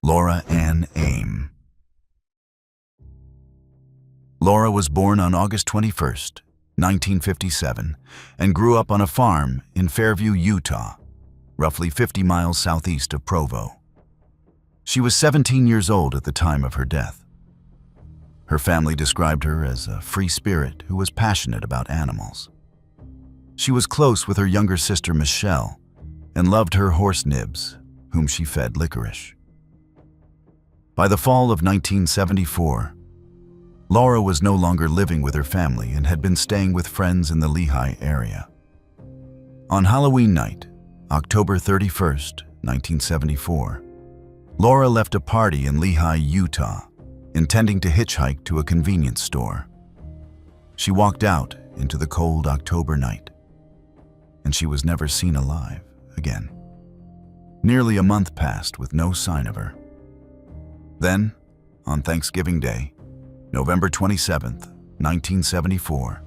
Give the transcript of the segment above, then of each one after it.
Laura Ann Aim. Laura was born on August 21, 1957, and grew up on a farm in Fairview, Utah, roughly 50 miles southeast of Provo. She was 17 years old at the time of her death. Her family described her as a free spirit who was passionate about animals. She was close with her younger sister Michelle and loved her horse Nibs, whom she fed licorice. By the fall of 1974, Laura was no longer living with her family and had been staying with friends in the Lehi area. On Halloween night, October 31, 1974, Laura left a party in Lehi, Utah, intending to hitchhike to a convenience store. She walked out into the cold October night, and she was never seen alive again. Nearly a month passed with no sign of her. Then, on Thanksgiving Day, November 27, 1974,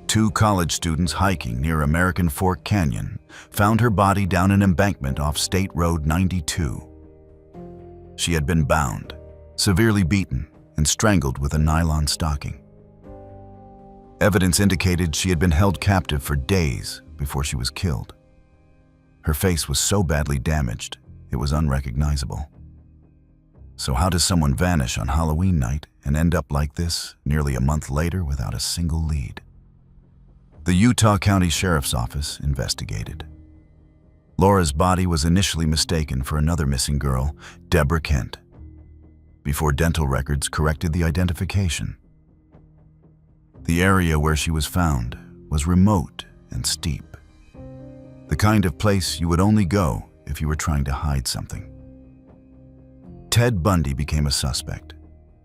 two college students hiking near American Fork Canyon found her body down an embankment off State Road 92. She had been bound, severely beaten, and strangled with a nylon stocking. Evidence indicated she had been held captive for days before she was killed. Her face was so badly damaged, it was unrecognizable. So how does someone vanish on Halloween night and end up like this nearly a month later without a single lead? The Utah County Sheriff's Office investigated. Laura's body was initially mistaken for another missing girl, Deborah Kent, before dental records corrected the identification. The area where she was found was remote and steep, the kind of place you would only go if you were trying to hide something. Ted Bundy became a suspect,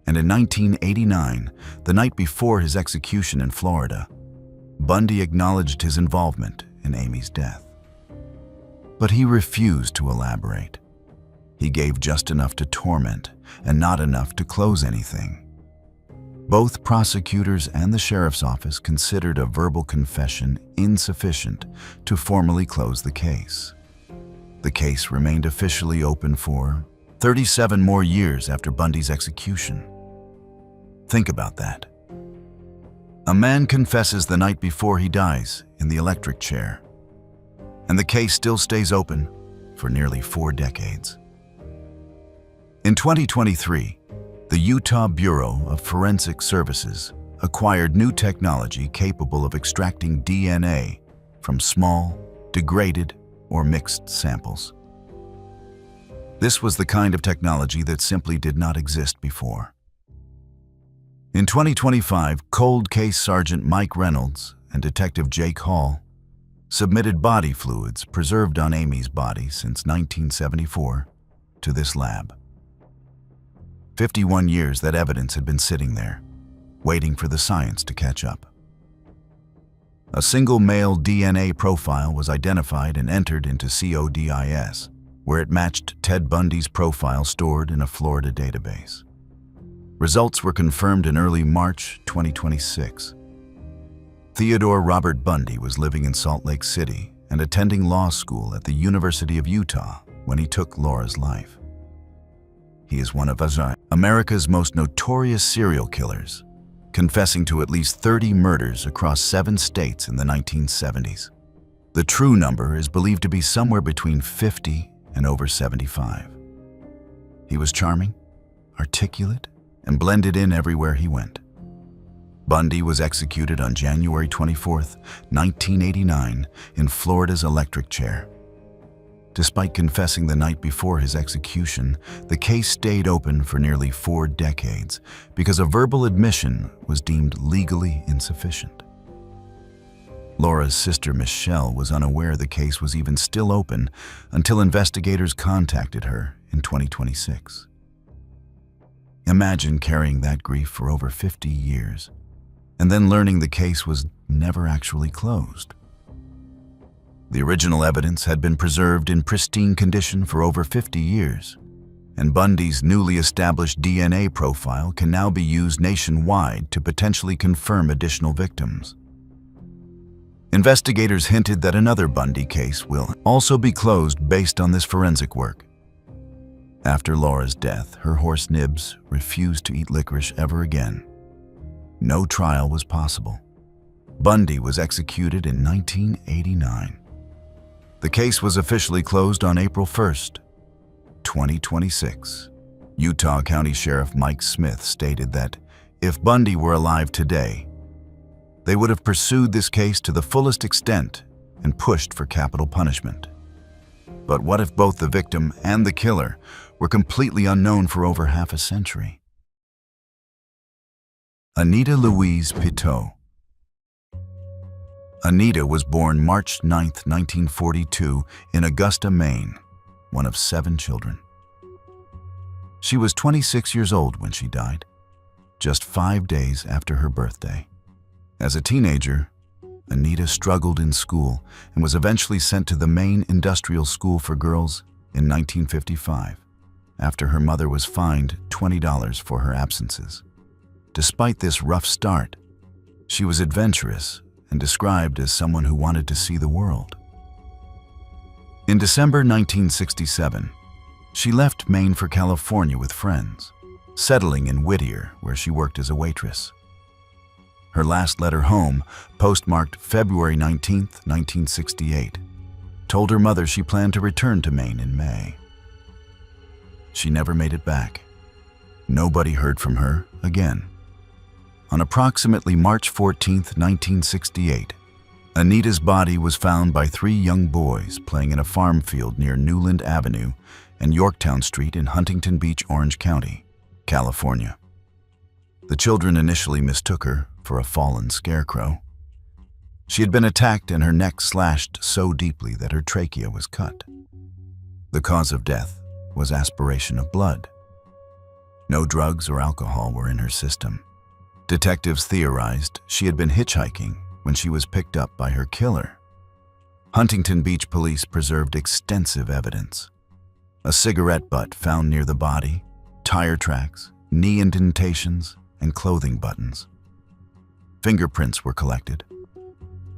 and in 1989, the night before his execution in Florida, Bundy acknowledged his involvement in Amy's death. But he refused to elaborate. He gave just enough to torment and not enough to close anything. Both prosecutors and the sheriff's office considered a verbal confession insufficient to formally close the case. The case remained officially open for 37 more years after Bundy's execution. Think about that. A man confesses the night before he dies in the electric chair, and the case still stays open for nearly 4 decades. In 2023, the Utah Bureau of Forensic Services acquired new technology capable of extracting DNA from small, degraded, or mixed samples. This was the kind of technology that simply did not exist before. In 2025, Cold Case Sergeant Mike Reynolds and Detective Jake Hall submitted body fluids preserved on Amy's body since 1974 to this lab. 51 years that evidence had been sitting there, waiting for the science to catch up. A single male DNA profile was identified and entered into CODIS, where it matched Ted Bundy's profile stored in a Florida database. Results were confirmed in early March 2026. Theodore Robert Bundy was living in Salt Lake City and attending law school at the University of Utah when he took Laura's life. He is one of America's most notorious serial killers, confessing to at least 30 murders across 7 states in the 1970s. The true number is believed to be somewhere between 50 and over 75. He was charming, articulate, and blended in everywhere he went. Bundy was executed on January 24, 1989, in Florida's electric chair. Despite confessing the night before his execution, the case stayed open for nearly 4 decades because a verbal admission was deemed legally insufficient. Laura's sister Michelle was unaware the case was even still open until investigators contacted her in 2026. Imagine carrying that grief for over 50 years and then learning the case was never actually closed. The original evidence had been preserved in pristine condition for over 50 years, and Bundy's newly established DNA profile can now be used nationwide to potentially confirm additional victims. Investigators hinted that another Bundy case will also be closed based on this forensic work. After Laura's death, her horse Nibs refused to eat licorice ever again. No trial was possible. Bundy was executed in 1989. The case was officially closed on April 1st, 2026. Utah County Sheriff Mike Smith stated that if Bundy were alive today, they would have pursued this case to the fullest extent and pushed for capital punishment. But what if both the victim and the killer were completely unknown for over half a century? Anita Louise Pitot. Anita was born March 9, 1942, in Augusta, Maine, one of 7 children. She was 26 years old when she died, just 5 days after her birthday. As a teenager, Anita struggled in school and was eventually sent to the Maine Industrial School for Girls in 1955, after her mother was fined $20 for her absences. Despite this rough start, she was adventurous and described as someone who wanted to see the world. In December 1967, she left Maine for California with friends, settling in Whittier, where she worked as a waitress. Her last letter home, postmarked February 19, 1968, told her mother she planned to return to Maine in May. She never made it back. Nobody heard from her again. On approximately March 14, 1968, Anita's body was found by 3 young boys playing in a farm field near Newland Avenue and Yorktown Street in Huntington Beach, Orange County, California. The children initially mistook her for a fallen scarecrow. She had been attacked and her neck slashed so deeply that her trachea was cut. The cause of death was aspiration of blood. No drugs or alcohol were in her system. Detectives theorized she had been hitchhiking when she was picked up by her killer. Huntington Beach police preserved extensive evidence: a cigarette butt found near the body, tire tracks, knee indentations, and clothing buttons. Fingerprints were collected.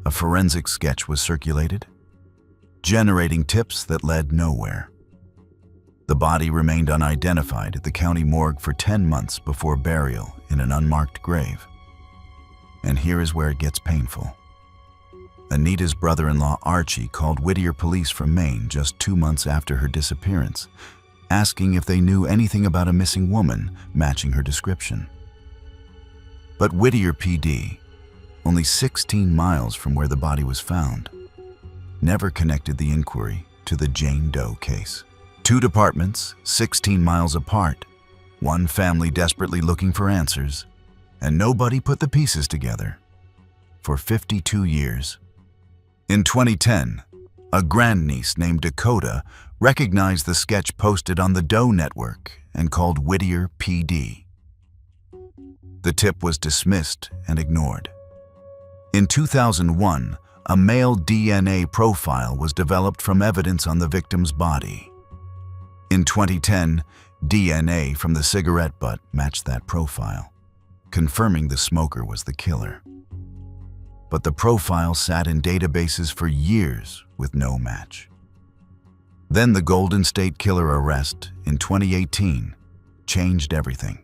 A forensic sketch was circulated, generating tips that led nowhere. The body remained unidentified at the county morgue for 10 months before burial in an unmarked grave. And here is where it gets painful. Anita's brother-in-law Archie called Whittier police from Maine just 2 months after her disappearance, asking if they knew anything about a missing woman matching her description. But Whittier PD, only 16 miles from where the body was found, never connected the inquiry to the Jane Doe case. 2 departments, 16 miles apart, one family desperately looking for answers, and nobody put the pieces together. For 52 years. In 2010, a grandniece named Dakota recognized the sketch posted on the Doe Network and called Whittier PD. The tip was dismissed and ignored. In 2001, a male DNA profile was developed from evidence on the victim's body. In 2010, DNA from the cigarette butt matched that profile, confirming the smoker was the killer. But the profile sat in databases for years with no match. Then the Golden State Killer arrest in 2018 changed everything.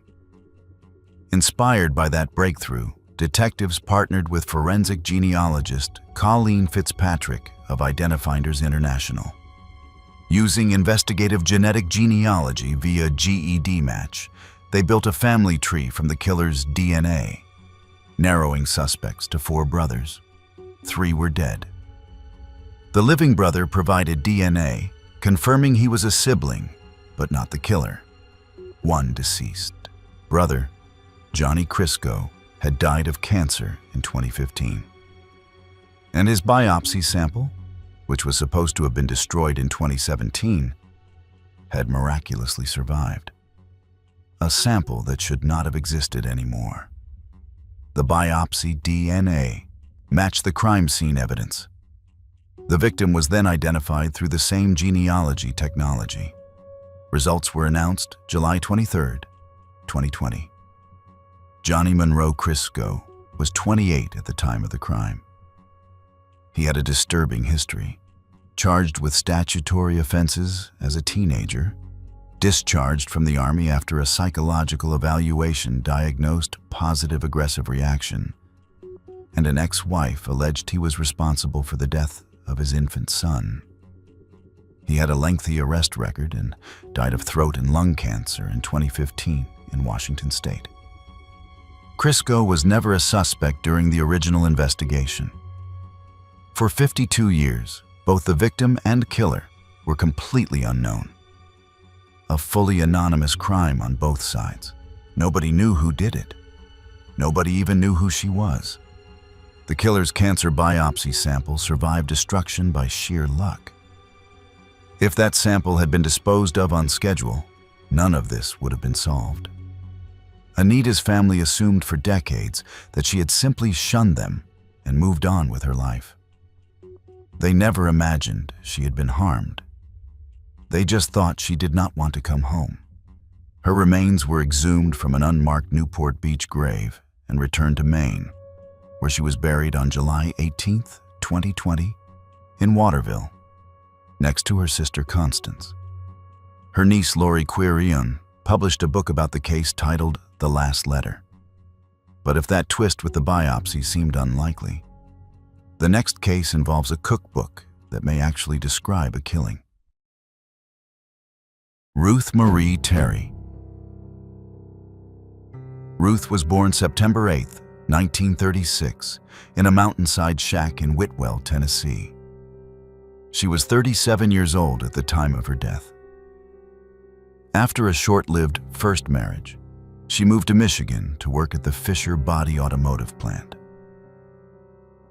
Inspired by that breakthrough, detectives partnered with forensic genealogist Colleen Fitzpatrick of Identifinders International. Using investigative genetic genealogy via GED match, they built a family tree from the killer's DNA, narrowing suspects to 4 brothers. 3 were dead. The living brother provided DNA, confirming he was a sibling, but not the killer. 1 deceased. Brother, Johnny Crisco, had died of cancer in 2015. And his biopsy sample, which was supposed to have been destroyed in 2017, had miraculously survived. A sample that should not have existed anymore. The biopsy DNA matched the crime scene evidence. The victim was then identified through the same genealogy technology. Results were announced July 23, 2020. Johnny Monroe Crisco was 28 at the time of the crime. He had a disturbing history, charged with statutory offenses as a teenager, discharged from the Army after a psychological evaluation diagnosed positive aggressive reaction, and an ex-wife alleged he was responsible for the death of his infant son. He had a lengthy arrest record and died of throat and lung cancer in 2015 in Washington state. Crisco was never a suspect during the original investigation. For 52 years, both the victim and killer were completely unknown. A fully anonymous crime on both sides. Nobody knew who did it. Nobody even knew who she was. The killer's cancer biopsy sample survived destruction by sheer luck. If that sample had been disposed of on schedule, none of this would have been solved. Anita's family assumed for decades that she had simply shunned them and moved on with her life. They never imagined she had been harmed. They just thought she did not want to come home. Her remains were exhumed from an unmarked Newport Beach grave and returned to Maine, where she was buried on July 18, 2020, in Waterville, next to her sister Constance. Her niece Lori Quirion published a book about the case titled The Last Letter. But if that twist with the biopsy seemed unlikely, the next case involves a cookbook that may actually describe a killing. Ruth Marie Terry. Ruth was born September 8, 1936, in a mountainside shack in Whitwell, Tennessee. She was 37 years old at the time of her death. After a short-lived first marriage, she moved to Michigan to work at the Fisher Body Automotive plant.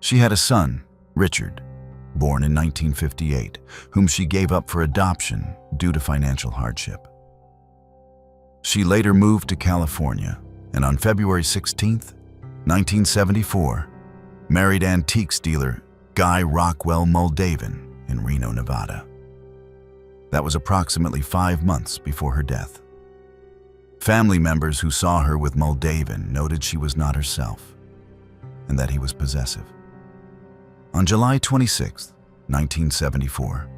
She had a son, Richard, born in 1958, whom she gave up for adoption due to financial hardship. She later moved to California and on February 16, 1974, married antiques dealer Guy Rockwell Moldavan in Reno, Nevada. That was approximately 5 months before her death. Family members who saw her with Moldavan noted she was not herself and that he was possessive. On July 26, 1974,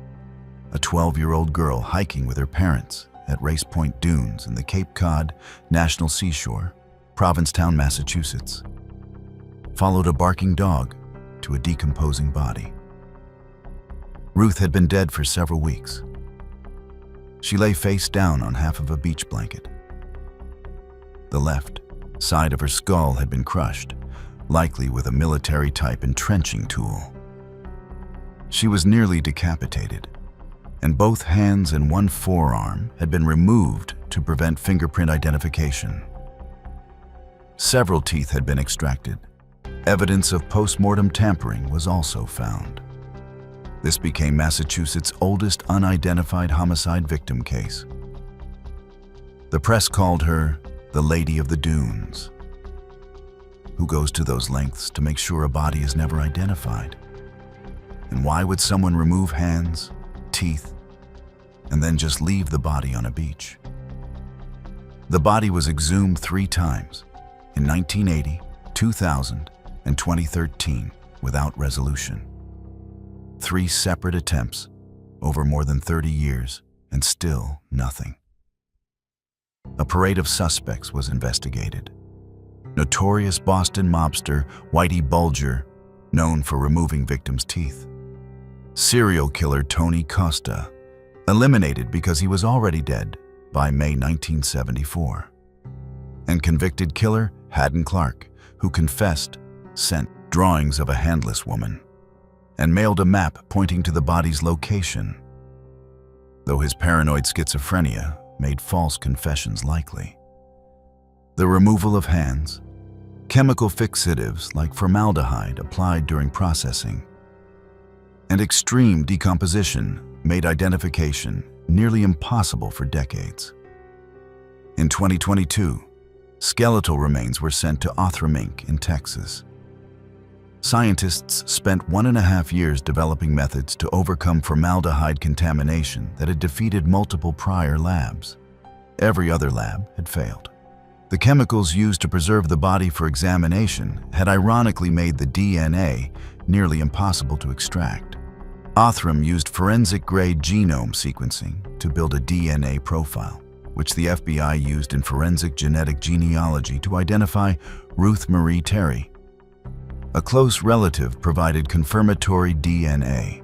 a 12-year-old girl hiking with her parents at Race Point Dunes in the Cape Cod National Seashore, Provincetown, Massachusetts, followed a barking dog to a decomposing body. Ruth had been dead for several weeks. She lay face down on half of a beach blanket. The left side of her skull had been crushed, likely with a military-type entrenching tool. She was nearly decapitated, and both hands and one forearm had been removed to prevent fingerprint identification. Several teeth had been extracted. Evidence of post-mortem tampering was also found. This became Massachusetts' oldest unidentified homicide victim case. The press called her the Lady of the Dunes. Who goes to those lengths to make sure a body is never identified? And why would someone remove hands, teeth, and then just leave the body on a beach? The body was exhumed 3 times, in 1980, 2000, and 2013, without resolution. 3 separate attempts over more than 30 years, and still nothing. A parade of suspects was investigated. Notorious Boston mobster Whitey Bulger, known for removing victims' teeth. Serial killer Tony Costa, eliminated because he was already dead by May 1974. And convicted killer Haddon Clark, who confessed, sent drawings of a handless woman, and mailed a map pointing to the body's location, though his paranoid schizophrenia made false confessions likely. The removal of hands, chemical fixatives like formaldehyde applied during processing, and extreme decomposition made identification nearly impossible for decades. In 2022, skeletal remains were sent to Othram Inc. in Texas. Scientists spent 1.5 years developing methods to overcome formaldehyde contamination that had defeated multiple prior labs. Every other lab had failed. The chemicals used to preserve the body for examination had ironically made the DNA nearly impossible to extract. Othram used forensic-grade genome sequencing to build a DNA profile, which the FBI used in forensic genetic genealogy to identify Ruth Marie Terry. A close relative provided confirmatory DNA.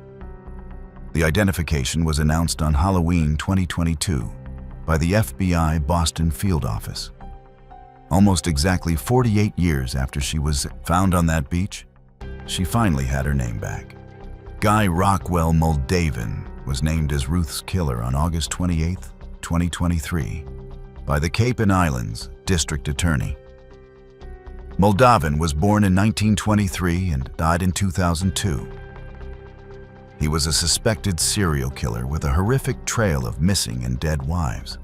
The identification was announced on Halloween 2022 by the FBI Boston Field Office. Almost exactly 48 years after she was found on that beach, she finally had her name back. Guy Rockwell Moldavan was named as Ruth's killer on August 28, 2023, by the Cape and Islands District Attorney. Moldavan was born in 1923 and died in 2002. He was a suspected serial killer with a horrific trail of missing and dead wives.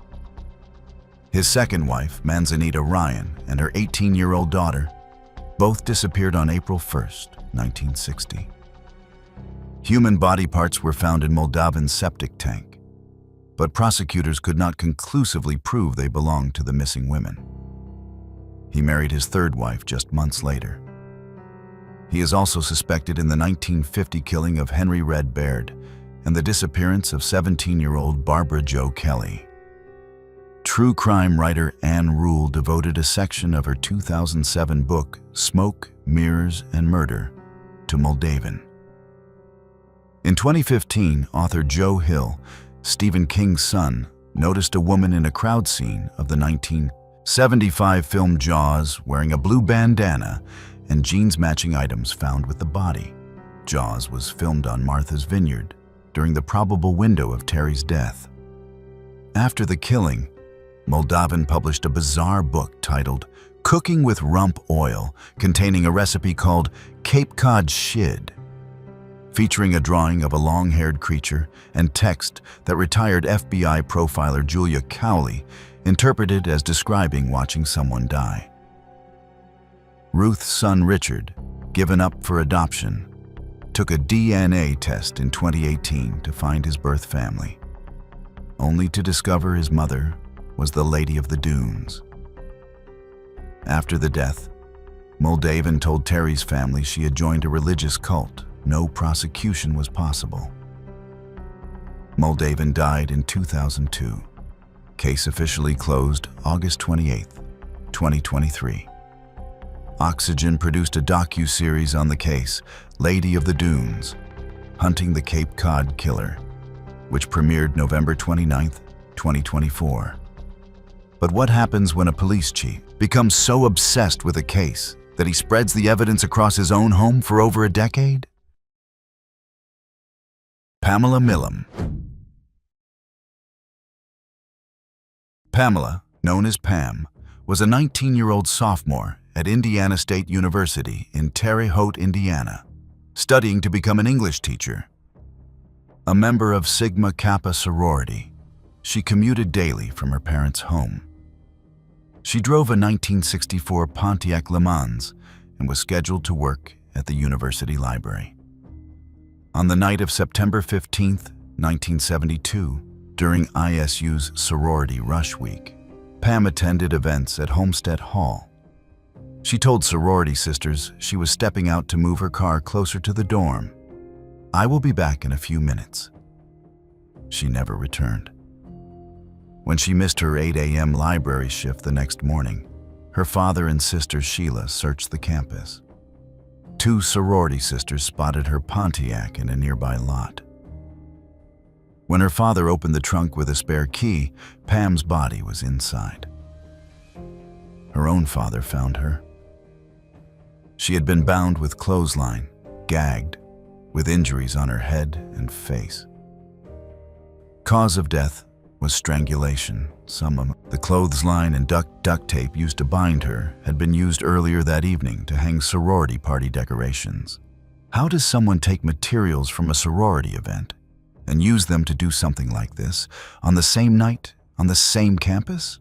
His second wife, Manzanita Ryan, and her 18-year-old daughter both disappeared on April 1, 1960. Human body parts were found in Moldavan's septic tank, but prosecutors could not conclusively prove they belonged to the missing women. He married his third wife just months later. He is also suspected in the 1950 killing of Henry Red Baird and the disappearance of 17-year-old Barbara Jo Kelly. True crime writer Ann Rule devoted a section of her 2007 book, Smoke, Mirrors, and Murder, to Moldavan. In 2015, author Joe Hill, Stephen King's son, noticed a woman in a crowd scene of the 1975 film Jaws wearing a blue bandana and jeans-matching items found with the body. Jaws was filmed on Martha's Vineyard during the probable window of Terry's death. After the killing, Moldavan published a bizarre book titled Cooking with Rump Oil, containing a recipe called Cape Cod Shid, featuring a drawing of a long-haired creature and text that retired FBI profiler Julia Cowley interpreted as describing watching someone die. Ruth's son Richard, given up for adoption, took a DNA test in 2018 to find his birth family, only to discover his mother was the Lady of the Dunes. After the death, Moldavan told Terry's family she had joined a religious cult. No prosecution was possible. Moldavan died in 2002. Case officially closed August 28, 2023. Oxygen produced a docu-series on the case, Lady of the Dunes, Hunting the Cape Cod Killer, which premiered November 29, 2024. But what happens when a police chief becomes so obsessed with a case that he spreads the evidence across his own home for over a decade? Pamela Milam. Pamela, known as Pam, was a 19-year-old sophomore at Indiana State University in Terre Haute, Indiana, studying to become an English teacher. A member of Sigma Kappa sorority, she commuted daily from her parents' home. She drove a 1964 Pontiac Le Mans and was scheduled to work at the university library. On the night of September 15, 1972, during ISU's sorority rush week, Pam attended events at Homestead Hall. She told sorority sisters she was stepping out to move her car closer to the dorm. "I will be back in a few minutes." She never returned. When she missed her 8 a.m. library shift the next morning, her father and sister Sheila searched the campus. 2 sorority sisters spotted her Pontiac in a nearby lot. When her father opened the trunk with a spare key, Pam's body was inside. Her own father found her. She had been bound with clothesline, gagged, with injuries on her head and face. Cause of death was strangulation. Some of the clothesline and duct tape used to bind her had been used earlier that evening to hang sorority party decorations. How does someone take materials from a sorority event and use them to do something like this on the same night, on the same campus?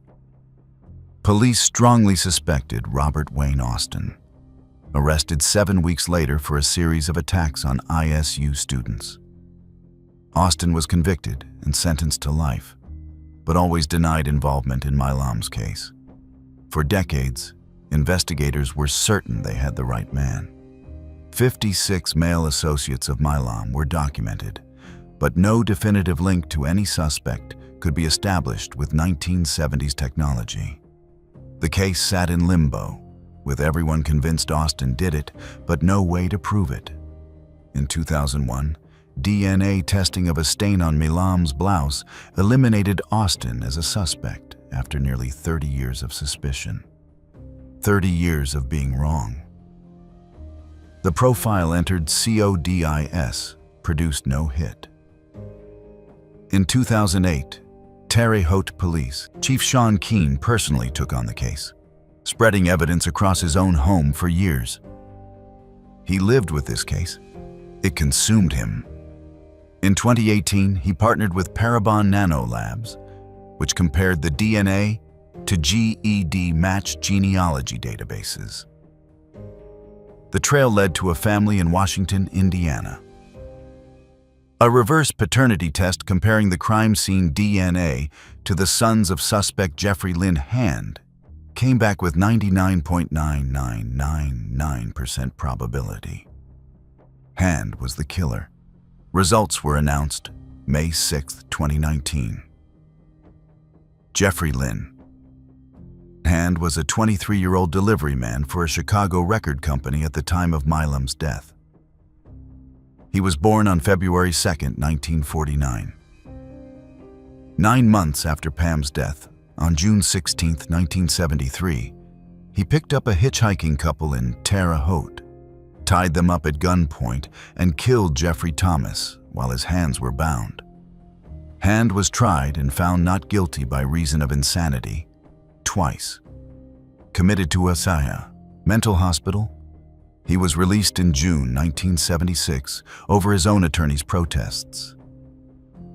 Police strongly suspected Robert Wayne Austin, arrested 7 weeks later for a series of attacks on ISU students. Austin was convicted and sentenced to life, but always denied involvement in Milam's case. For decades, investigators were certain they had the right man. 56 male associates of Milam were documented, but no definitive link to any suspect could be established with 1970s technology. The case sat in limbo, with everyone convinced Austin did it, but no way to prove it. In 2001, DNA testing of a stain on Milam's blouse eliminated Austin as a suspect after nearly 30 years of suspicion. 30 years of being wrong. The profile entered CODIS, produced no hit. In 2008, Terre Haute Police Chief Sean Keane personally took on the case, spreading evidence across his own home for years. He lived with this case. It consumed him. In 2018, he partnered with Parabon Nanolabs, which compared the DNA to GED matched genealogy databases. The trail led to a family in Washington, Indiana. A reverse paternity test comparing the crime scene DNA to the sons of suspect Jeffrey Lynn Hand came back with 99.9999% probability. Hand was the killer. Results were announced May 6, 2019. Jeffrey Lynn Hand was a 23-year-old delivery man for a Chicago record company at the time of Milam's death. He was born on February 2, 1949. 9 months after Pam's death, on June 16, 1973, he picked up a hitchhiking couple in Terre Haute, tied them up at gunpoint, and killed Jeffrey Thomas while his hands were bound. Hand was tried and found not guilty by reason of insanity twice. Committed to Asaya Mental Hospital, he was released in June 1976 over his own attorney's protests.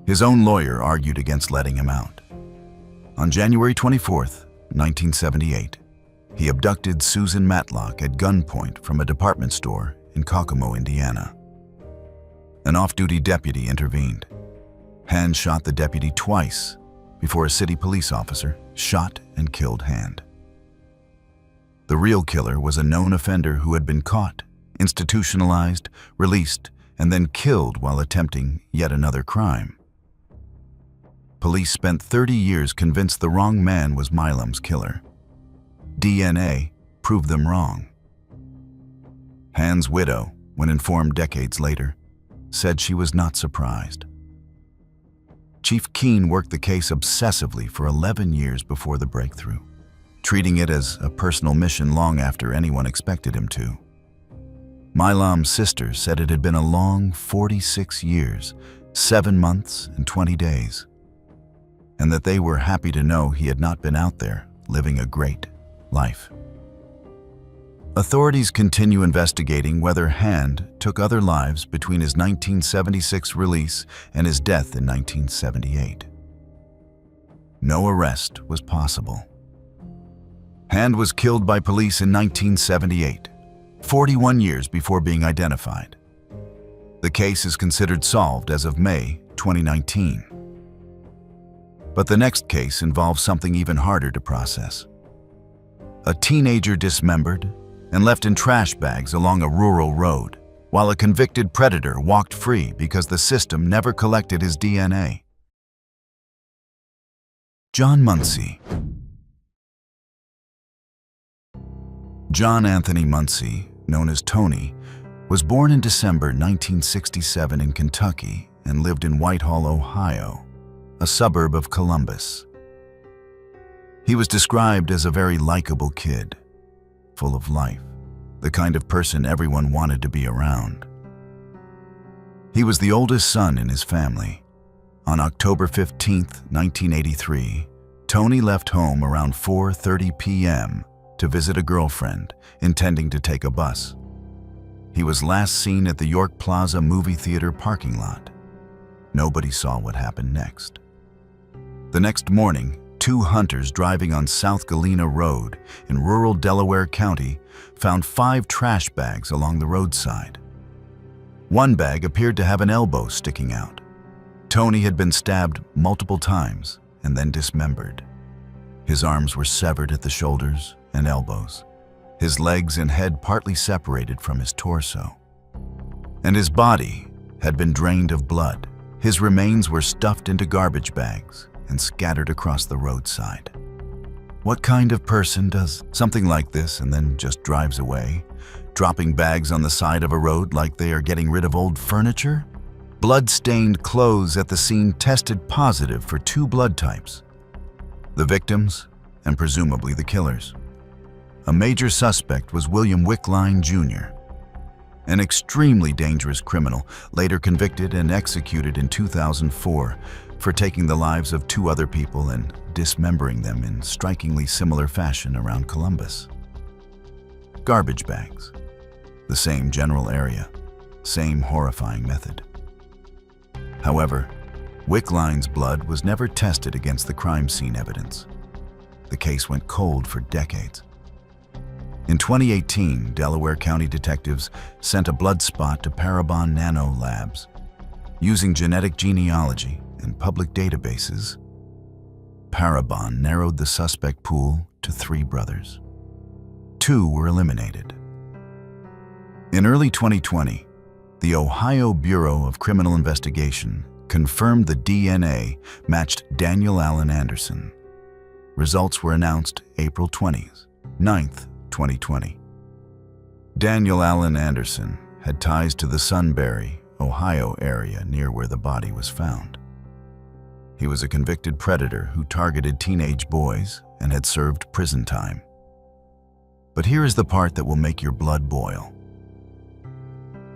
His own lawyer argued against letting him out. On January 24, 1978, he abducted Susan Matlock at gunpoint from a department store in Kokomo, Indiana. An off-duty deputy intervened. Hand shot the deputy twice before a city police officer shot and killed Hand. The real killer was a known offender who had been caught, institutionalized, released, and then killed while attempting yet another crime. Police spent 30 years convinced the wrong man was Milam's killer. DNA proved them wrong. Hand's widow, when informed decades later, said she was not surprised. Chief Keane worked the case obsessively for 11 years before the breakthrough, treating it as a personal mission long after anyone expected him to. Milam's sister said it had been a long 46 years, 7 months and 20 days, and that they were happy to know he had not been out there living a great life. Authorities continue investigating whether Hand took other lives between his 1976 release and his death in 1978. No arrest was possible. Hand was killed by police in 1978, 41 years before being identified. The case is considered solved as of May 2019. But the next case involves something even harder to process. A teenager dismembered and left in trash bags along a rural road, while a convicted predator walked free because the system never collected his DNA. John Muncie. John Anthony Muncie, known as Tony, was born in December 1967 in Kentucky and lived in Whitehall, Ohio, a suburb of Columbus. He was described as a very likable kid, full of life, the kind of person everyone wanted to be around. He was the oldest son in his family. On October 15, 1983, Tony left home around 4:30 p.m. to visit a girlfriend, intending to take a bus. He was last seen at the York Plaza movie theater parking lot. Nobody saw what happened next. The next morning, 2 hunters driving on South Galena Road in rural Delaware County found 5 trash bags along the roadside. One bag appeared to have an elbow sticking out. Tony had been stabbed multiple times and then dismembered. His arms were severed at the shoulders and elbows, his legs and head partly separated from his torso. And his body had been drained of blood. His remains were stuffed into garbage bags and scattered across the roadside. What kind of person does something like this and then just drives away, dropping bags on the side of a road like they are getting rid of old furniture? Blood-stained clothes at the scene tested positive for 2 blood types: the victims and presumably the killers. A major suspect was William Wickline Jr., an extremely dangerous criminal, later convicted and executed in 2004 for taking the lives of 2 other people and dismembering them in strikingly similar fashion around Columbus. Garbage bags. The same general area, same horrifying method. However, Wickline's blood was never tested against the crime scene evidence. The case went cold for decades. In 2018, Delaware County detectives sent a blood spot to Parabon Nano Labs. Using genetic genealogy and public databases, Parabon narrowed the suspect pool to 3 brothers. 2 were eliminated. In early 2020, the Ohio Bureau of Criminal Investigation confirmed the DNA matched Daniel Allen Anderson. Results were announced April 9th, 2020. Daniel Allen Anderson had ties to the Sunbury, Ohio area near where the body was found. He was a convicted predator who targeted teenage boys and had served prison time. But here is the part that will make your blood boil.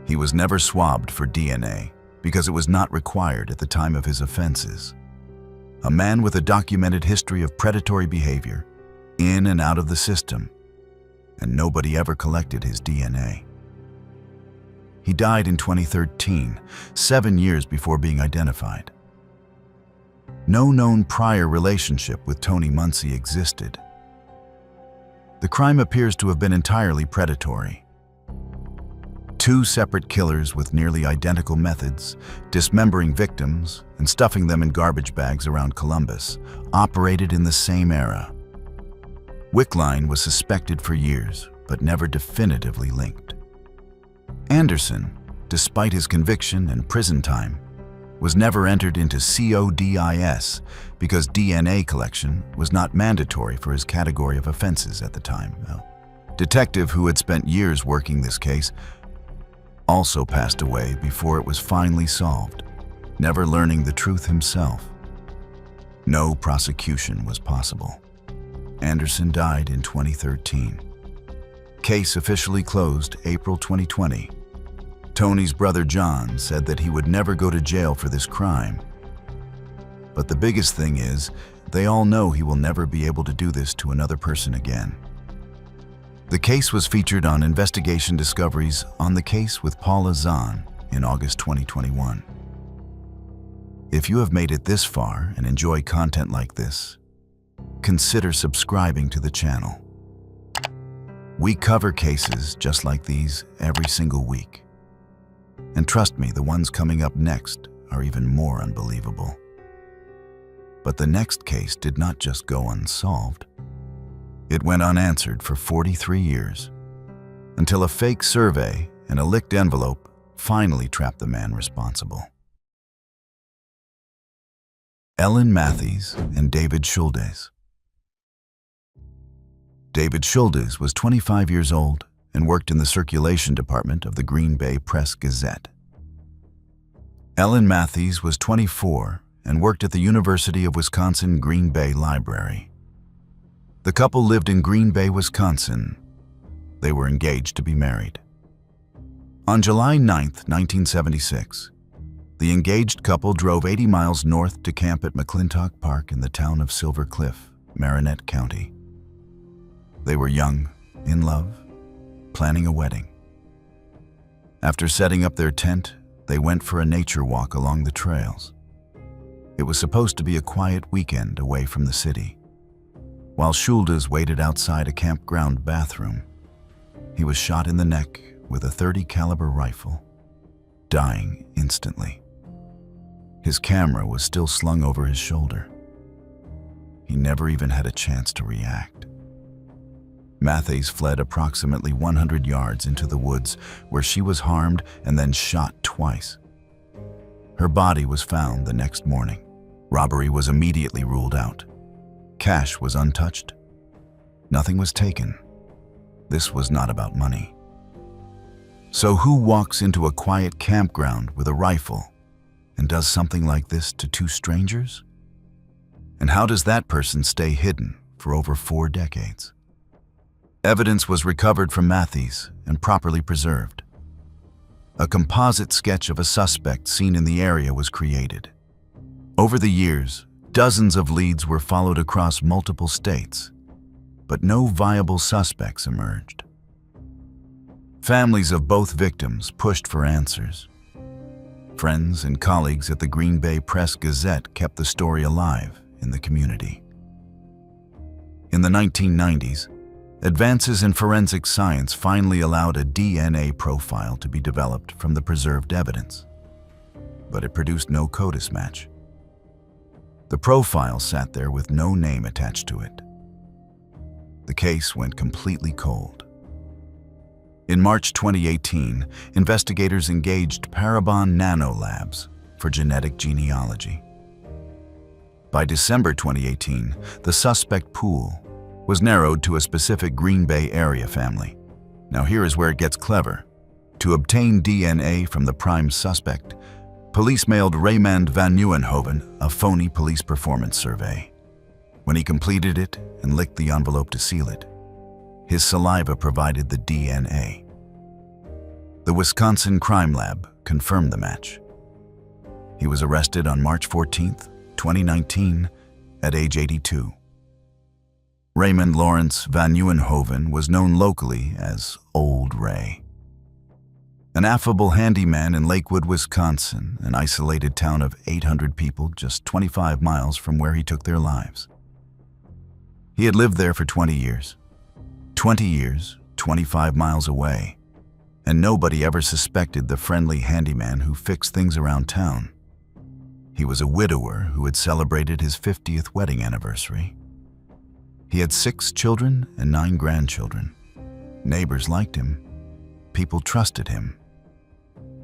He was never swabbed for DNA because it was not required at the time of his offenses. A man with a documented history of predatory behavior, in and out of the system, and nobody ever collected his DNA. He died in 2013, 7 years before being identified. No known prior relationship with Tony Muncie existed. The crime appears to have been entirely predatory. 2 separate killers with nearly identical methods, dismembering victims and stuffing them in garbage bags around Columbus, operated in the same era. Wickline was suspected for years, but never definitively linked. Anderson, despite his conviction and prison time, was never entered into CODIS because DNA collection was not mandatory for his category of offenses at the time. A detective who had spent years working this case also passed away before it was finally solved, never learning the truth himself. No prosecution was possible. Anderson died in 2013. Case officially closed April 2020. Tony's brother John said that he would never go to jail for this crime. But the biggest thing is, they all know he will never be able to do this to another person again. The case was featured on Investigation Discoveries On the Case with Paula Zahn in August 2021. If you have made it this far and enjoy content like this, consider subscribing to the channel. We cover cases just like these every single week. And trust me, the ones coming up next are even more unbelievable. But the next case did not just go unsolved. It went unanswered for 43 years, until a fake survey and a licked envelope finally trapped the man responsible. Ellen Matthews and David Schuldes. David Schuldes was 25 years old and worked in the circulation department of the Green Bay Press-Gazette. Ellen Matthews was 24 and worked at the University of Wisconsin Green Bay Library. The couple lived in Green Bay, Wisconsin. They were engaged to be married. On July 9, 1976, the engaged couple drove 80 miles north to camp at McClintock Park in the town of Silver Cliff, Marinette County. They were young, in love, planning a wedding. After setting up their tent, they went for a nature walk along the trails. It was supposed to be a quiet weekend away from the city. While Schuldes waited outside a campground bathroom, he was shot in the neck with a .30 caliber rifle, dying instantly. His camera was still slung over his shoulder. He never even had a chance to react. Matthews fled approximately 100 yards into the woods where she was harmed and then shot twice. Her body was found the next morning, Robbery was immediately ruled out. Cash was untouched. Nothing was taken. This was not about money. So who walks into a quiet campground with a rifle and does something like this to two strangers? And how does that person stay hidden for over 4 decades? Evidence was recovered from Matthews and properly preserved. A composite sketch of a suspect seen in the area was created. Over the years, dozens of leads were followed across multiple states, but no viable suspects emerged. Families of both victims pushed for answers. Friends and colleagues at the Green Bay Press-Gazette kept the story alive in the community. In the 1990s, advances in forensic science finally allowed a DNA profile to be developed from the preserved evidence, but it produced no CODIS match. The profile sat there with no name attached to it. The case went completely cold. In March 2018, investigators engaged Parabon Nanolabs for genetic genealogy. By December 2018, the suspect pool was narrowed to a specific Green Bay area family. Now here is where it gets clever. To obtain DNA from the prime suspect, police mailed Raymond van Nieuwenhoven a phony police performance survey. When he completed it and licked the envelope to seal it, his saliva provided the DNA. The Wisconsin Crime Lab confirmed the match. He was arrested on March 14, 2019, at age 82. Raymond Lawrence van Nieuwenhoven was known locally as Old Ray. An affable handyman in Lakewood, Wisconsin, an isolated town of 800 people just 25 miles from where he took their lives. He had lived there for 20 years. 20 years, 25 miles away, and nobody ever suspected the friendly handyman who fixed things around town. He was a widower who had celebrated his 50th wedding anniversary. He had 6 children and 9 grandchildren. Neighbors liked him. People trusted him.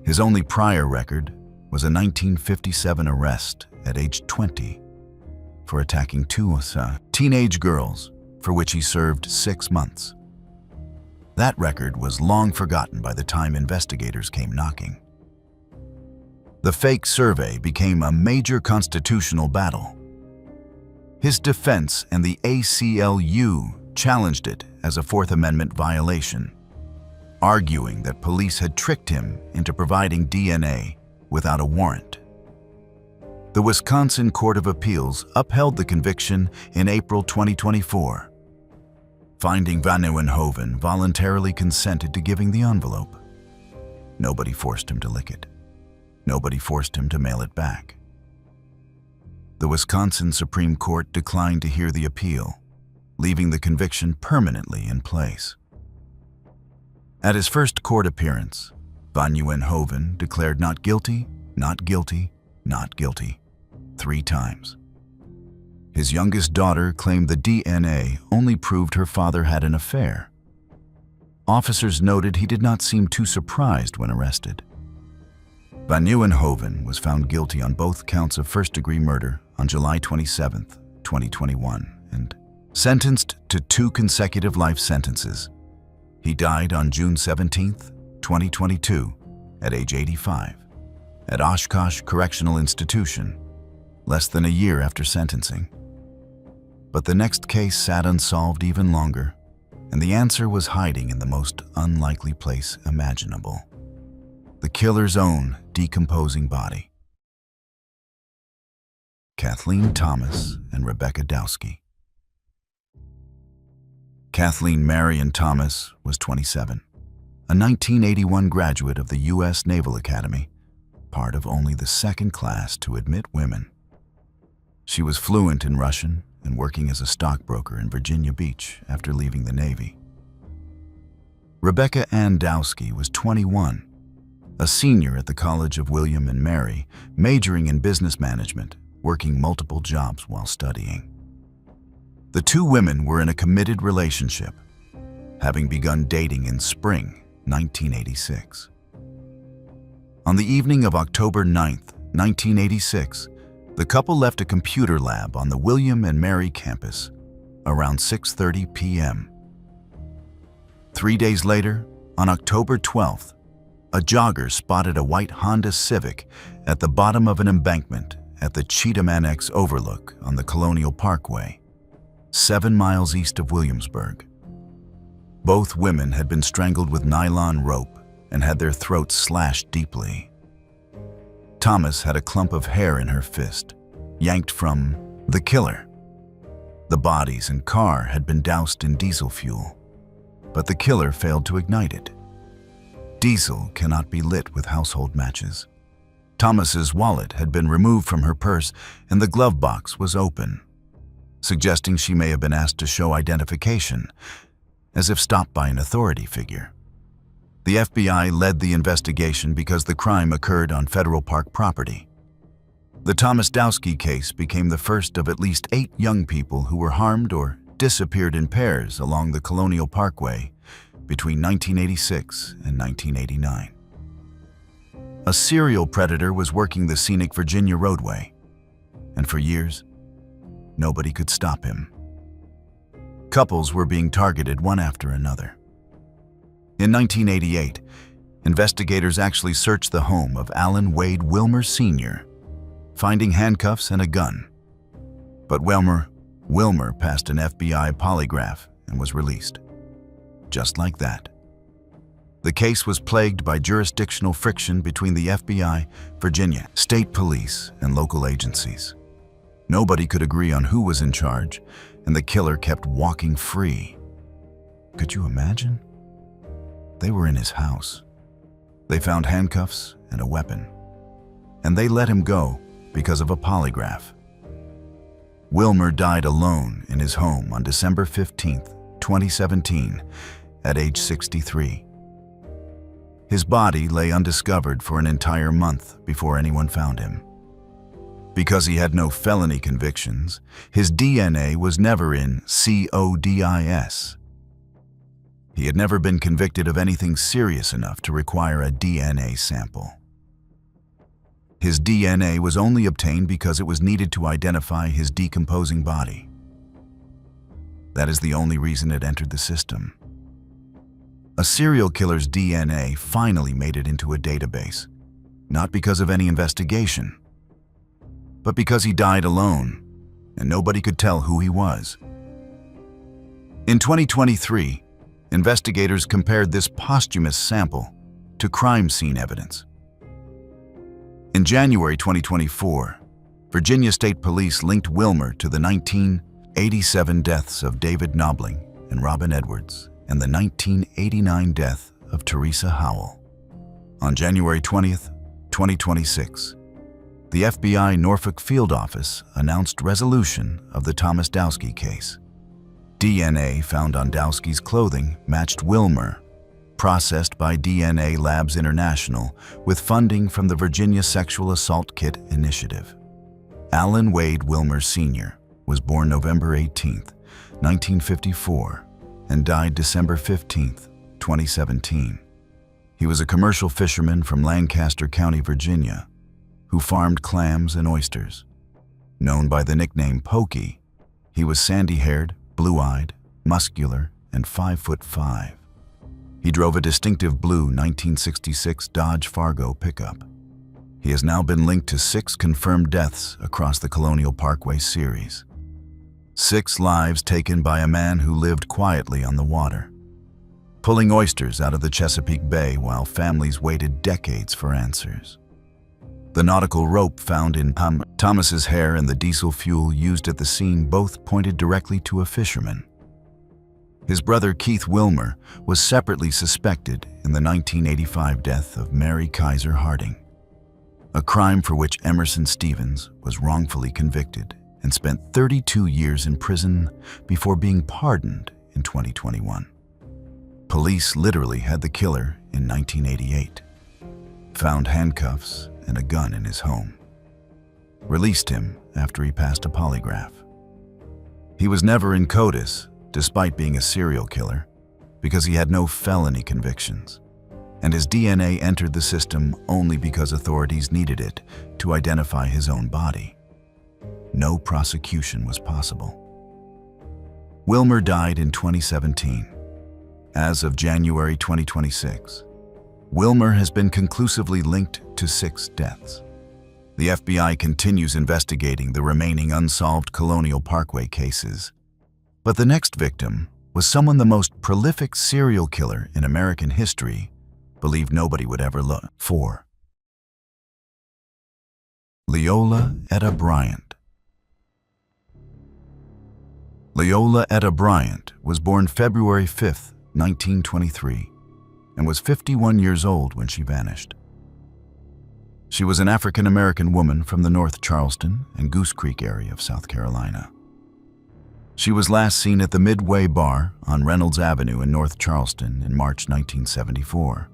His only prior record was a 1957 arrest at age 20 for attacking 2 teenage girls, for which he served 6 months. That record was long forgotten by the time investigators came knocking. The fake survey became a major constitutional battle. His defense and the ACLU challenged it as a Fourth Amendment violation, arguing that police had tricked him into providing DNA without a warrant. The Wisconsin Court of Appeals upheld the conviction in April 2024, finding van Nieuwenhoven voluntarily consented to giving the envelope. Nobody forced him to lick it. Nobody forced him to mail it back. The Wisconsin Supreme Court declined to hear the appeal, leaving the conviction permanently in place. At his first court appearance, van Nieuwenhoven declared not guilty, not guilty, not guilty, 3 times. His youngest daughter claimed the DNA only proved her father had an affair. Officers noted he did not seem too surprised when arrested. Van Nieuwenhoven was found guilty on both counts of first-degree murder on July 27, 2021, and sentenced to 2 consecutive life sentences. He died on June 17, 2022, at age 85, at Oshkosh Correctional Institution, less than a year after sentencing. But the next case sat unsolved even longer, and the answer was hiding in the most unlikely place imaginable: the killer's own decomposing body. Kathleen Thomas and Rebecca Dowski. Kathleen Marion Thomas was 27, a 1981 graduate of the U.S. Naval Academy, part of only the 2nd class to admit women. She was fluent in Russian and working as a stockbroker in Virginia Beach after leaving the Navy. Rebecca Ann Dowski was 21, a senior at the College of William and Mary, majoring in business management, working multiple jobs while studying. The 2 women were in a committed relationship, having begun dating in spring 1986. On the evening of October 9, 1986, The couple left a computer lab on the William and Mary campus around 6:30 p.m. 3 days later, on October 12th, a jogger spotted a white Honda Civic at the bottom of an embankment at the Cheatham Annex overlook on the Colonial Parkway, 7 miles east of Williamsburg. Both women had been strangled with nylon rope and had their throats slashed deeply. Thomas had a clump of hair in her fist, yanked from the killer. The bodies and car had been doused in diesel fuel, but the killer failed to ignite it. Diesel cannot be lit with household matches. Thomas's wallet had been removed from her purse and the glove box was open, suggesting she may have been asked to show identification, as if stopped by an authority figure. The FBI led the investigation because the crime occurred on Federal Park property. The Thomas Dowski case became the first of at least 8 young people who were harmed or disappeared in pairs along the Colonial Parkway between 1986 and 1989. A serial predator was working the scenic Virginia roadway, and for years, nobody could stop him. Couples were being targeted one after another. In 1988, investigators actually searched the home of Alan Wade Wilmer Sr., finding handcuffs and a gun. But Wilmer passed an FBI polygraph and was released. Just like that. The case was plagued by jurisdictional friction between the FBI, Virginia, state police, and local agencies. Nobody could agree on who was in charge, and the killer kept walking free. Could you imagine? They were in his house. They found handcuffs and a weapon, and they let him go because of a polygraph. Wilmer died alone in his home on December 15, 2017, at age 63. His body lay undiscovered for an entire month before anyone found him. Because he had no felony convictions, his DNA was never in CODIS. He had never been convicted of anything serious enough to require a DNA sample. His DNA was only obtained because it was needed to identify his decomposing body. That is the only reason it entered the system. A serial killer's DNA finally made it into a database, not because of any investigation, but because he died alone and nobody could tell who he was. In 2023, investigators compared this posthumous sample to crime scene evidence. In January 2024, Virginia State Police linked Wilmer to the 1987 deaths of David Knobling and Robin Edwards and the 1989 death of Teresa Howell. On January 20th, 2026, the FBI Norfolk Field Office announced resolution of the Thomas Dowski case. DNA found on Dowski's clothing matched Wilmer, processed by DNA Labs International with funding from the Virginia Sexual Assault Kit Initiative. Alan Wade Wilmer Sr. was born November 18, 1954, and died December 15, 2017. He was a commercial fisherman from Lancaster County, Virginia, who farmed clams and oysters. Known by the nickname Pokey, he was sandy-haired, blue-eyed, muscular, and 5'5". He drove a distinctive blue 1966 Dodge Fargo pickup. He has now been linked to 6 confirmed deaths across the Colonial Parkway series. 6 lives taken by a man who lived quietly on the water, pulling oysters out of the Chesapeake Bay while families waited decades for answers. The nautical rope found in Thomas's hair and the diesel fuel used at the scene both pointed directly to a fisherman. His brother Keith Wilmer was separately suspected in the 1985 death of Mary Kaiser Harding, a crime for which Emerson Stevens was wrongfully convicted and spent 32 years in prison before being pardoned in 2021. Police literally had the killer in 1988, found handcuffs and a gun in his home, released him after he passed a polygraph. He was never in CODIS, despite being a serial killer, because he had no felony convictions, and his DNA entered the system only because authorities needed it to identify his own body. no prosecution was possible. Wilmer died in 2017. As of January 2026, Wilmer has been conclusively linked to 6 deaths. The FBI continues investigating the remaining unsolved Colonial Parkway cases. But the next victim was someone the most prolific serial killer in American history believed nobody would ever look for. Leola Etta Bryant. Leola Etta Bryant was born February 5, 1923, and was 51 years old when she vanished. She was an African-American woman from the North Charleston and Goose Creek area of South Carolina. She was last seen at the Midway Bar on Reynolds Avenue in North Charleston in March 1974.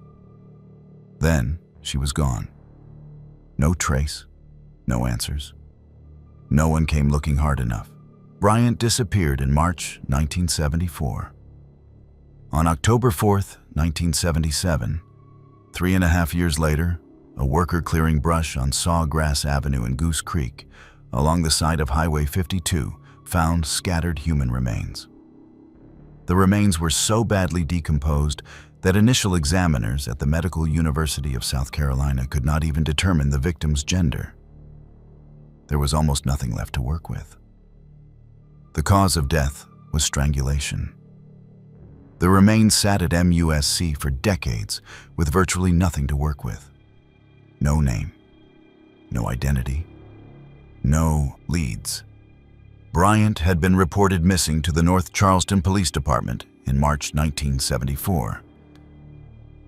Then she was gone. No trace, no answers. No one came looking hard enough. Bryant disappeared in March 1974. On October 4th, 1977, 3.5 years later, a worker clearing brush on Sawgrass Avenue in Goose Creek, along the side of Highway 52, found scattered human remains. The remains were so badly decomposed that initial examiners at the Medical University of South Carolina could not even determine the victim's gender. There was almost nothing left to work with. The cause of death was strangulation. The remains sat at MUSC for decades with virtually nothing to work with. No name, no identity, no leads. Bryant had been reported missing to the North Charleston Police Department in March 1974.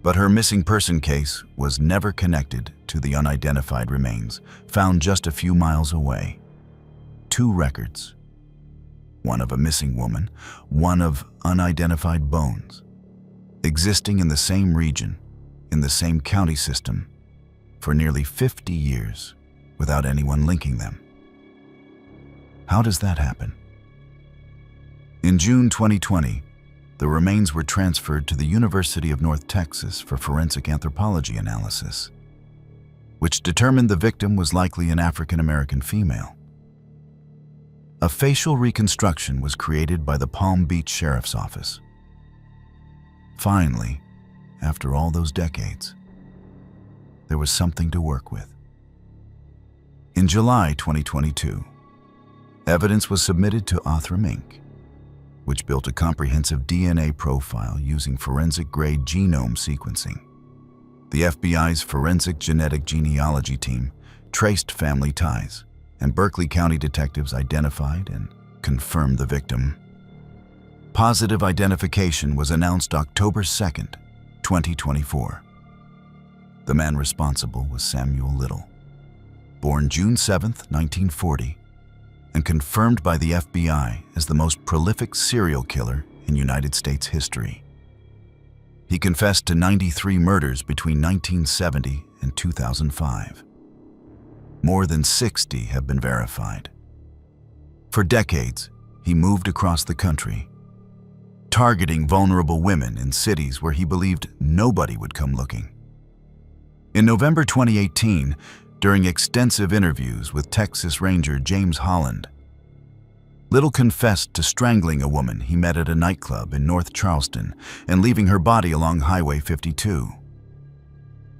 But her missing person case was never connected to the unidentified remains found just a few miles away. 2 records, one of a missing woman, one of unidentified bones, existing in the same region, in the same county system, for nearly 50 years without anyone linking them. How does that happen? In June 2020, the remains were transferred to the University of North Texas for forensic anthropology analysis, which determined the victim was likely an African-American female. A facial reconstruction was created by the Palm Beach Sheriff's Office. Finally, after all those decades, there was something to work with. In July 2022, evidence was submitted to Othram Inc., which built a comprehensive DNA profile using forensic-grade genome sequencing. The FBI's Forensic Genetic Genealogy team traced family ties, and Berkeley County detectives identified and confirmed the victim. Positive identification was announced October 2nd, 2024. The man responsible was Samuel Little, born June 7, 1940, and confirmed by the FBI as the most prolific serial killer in United States history. He confessed to 93 murders between 1970 and 2005. More than 60 have been verified. For decades, he moved across the country, targeting vulnerable women in cities where he believed nobody would come looking. In November 2018, during extensive interviews with Texas Ranger James Holland, Little confessed to strangling a woman he met at a nightclub in North Charleston and leaving her body along Highway 52.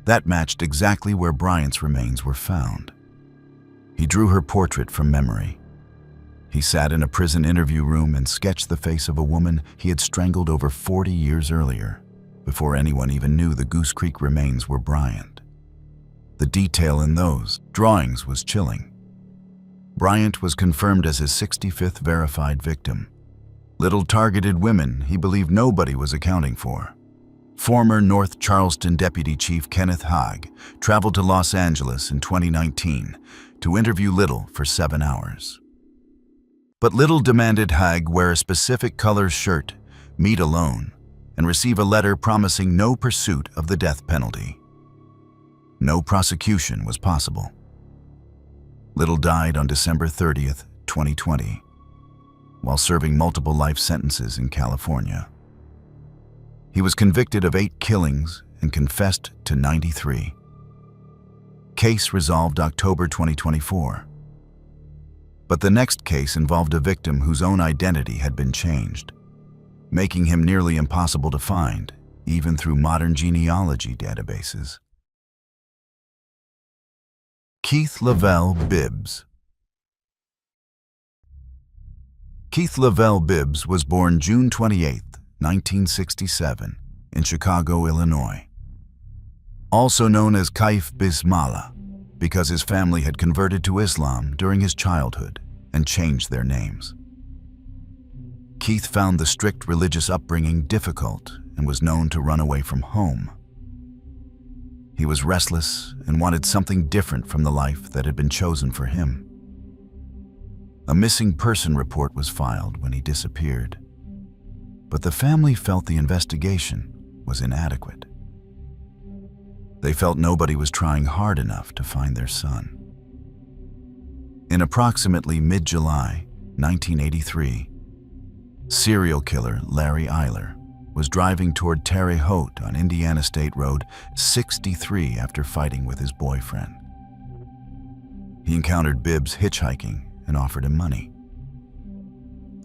That matched exactly where Bryant's remains were found. He drew her portrait from memory. He sat in a prison interview room and sketched the face of a woman he had strangled over 40 years earlier, before anyone even knew the Goose Creek remains were Bryant. The detail in those drawings was chilling. Bryant was confirmed as his 65th verified victim. Little targeted women he believed nobody was accounting for. Former North Charleston Deputy Chief Kenneth Haag traveled to Los Angeles in 2019 to interview Little for 7 hours. But Little demanded Haag wear a specific color shirt, meet alone, and receive a letter promising no pursuit of the death penalty. No prosecution was possible. Little died on December 30th, 2020, while serving multiple life sentences in California. He was convicted of 8 killings and confessed to 93. Case resolved October 2024. But the next case involved a victim whose own identity had been changed, making him nearly impossible to find, even through modern genealogy databases. Keith Lavelle Bibbs. Keith Lavelle Bibbs was born June 28, 1967, in Chicago, Illinois. Also known as Kaif Bismillah, because his family had converted to Islam during his childhood and changed their names. Keith found the strict religious upbringing difficult and was known to run away from home. He was restless and wanted something different from the life that had been chosen for him. A missing person report was filed when he disappeared, but the family felt the investigation was inadequate. They felt nobody was trying hard enough to find their son. In approximately mid-July 1983, serial killer Larry Eiler was driving toward Terre Haute on Indiana State Road 63 after fighting with his boyfriend. He encountered Bibbs hitchhiking and offered him money.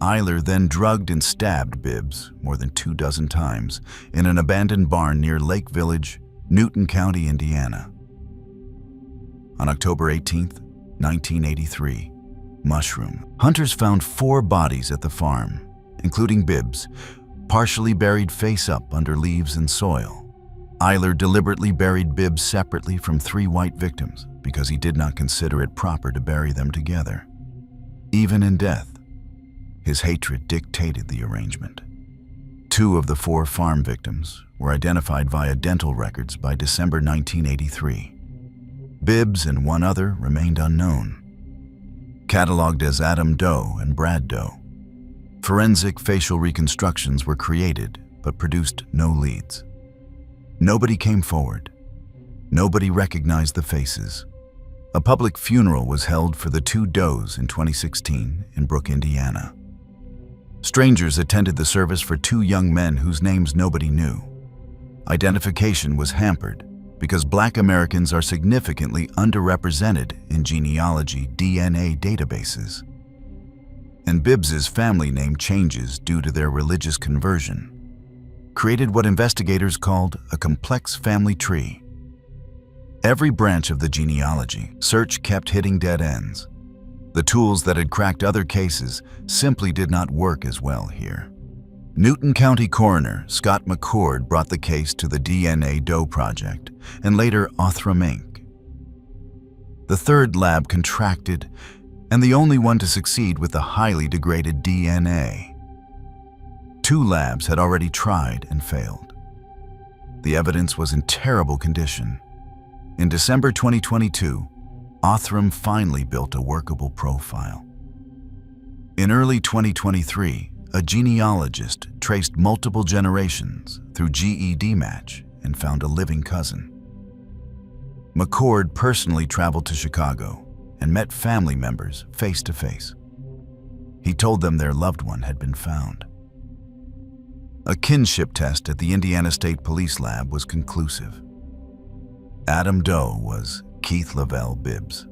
Eiler then drugged and stabbed Bibbs more than 24 times in an abandoned barn near Lake Village, Newton County, Indiana. On October 18, 1983, mushroom hunters found 4 bodies at the farm, including Bibbs, partially buried face up under leaves and soil. Eiler deliberately buried Bibbs separately from 3 white victims because he did not consider it proper to bury them together. Even in death, his hatred dictated the arrangement. 2 of the 4 farm victims were identified via dental records by December 1983. Bibbs and 1 other remained unknown. Cataloged as Adam Doe and Brad Doe, forensic facial reconstructions were created but produced no leads. Nobody came forward. Nobody recognized the faces. A public funeral was held for the 2 Does in 2016 in Brooke, Indiana. Strangers attended the service for 2 young men whose names nobody knew. Identification was hampered because Black Americans are significantly underrepresented in genealogy DNA databases. And Bibbs's family name changes due to their religious conversion created what investigators called a complex family tree. Every branch of the genealogy search kept hitting dead ends. The tools that had cracked other cases simply did not work as well here. Newton County coroner Scott McCord brought the case to the DNA Doe Project and later Othram Inc. The 3rd lab contracted, and the only one to succeed with the highly degraded DNA. 2 labs had already tried and failed. The evidence was in terrible condition. In December 2022, Othram finally built a workable profile. In early 2023, a genealogist traced multiple generations through GED match and found a living cousin. McCord personally traveled to Chicago and met family members face to face. He told them their loved one had been found. A kinship test at the Indiana State Police Lab was conclusive. Adam Doe was Keith Lavelle Bibbs.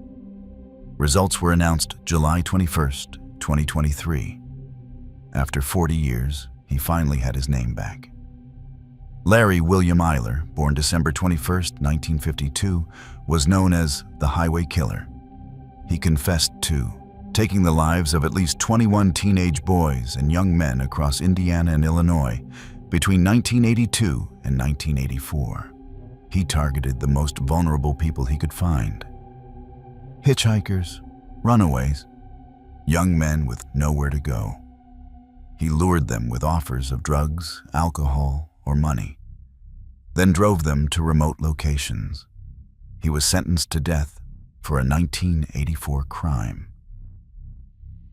Results were announced July 21, 2023. After 40 years, he finally had his name back. Larry William Eiler, born December 21, 1952, was known as the Highway Killer. He confessed to taking the lives of at least 21 teenage boys and young men across Indiana and Illinois between 1982 and 1984. He targeted the most vulnerable people he could find. Hitchhikers, runaways, young men with nowhere to go. He lured them with offers of drugs, alcohol, or money, then drove them to remote locations. He was sentenced to death for a 1984 crime.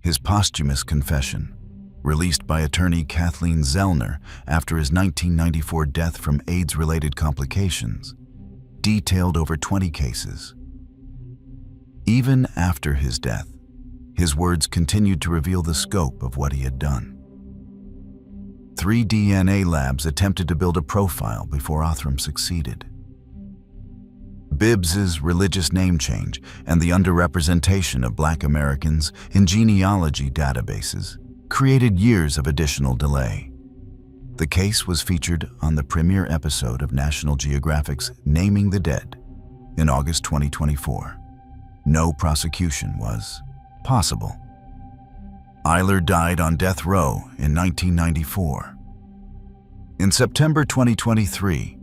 His posthumous confession, released by attorney Kathleen Zellner after his 1994 death from AIDS-related complications, detailed over 20 cases. Even after his death, his words continued to reveal the scope of what he had done. 3 DNA labs attempted to build a profile before Othram succeeded. Bibbs's religious name change and the underrepresentation of Black Americans in genealogy databases created years of additional delay. The case was featured on the premiere episode of National Geographic's Naming the Dead in August 2024. No prosecution was possible. Eiler died on death row in 1994. In September 2023,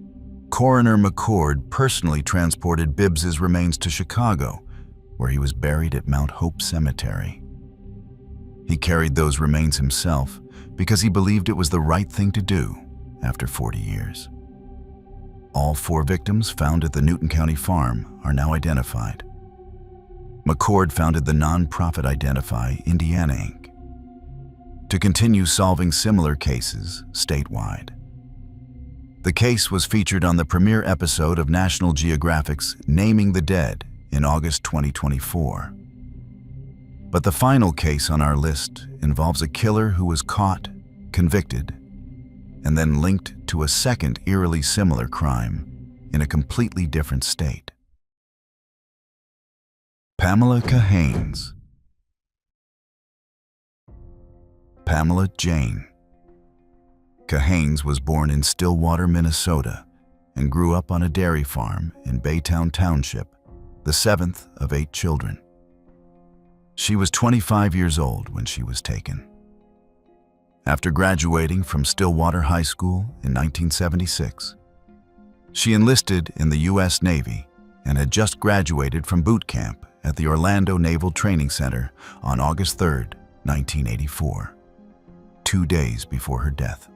Coroner McCord personally transported Bibbs's remains to Chicago, where he was buried at Mount Hope Cemetery. He carried those remains himself because he believed it was the right thing to do after 40 years. All 4 victims found at the Newton County farm are now identified. McCord founded the nonprofit Identify Indiana, Inc. to continue solving similar cases statewide. The case was featured on the premiere episode of National Geographic's Naming the Dead in August 2024. But the final case on our list involves a killer who was caught, convicted, and then linked to a second eerily similar crime in a completely different state. Pamela Cahanes. Pamela Jane Cahanes was born in Stillwater, Minnesota, and grew up on a dairy farm in Baytown Township, the 7th of 8 children. She was 25 years old when she was taken. After graduating from Stillwater High School in 1976, she enlisted in the U.S. Navy and had just graduated from boot camp at the Orlando Naval Training Center on August 3, 1984, 2 days before her death.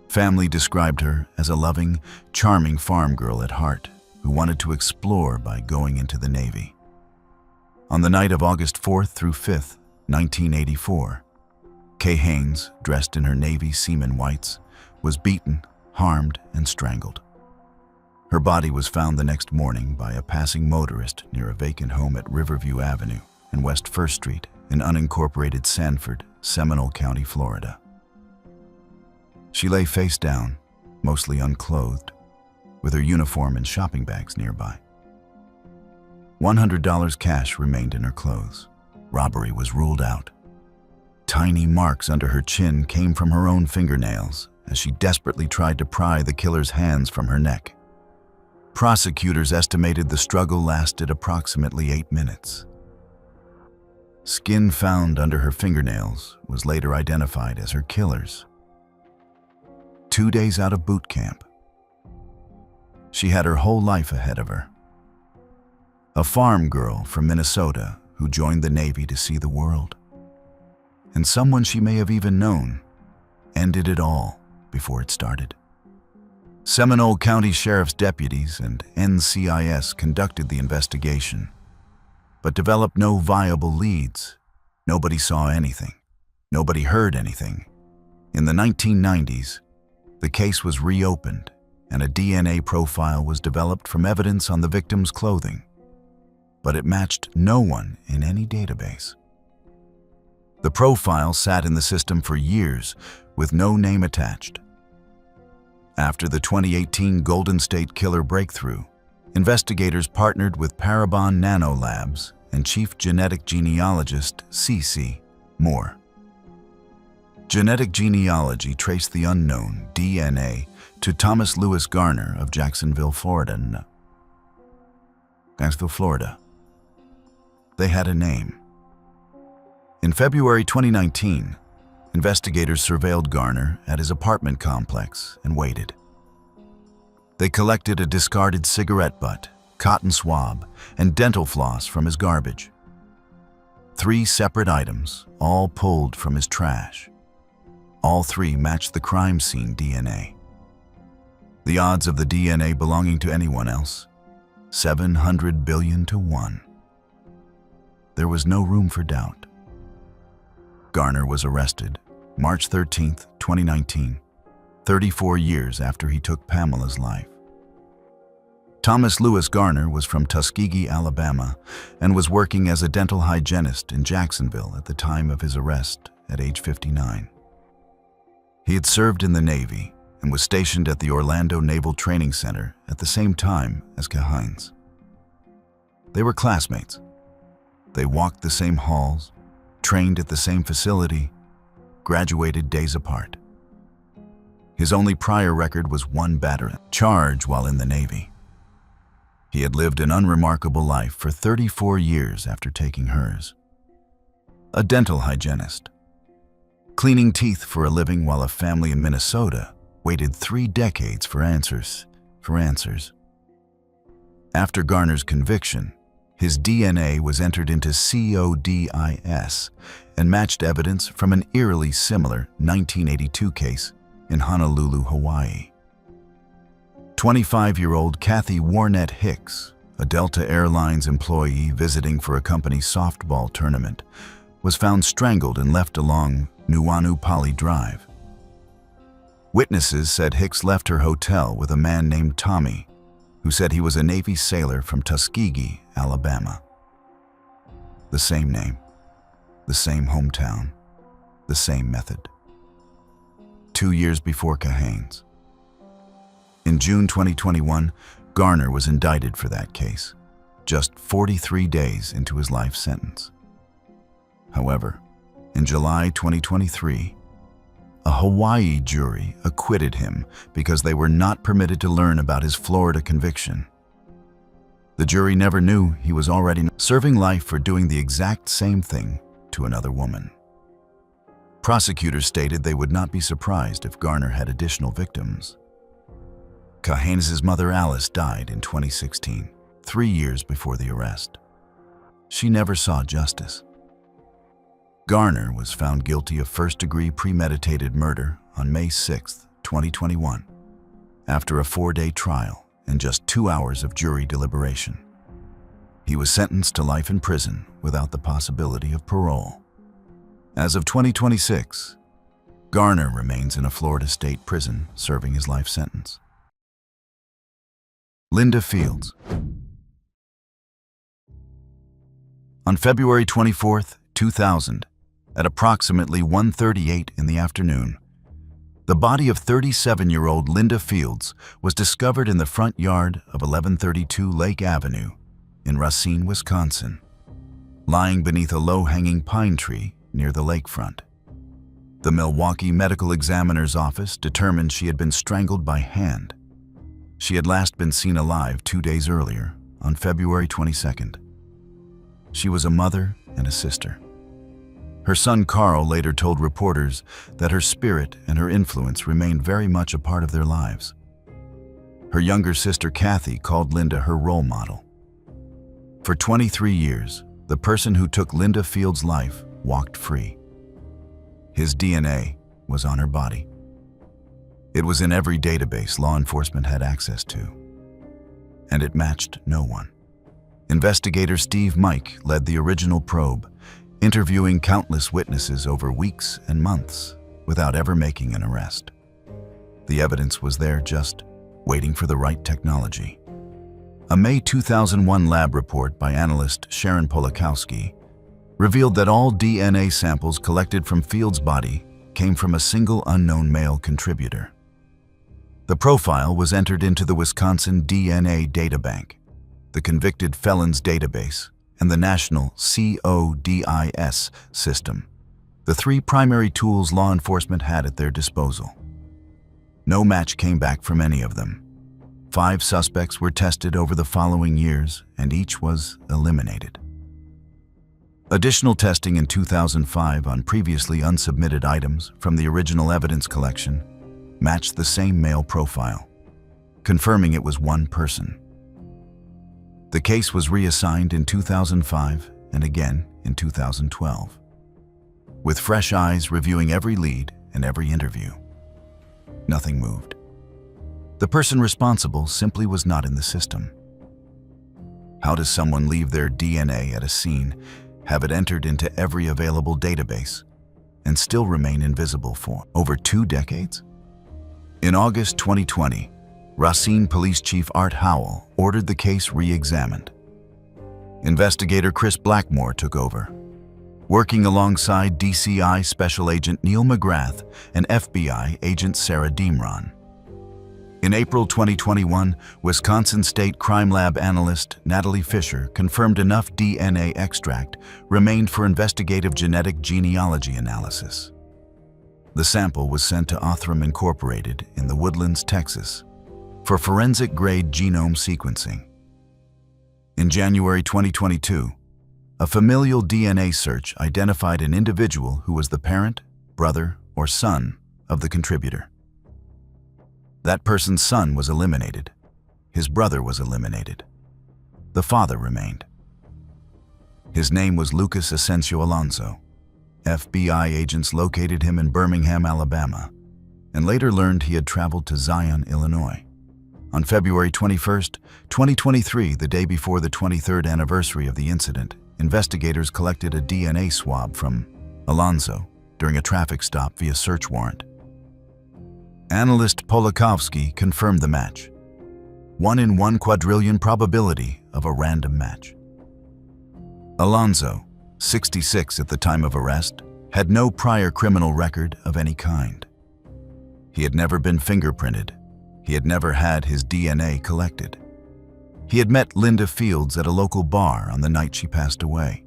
Family described her as a loving, charming farm girl at heart who wanted to explore by going into the Navy. On the night of August 4th through 5th, 1984, Cahanes, dressed in her Navy seaman whites, was beaten, harmed, and strangled. Her body was found the next morning by a passing motorist near a vacant home at Riverview Avenue and West 1st Street in unincorporated Sanford, Seminole County, Florida. She lay face down, mostly unclothed, with her uniform and shopping bags nearby. $100 cash remained in her clothes. Robbery was ruled out. Tiny marks under her chin came from her own fingernails as she desperately tried to pry the killer's hands from her neck. Prosecutors estimated the struggle lasted approximately 8 minutes. Skin found under her fingernails was later identified as her killer's. 2 days out of boot camp, she had her whole life ahead of her. A farm girl from Minnesota who joined the Navy to see the world. And someone she may have even known ended it all before it started. Seminole County Sheriff's deputies and NCIS conducted the investigation, but developed no viable leads. Nobody saw anything. Nobody heard anything. In the 1990s, the case was reopened and a DNA profile was developed from evidence on the victim's clothing, but it matched no one in any database. The profile sat in the system for years with no name attached. After the 2018 Golden State Killer breakthrough, investigators partnered with Parabon Nanolabs and Chief Genetic Genealogist C.C. Moore. Genetic genealogy traced the unknown DNA to Thomas Lewis Garner of Jacksonville, Florida. They had a name. In February 2019, investigators surveilled Garner at his apartment complex and waited. They collected a discarded cigarette butt, cotton swab, and dental floss from his garbage. 3 separate items, all pulled from his trash. All 3 matched the crime scene DNA. The odds of the DNA belonging to anyone else, 700 billion to 1. There was no room for doubt. Garner was arrested March 13, 2019, 34 years after he took Pamela's life. Thomas Lewis Garner was from Tuskegee, Alabama, and was working as a dental hygienist in Jacksonville at the time of his arrest at age 59. He had served in the Navy and was stationed at the Orlando Naval Training Center at the same time as Cahanes. They were classmates. They walked the same halls, trained at the same facility, graduated days apart. His only prior record was one battery charge while in the Navy. He had lived an unremarkable life for 34 years after taking hers. A dental hygienist, cleaning teeth for a living while a family in Minnesota waited 3 decades for answers. After Garner's conviction, his DNA was entered into CODIS and matched evidence from an eerily similar 1982 case in Honolulu, Hawaii. 25-year-old Kathy Warnett Hicks, a Delta Airlines employee visiting for a company softball tournament, was found strangled and left along Nuuanu Pali Drive. Witnesses said Hicks left her hotel with a man named Tommy, who said he was a Navy sailor from Tuskegee, Alabama. The same name, the same hometown, the same method. 2 years before Kahane's. In June 2021, Garner was indicted for that case, just 43 days into his life sentence. However, in July 2023, a Hawaii jury acquitted him because they were not permitted to learn about his Florida conviction. The jury never knew he was already serving life for doing the exact same thing to another woman. Prosecutors stated they would not be surprised if Garner had additional victims. Kahane's mother Alice died in 2016, 3 years before the arrest. She never saw justice. Garner was found guilty of first-degree premeditated murder on May 6, 2021, after a 4-day trial and just 2 hours of jury deliberation. He was sentenced to life in prison without the possibility of parole. As of 2026, Garner remains in a Florida state prison serving his life sentence. Linda Fields. On February 24, 2000, at approximately 1:38 in the afternoon, the body of 37-year-old Linda Fields was discovered in the front yard of 1132 Lake Avenue in Racine, Wisconsin, lying beneath a low-hanging pine tree near the lakefront. The Milwaukee Medical Examiner's Office determined she had been strangled by hand. She had last been seen alive 2 days earlier, on February 22nd. She was a mother and a sister. Her son Carl later told reporters that her spirit and her influence remained very much a part of their lives. Her younger sister Kathy called Linda her role model. For 23 years, the person who took Linda Fields' life walked free. His DNA was on her body. It was in every database law enforcement had access to, and it matched no one. Investigator Steve Mike led the original probe, interviewing countless witnesses over weeks and months without ever making an arrest. The evidence was there, just waiting for the right technology. A May 2001 lab report by analyst Sharon Polakowski revealed that all DNA samples collected from Fields' body came from a single unknown male contributor. The profile was entered into the Wisconsin DNA Databank, the Convicted Felons Database, and the National CODIS system, the 3 primary tools law enforcement had at their disposal. No match came back from any of them. 5 suspects were tested over the following years, and each was eliminated. Additional testing in 2005 on previously unsubmitted items from the original evidence collection matched the same male profile, confirming it was one person. The case was reassigned in 2005 and again in 2012, with fresh eyes reviewing every lead and every interview. Nothing moved. The person responsible simply was not in the system. How does someone leave their DNA at a scene, have it entered into every available database, and still remain invisible for over 2 decades? In August 2020, Racine Police Chief Art Howell ordered the case re-examined. Investigator Chris Blackmore took over, working alongside DCI Special Agent Neil McGrath and FBI Agent Sarah Deemron. In April 2021, Wisconsin State Crime Lab analyst Natalie Fisher confirmed enough DNA extract remained for investigative genetic genealogy analysis. The sample was sent to Othram Incorporated in the Woodlands, Texas, for forensic-grade genome sequencing. In January 2022, a familial DNA search identified an individual who was the parent, brother, or son of the contributor. That person's son was eliminated. His brother was eliminated. The father remained. His name was Lucas Asensio Alonso. FBI agents located him in Birmingham, Alabama, and later learned he had traveled to Zion, Illinois. On February 21, 2023, the day before the 23rd anniversary of the incident, investigators collected a DNA swab from Alonso during a traffic stop via search warrant. Analyst Polakovsky confirmed the match. 1 in 1 quadrillion probability of a random match. Alonso, 66 at the time of arrest, had no prior criminal record of any kind. He had never been fingerprinted. He had never had his DNA collected. He had met Linda Fields at a local bar on the night she passed away.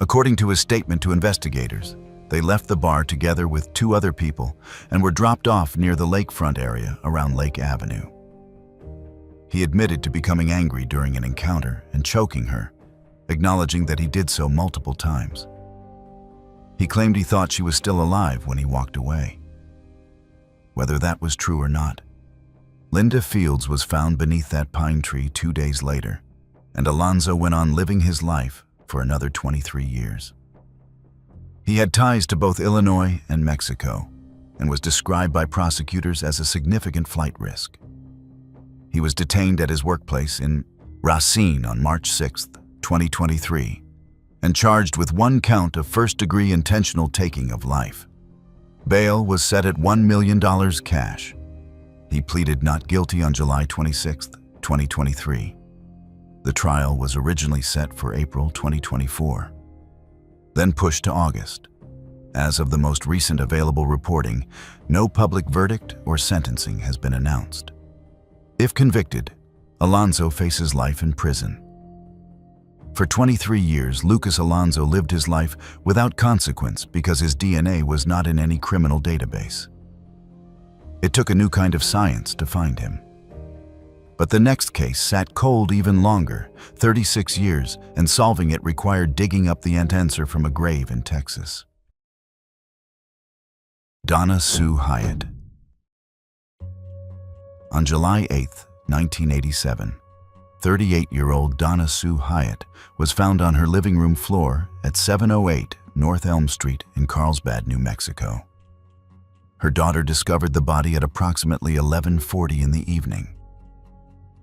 According to his statement to investigators, they left the bar together with 2 other people and were dropped off near the lakefront area around Lake Avenue. He admitted to becoming angry during an encounter and choking her, acknowledging that he did so multiple times. He claimed he thought she was still alive when he walked away. Whether that was true or not, Linda Fields was found beneath that pine tree 2 days later, and Alonso went on living his life for another 23 years. He had ties to both Illinois and Mexico and was described by prosecutors as a significant flight risk. He was detained at his workplace in Racine on March 6, 2023, and charged with 1 count of first-degree intentional taking of life. Bail was set at $1 million cash. He pleaded not guilty on July 26, 2023. The trial was originally set for April 2024. Then pushed to August. As of the most recent available reporting, no public verdict or sentencing has been announced. If convicted, Alonso faces life in prison. For 23 years, Lucas Alonso lived his life without consequence because his DNA was not in any criminal database. It took a new kind of science to find him. But the next case sat cold even longer, 36 years, and solving it required digging up the answer from a grave in Texas. Donna Sue Hyatt. On July 8, 1987, 38-year-old Donna Sue Hyatt was found on her living room floor at 708 North Elm Street in Carlsbad, New Mexico. Her daughter discovered the body at approximately 11:40 in the evening.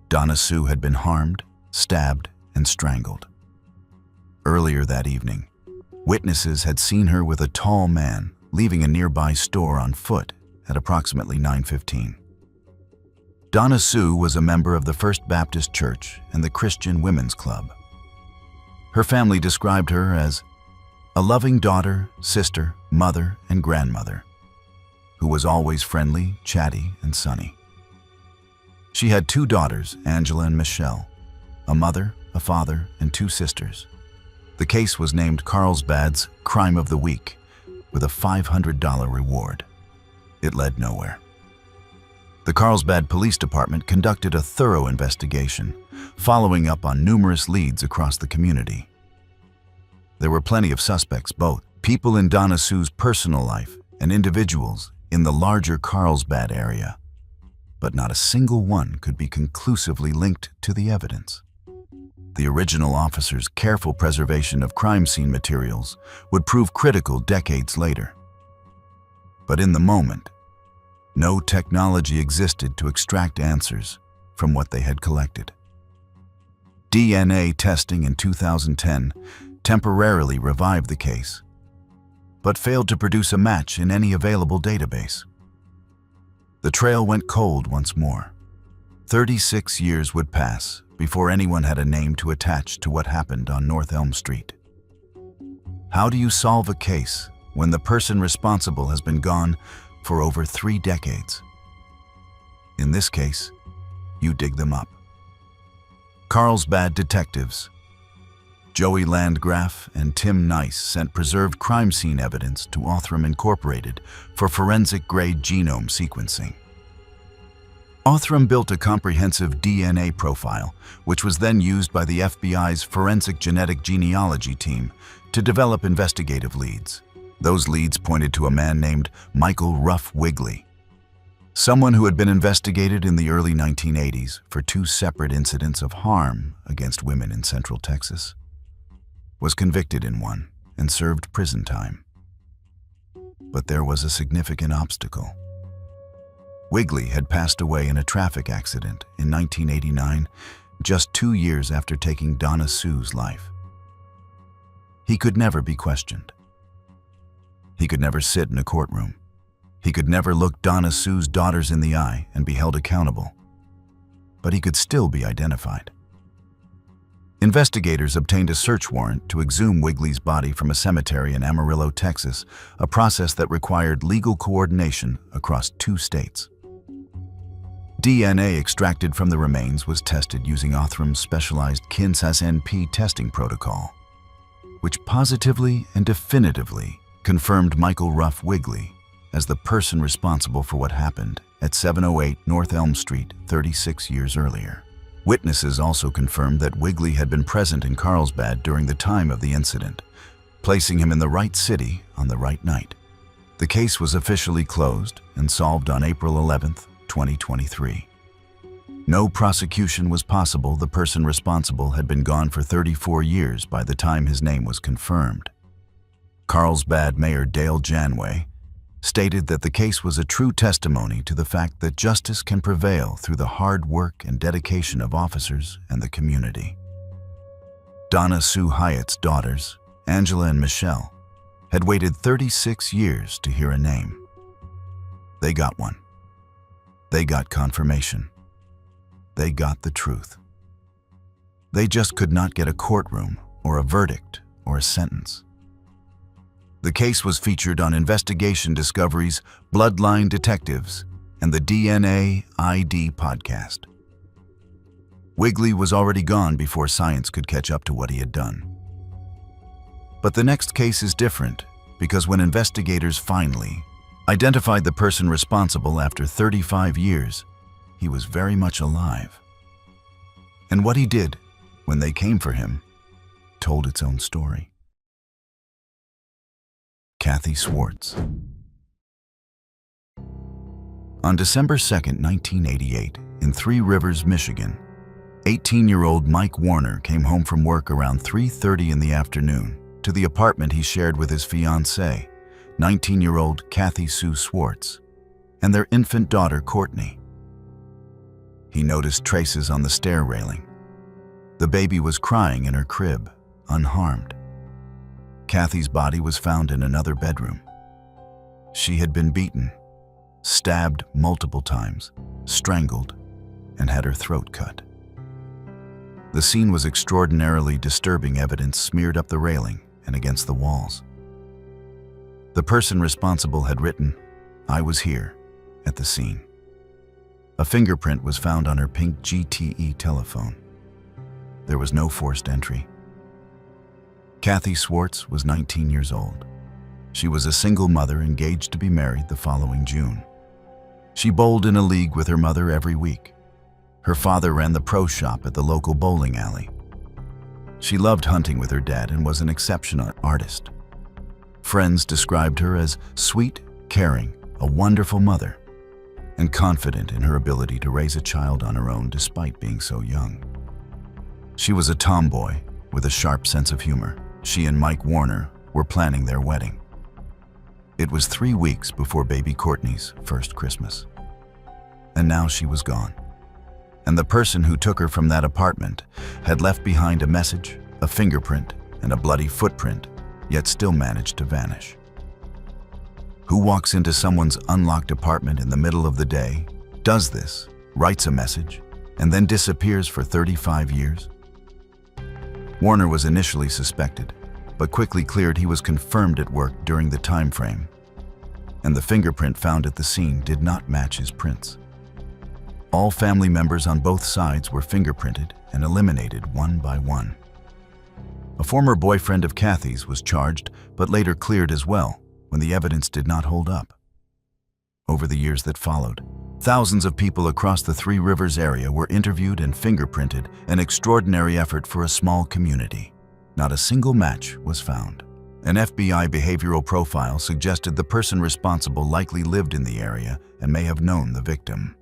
Donna Sue had been harmed, stabbed, and strangled. Earlier that evening, witnesses had seen her with a tall man leaving a nearby store on foot at approximately 9:15. Donna Sue was a member of the First Baptist Church and the Christian Women's Club. Her family described her as a loving daughter, sister, mother, and grandmother, who was always friendly, chatty, and sunny. She had 2 daughters, Angela and Michelle, a mother, a father, and 2 sisters. The case was named Carlsbad's Crime of the Week, with a $500 reward. It led nowhere. The Carlsbad Police Department conducted a thorough investigation, following up on numerous leads across the community. There were plenty of suspects, both people in Donna Sue's personal life and individuals in the larger Carlsbad area, but not a single one could be conclusively linked to the evidence. The original officer's careful preservation of crime scene materials would prove critical decades later. But in the moment, no technology existed to extract answers from what they had collected. DNA testing in 2010 temporarily revived the case, but failed to produce a match in any available database. The trail went cold once more. 36 years would pass before anyone had a name to attach to what happened on North Elm Street. How do you solve a case when the person responsible has been gone for over 3 decades? In this case, you dig them up. Carlsbad detectives Joey Landgraf and Tim Nice sent preserved crime scene evidence to Othram Incorporated for forensic-grade genome sequencing. Othram built a comprehensive DNA profile, which was then used by the FBI's Forensic Genetic Genealogy team to develop investigative leads. Those leads pointed to a man named Michael Ruff Wigley, someone who had been investigated in the early 1980s for 2 separate incidents of harm against women in Central Texas, was convicted in one and served prison time. But there was a significant obstacle. Wigley had passed away in a traffic accident in 1989, just 2 years after taking Donna Sue's life. He could never be questioned. He could never sit in a courtroom. He could never look Donna Sue's daughters in the eye and be held accountable. But he could still be identified. Investigators obtained a search warrant to exhume Wigley's body from a cemetery in Amarillo, Texas, a process that required legal coordination across 2 states. DNA extracted from the remains was tested using Othram's specialized KINS-SNP testing protocol, which positively and definitively confirmed Michael Ruff Wigley as the person responsible for what happened at 708 North Elm Street 36 years earlier. Witnesses also confirmed that Wigley had been present in Carlsbad during the time of the incident, placing him in the right city on the right night. The case was officially closed and solved on April 11, 2023. No prosecution was possible. The person responsible had been gone for 34 years by the time his name was confirmed. Carlsbad Mayor Dale Janway stated that the case was a true testimony to the fact that justice can prevail through the hard work and dedication of officers and the community. Donna Sue Hyatt's daughters, Angela and Michelle, had waited 36 years to hear a name. They got one. They got confirmation. They got the truth. They just could not get a courtroom or a verdict or a sentence. The case was featured on Investigation Discovery's Bloodline Detectives and the DNA ID podcast. Wigley was already gone before science could catch up to what he had done. But the next case is different because when investigators finally identified the person responsible after 35 years, he was very much alive. And what he did when they came for him told its own story. Kathy Swartz. On December 2, 1988, in Three Rivers, Michigan, 18-year-old Mike Warner came home from work around 3:30 in the afternoon to the apartment he shared with his fiancée, 19-year-old Kathy Sue Swartz, and their infant daughter, Courtney. He noticed traces on the stair railing. The baby was crying in her crib, unharmed. Kathy's body was found in another bedroom. She had been beaten, stabbed multiple times, strangled, and had her throat cut. The scene was extraordinarily disturbing evidence smeared up the railing and against the walls. The person responsible had written, "I was here," at the scene. A fingerprint was found on her pink GTE telephone. There was no forced entry. Kathy Swartz was 19 years old. She was a single mother engaged to be married the following June. She bowled in a league with her mother every week. Her father ran the pro shop at the local bowling alley. She loved hunting with her dad and was an exceptional artist. Friends described her as sweet, caring, a wonderful mother, and confident in her ability to raise a child on her own despite being so young. She was a tomboy with a sharp sense of humor. She and Mike Warner were planning their wedding. It was 3 weeks before baby Courtney's first Christmas. And now she was gone. And the person who took her from that apartment had left behind a message, a fingerprint, and a bloody footprint, yet still managed to vanish. Who walks into someone's unlocked apartment in the middle of the day, does this, writes a message, and then disappears for 35 years? Warner was initially suspected, but quickly cleared he was confirmed at work during the time frame, and the fingerprint found at the scene did not match his prints. All family members on both sides were fingerprinted and eliminated one by one. A former boyfriend of Kathy's was charged, but later cleared as well when the evidence did not hold up. Over the years that followed, thousands of people across the Three Rivers area were interviewed and fingerprinted, an extraordinary effort for a small community. Not a single match was found. An FBI behavioral profile suggested the person responsible likely lived in the area and may have known the victim.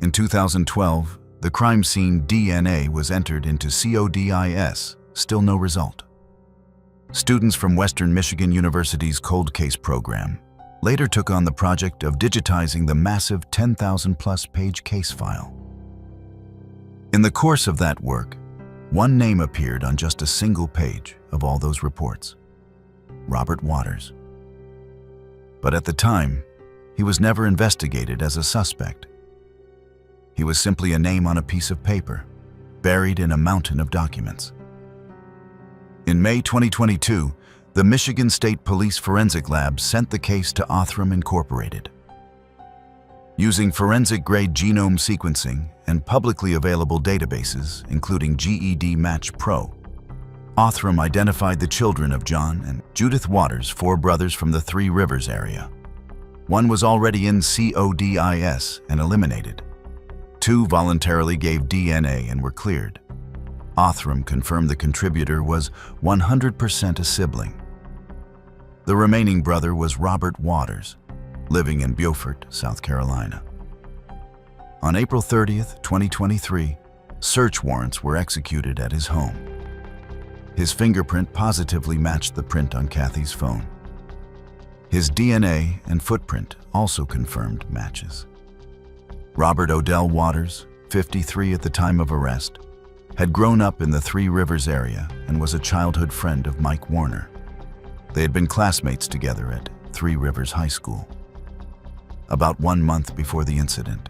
In 2012, the crime scene DNA was entered into CODIS, still no result. Students from Western Michigan University's Cold Case program later took on the project of digitizing the massive 10,000-plus page case file. In the course of that work, one name appeared on just a single page of all those reports: Robert Waters. But at the time, he was never investigated as a suspect. He was simply a name on a piece of paper, buried in a mountain of documents. In May 2022, the Michigan State Police Forensic Lab sent the case to Othram Incorporated. Using forensic-grade genome sequencing and publicly available databases, including GED Match Pro, Othram identified the children of John and Judith Waters, 4 brothers from the Three Rivers area. One was already in CODIS and eliminated. 2 voluntarily gave DNA and were cleared. Othram confirmed the contributor was 100% a sibling. The remaining brother was Robert Waters, living in Beaufort, South Carolina. On April 30th, 2023, search warrants were executed at his home. His fingerprint positively matched the print on Kathy's phone. His DNA and footprint also confirmed matches. Robert Odell Waters, 53 at the time of arrest, had grown up in the Three Rivers area and was a childhood friend of Mike Warner. They had been classmates together at Three Rivers High School. About 1 month before the incident,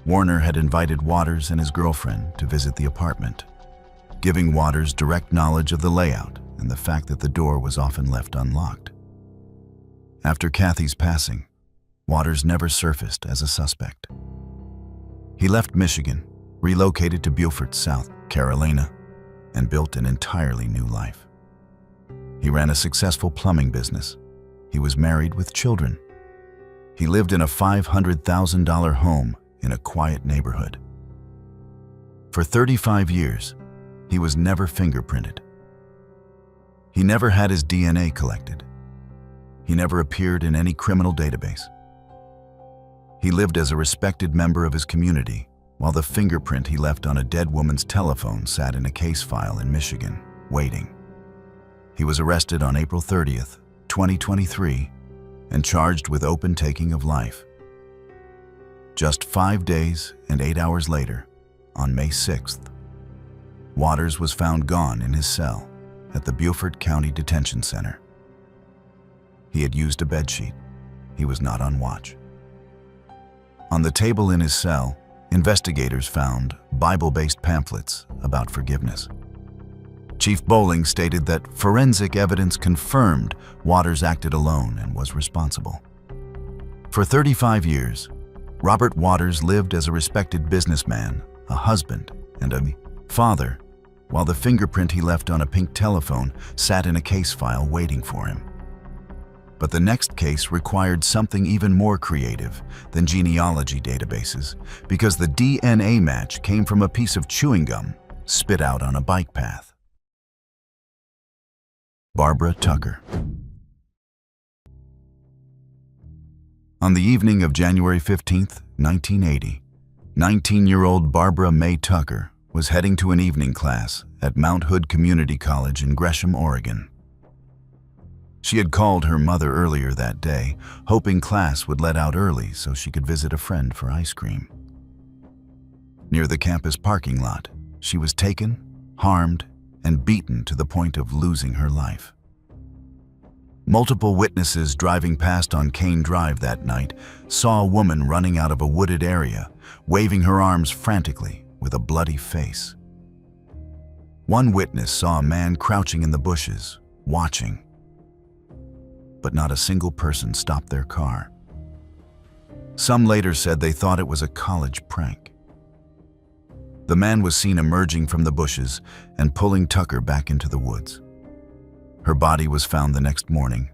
Warner had invited Waters and his girlfriend to visit the apartment, giving Waters direct knowledge of the layout and the fact that the door was often left unlocked. After Kathy's passing, Waters never surfaced as a suspect. He left Michigan, relocated to Beaufort, South Carolina, and built an entirely new life. He ran a successful plumbing business. He was married with children. He lived in a $500,000 home in a quiet neighborhood. For 35 years, he was never fingerprinted. He never had his DNA collected. He never appeared in any criminal database. He lived as a respected member of his community, while the fingerprint he left on a dead woman's telephone sat in a case file in Michigan, waiting. He was arrested on April 30th, 2023, and charged with open taking of life. Just 5 days and 8 hours later, on May 6th, Waters was found gone in his cell at the Beaufort County Detention Center. He had used a bedsheet. He was not on watch. On the table in his cell, investigators found Bible-based pamphlets about forgiveness. Chief Bowling stated that forensic evidence confirmed Waters acted alone and was responsible. For 35 years, Robert Waters lived as a respected businessman, a husband, and a father, while the fingerprint he left on a pink telephone sat in a case file waiting for him. But the next case required something even more creative than genealogy databases, because the DNA match came from a piece of chewing gum spit out on a bike path. Barbara Tucker. On the evening of January 15, 1980, 19-year-old Barbara Mae Tucker was heading to an evening class at Mount Hood Community College in Gresham, Oregon. She had called her mother earlier that day, hoping class would let out early so she could visit a friend for ice cream. Near the campus parking lot, she was taken, harmed, and beaten to the point of losing her life. Multiple witnesses driving past on Kane Drive that night saw a woman running out of a wooded area, waving her arms frantically with a bloody face. One witness saw a man crouching in the bushes, watching, but not a single person stopped their car. Some later said they thought it was a college prank. The man was seen emerging from the bushes and pulling Tucker back into the woods. Her body was found the next morning,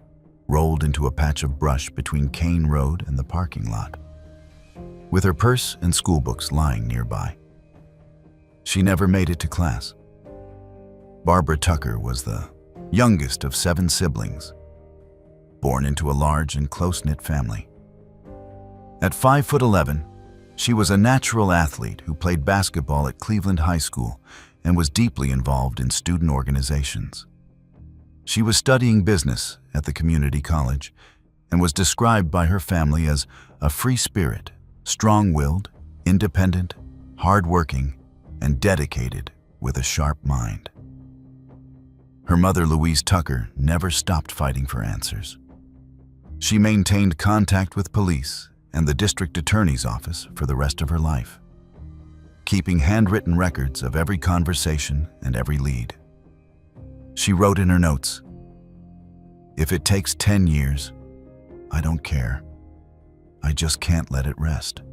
rolled into a patch of brush between Kane Road and the parking lot, with her purse and school books lying nearby. She never made it to class. Barbara Tucker was the youngest of 7 siblings, born into a large and close-knit family. At 5'11", she was a natural athlete who played basketball at Cleveland High School and was deeply involved in student organizations. She was studying business at the community college and was described by her family as a free spirit, strong-willed, independent, hard-working, and dedicated with a sharp mind. Her mother, Louise Tucker, never stopped fighting for answers. She maintained contact with police and the district attorney's office for the rest of her life, keeping handwritten records of every conversation and every lead. She wrote in her notes, "If it takes 10 years, I don't care. I just can't let it rest."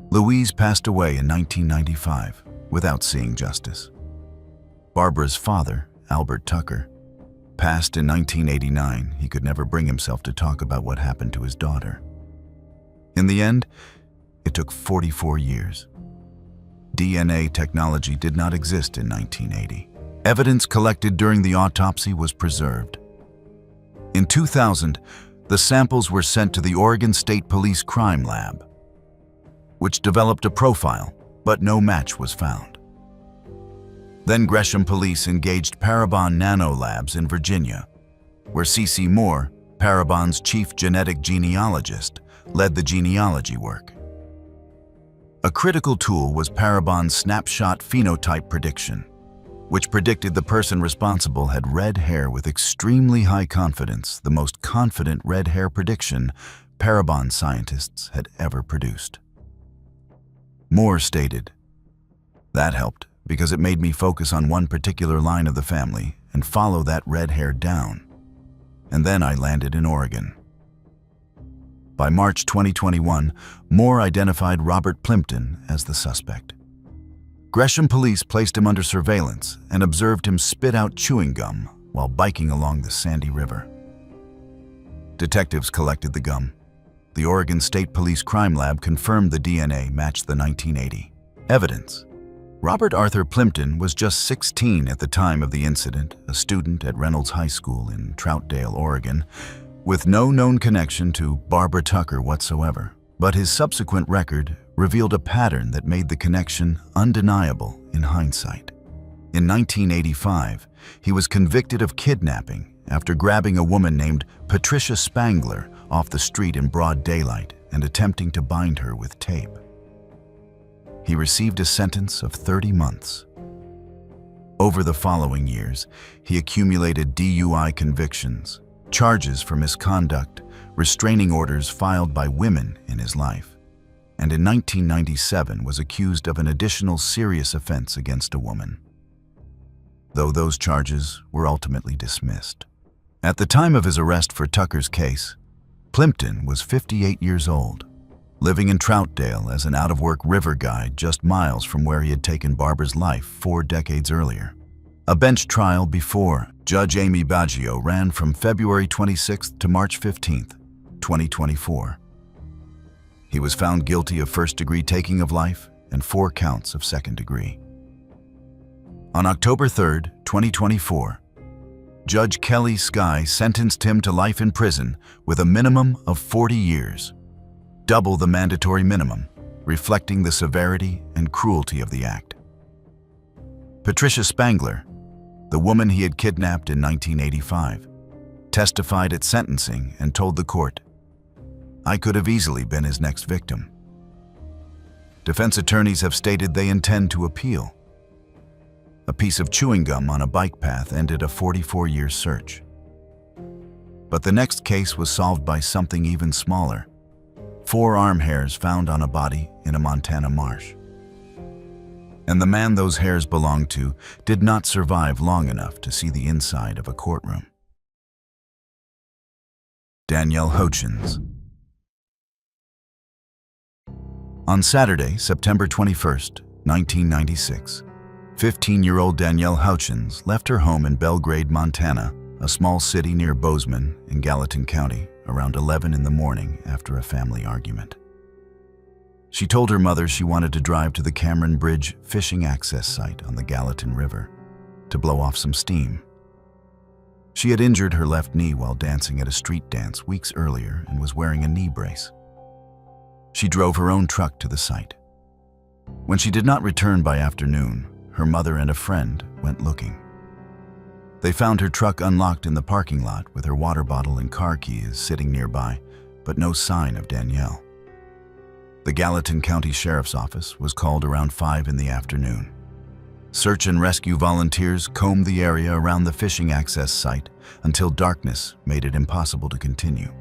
Louise passed away in 1995 without seeing justice. Barbara's father, Albert Tucker, passed in 1989. He could never bring himself to talk about what happened to his daughter. In the end, it took 44 years. DNA technology did not exist in 1980. Evidence collected during the autopsy was preserved. In 2000, the samples were sent to the Oregon State Police Crime Lab, which developed a profile, but no match was found. Then Gresham Police engaged Parabon Nanolabs in Virginia, where C.C. Moore, Parabon's chief genetic genealogist, led the genealogy work. A critical tool was Parabon's snapshot phenotype prediction, which predicted the person responsible had red hair with extremely high confidence, the most confident red hair prediction Parabon scientists had ever produced. Moore stated, "That helped because it made me focus on one particular line of the family and follow that red hair down. And then I landed in Oregon." By March 2021, Moore identified Robert Plimpton as the suspect. Gresham Police placed him under surveillance and observed him spit out chewing gum while biking along the Sandy River. Detectives collected the gum. The Oregon State Police Crime Lab confirmed the DNA matched the 1980 evidence. Robert Arthur Plimpton was just 16 at the time of the incident, a student at Reynolds High School in Troutdale, Oregon, with no known connection to Barbara Tucker whatsoever. But his subsequent record revealed a pattern that made the connection undeniable in hindsight. In 1985, he was convicted of kidnapping after grabbing a woman named Patricia Spangler off the street in broad daylight and attempting to bind her with tape. He received a sentence of 30 months. Over the following years, he accumulated DUI convictions, charges for misconduct, restraining orders filed by women in his life, and in 1997 was accused of an additional serious offense against a woman, though those charges were ultimately dismissed. At the time of his arrest for Tucker's case, Plimpton was 58 years old, living in Troutdale as an out-of-work river guide just miles from where he had taken Barbara's life 4 decades earlier. A bench trial before Judge Amy Baggio ran from February 26th to March 15th, 2024. He was found guilty of first-degree taking of life and 4 counts of second-degree. On October 3rd, 2024, Judge Kelly Skye sentenced him to life in prison with a minimum of 40 years, double the mandatory minimum, reflecting the severity and cruelty of the act. Patricia Spangler, the woman he had kidnapped in 1985, testified at sentencing and told the court, "I could have easily been his next victim." Defense attorneys have stated they intend to appeal. A piece of chewing gum on a bike path ended a 44-year search. But the next case was solved by something even smaller: 4 arm hairs found on a body in a Montana marsh. And the man those hairs belonged to did not survive long enough to see the inside of a courtroom. Danielle Hochins. On Saturday, September 21st, 1996, 15-year-old Danielle Hutchins left her home in Belgrade, Montana, a small city near Bozeman in Gallatin County, around 11 in the morning after a family argument. She told her mother she wanted to drive to the Cameron Bridge fishing access site on the Gallatin River to blow off some steam. She had injured her left knee while dancing at a street dance weeks earlier and was wearing a knee brace. She drove her own truck to the site. When she did not return by afternoon, her mother and a friend went looking. They found her truck unlocked in the parking lot with her water bottle and car keys sitting nearby, but no sign of Danielle. The Gallatin County Sheriff's Office was called around 5 in the afternoon. Search and rescue volunteers combed the area around the fishing access site until darkness made it impossible to continue.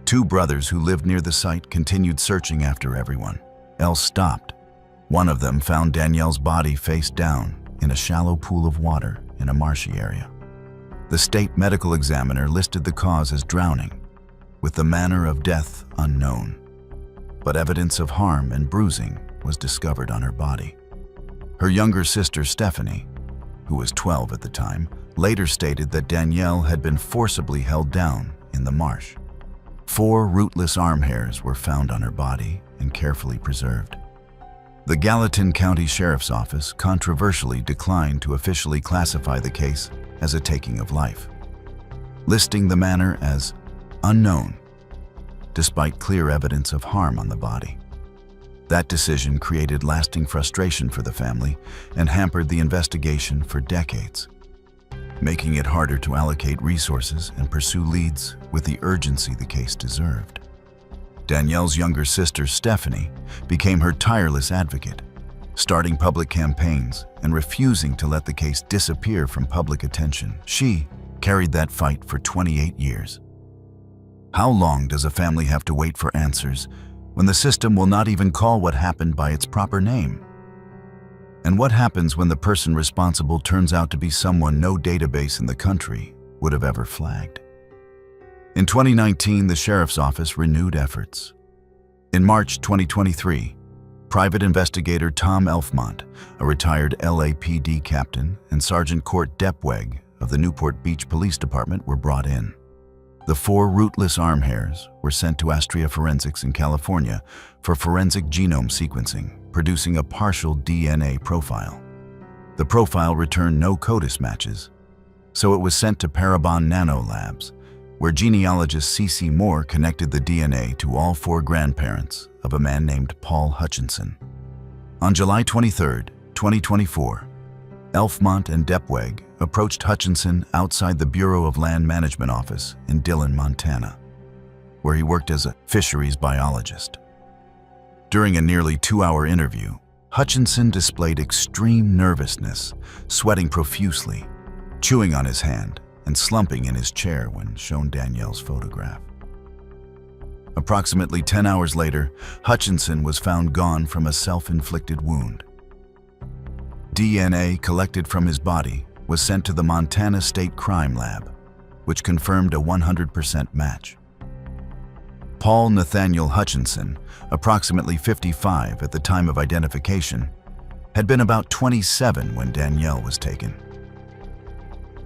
2 brothers who lived near the site continued searching after everyone else stopped. One of them found Danielle's body face down in a shallow pool of water in a marshy area. The state medical examiner listed the cause as drowning, with the manner of death unknown. But evidence of harm and bruising was discovered on her body. Her younger sister, Stephanie, who was 12 at the time, later stated that Danielle had been forcibly held down in the marsh. 4 rootless arm hairs were found on her body and carefully preserved. The Gallatin County Sheriff's Office controversially declined to officially classify the case as a taking of life, listing the manner as unknown, despite clear evidence of harm on the body. That decision created lasting frustration for the family and hampered the investigation for decades, making it harder to allocate resources and pursue leads with the urgency the case deserved. Danielle's younger sister, Stephanie, became her tireless advocate, starting public campaigns and refusing to let the case disappear from public attention. She carried that fight for 28 years. How long does a family have to wait for answers when the system will not even call what happened by its proper name? And what happens when the person responsible turns out to be someone no database in the country would have ever flagged? In 2019, the Sheriff's Office renewed efforts. In March 2023, private investigator Tom Elfmont, a retired LAPD captain, and Sergeant Court Depweg of the Newport Beach Police Department were brought in. The 4 rootless arm hairs were sent to Astria Forensics in California for forensic genome sequencing, producing a partial DNA profile. The profile returned no CODIS matches, so it was sent to Parabon Nano Labs, where genealogist C.C. Moore connected the DNA to all 4 grandparents of a man named Paul Hutchinson. On July 23, 2024, Elfmont and Depweg approached Hutchinson outside the Bureau of Land Management office in Dillon, Montana, where he worked as a fisheries biologist. During a nearly 2-hour interview, Hutchinson displayed extreme nervousness, sweating profusely, chewing on his hand, and slumping in his chair when shown Danielle's photograph. Approximately 10 hours later, Hutchinson was found gone from a self-inflicted wound. DNA collected from his body was sent to the Montana State Crime Lab, which confirmed a 100% match. Paul Nathaniel Hutchinson, approximately 55 at the time of identification, had been about 27 when Danielle was taken.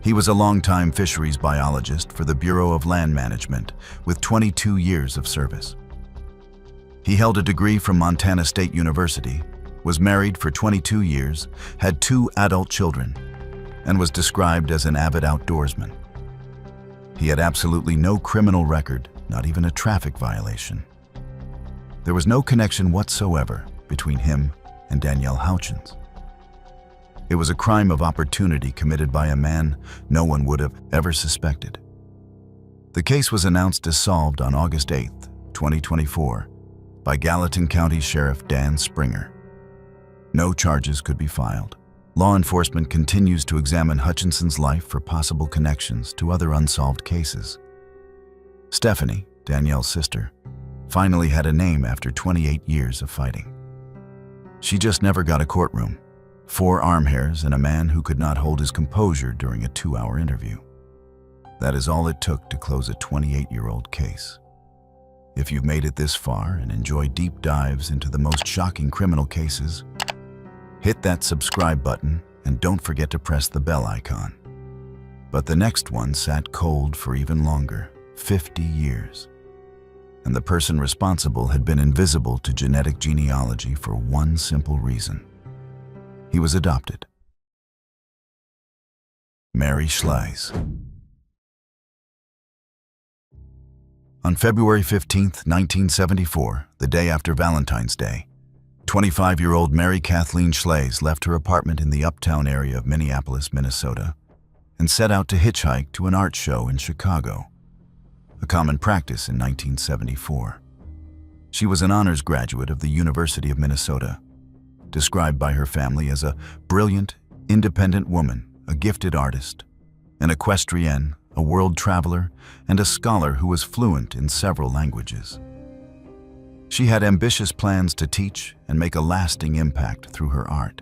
He was a longtime fisheries biologist for the Bureau of Land Management with 22 years of service. He held a degree from Montana State University, was married for 22 years, had 2 adult children, and was described as an avid outdoorsman. He had absolutely no criminal record, not even a traffic violation. There was no connection whatsoever between him and Danielle Hutchins. It was a crime of opportunity committed by a man no one would have ever suspected. The case was announced as solved on August 8, 2024, by Gallatin County Sheriff Dan Springer. No charges could be filed. Law enforcement continues to examine Hutchinson's life for possible connections to other unsolved cases. Stephanie, Danielle's sister, finally had a name after 28 years of fighting. She just never got a courtroom, 4 arm hairs, and a man who could not hold his composure during a 2-hour interview. That is all it took to close a 28-year-old case. If you've made it this far and enjoy deep dives into the most shocking criminal cases, hit that subscribe button and don't forget to press the bell icon. But the next one sat cold for even longer, 50 years. And the person responsible had been invisible to genetic genealogy for one simple reason. He was adopted. Mary Schleiz. On February 15, 1974, the day after Valentine's Day, 25-year-old Mary Kathleen Schleiz left her apartment in the uptown area of Minneapolis, Minnesota, and set out to hitchhike to an art show in Chicago, a common practice in 1974. She was an honors graduate of the University of Minnesota, described by her family as a brilliant, independent woman, a gifted artist, an equestrienne, a world traveler, and a scholar who was fluent in several languages. She had ambitious plans to teach and make a lasting impact through her art.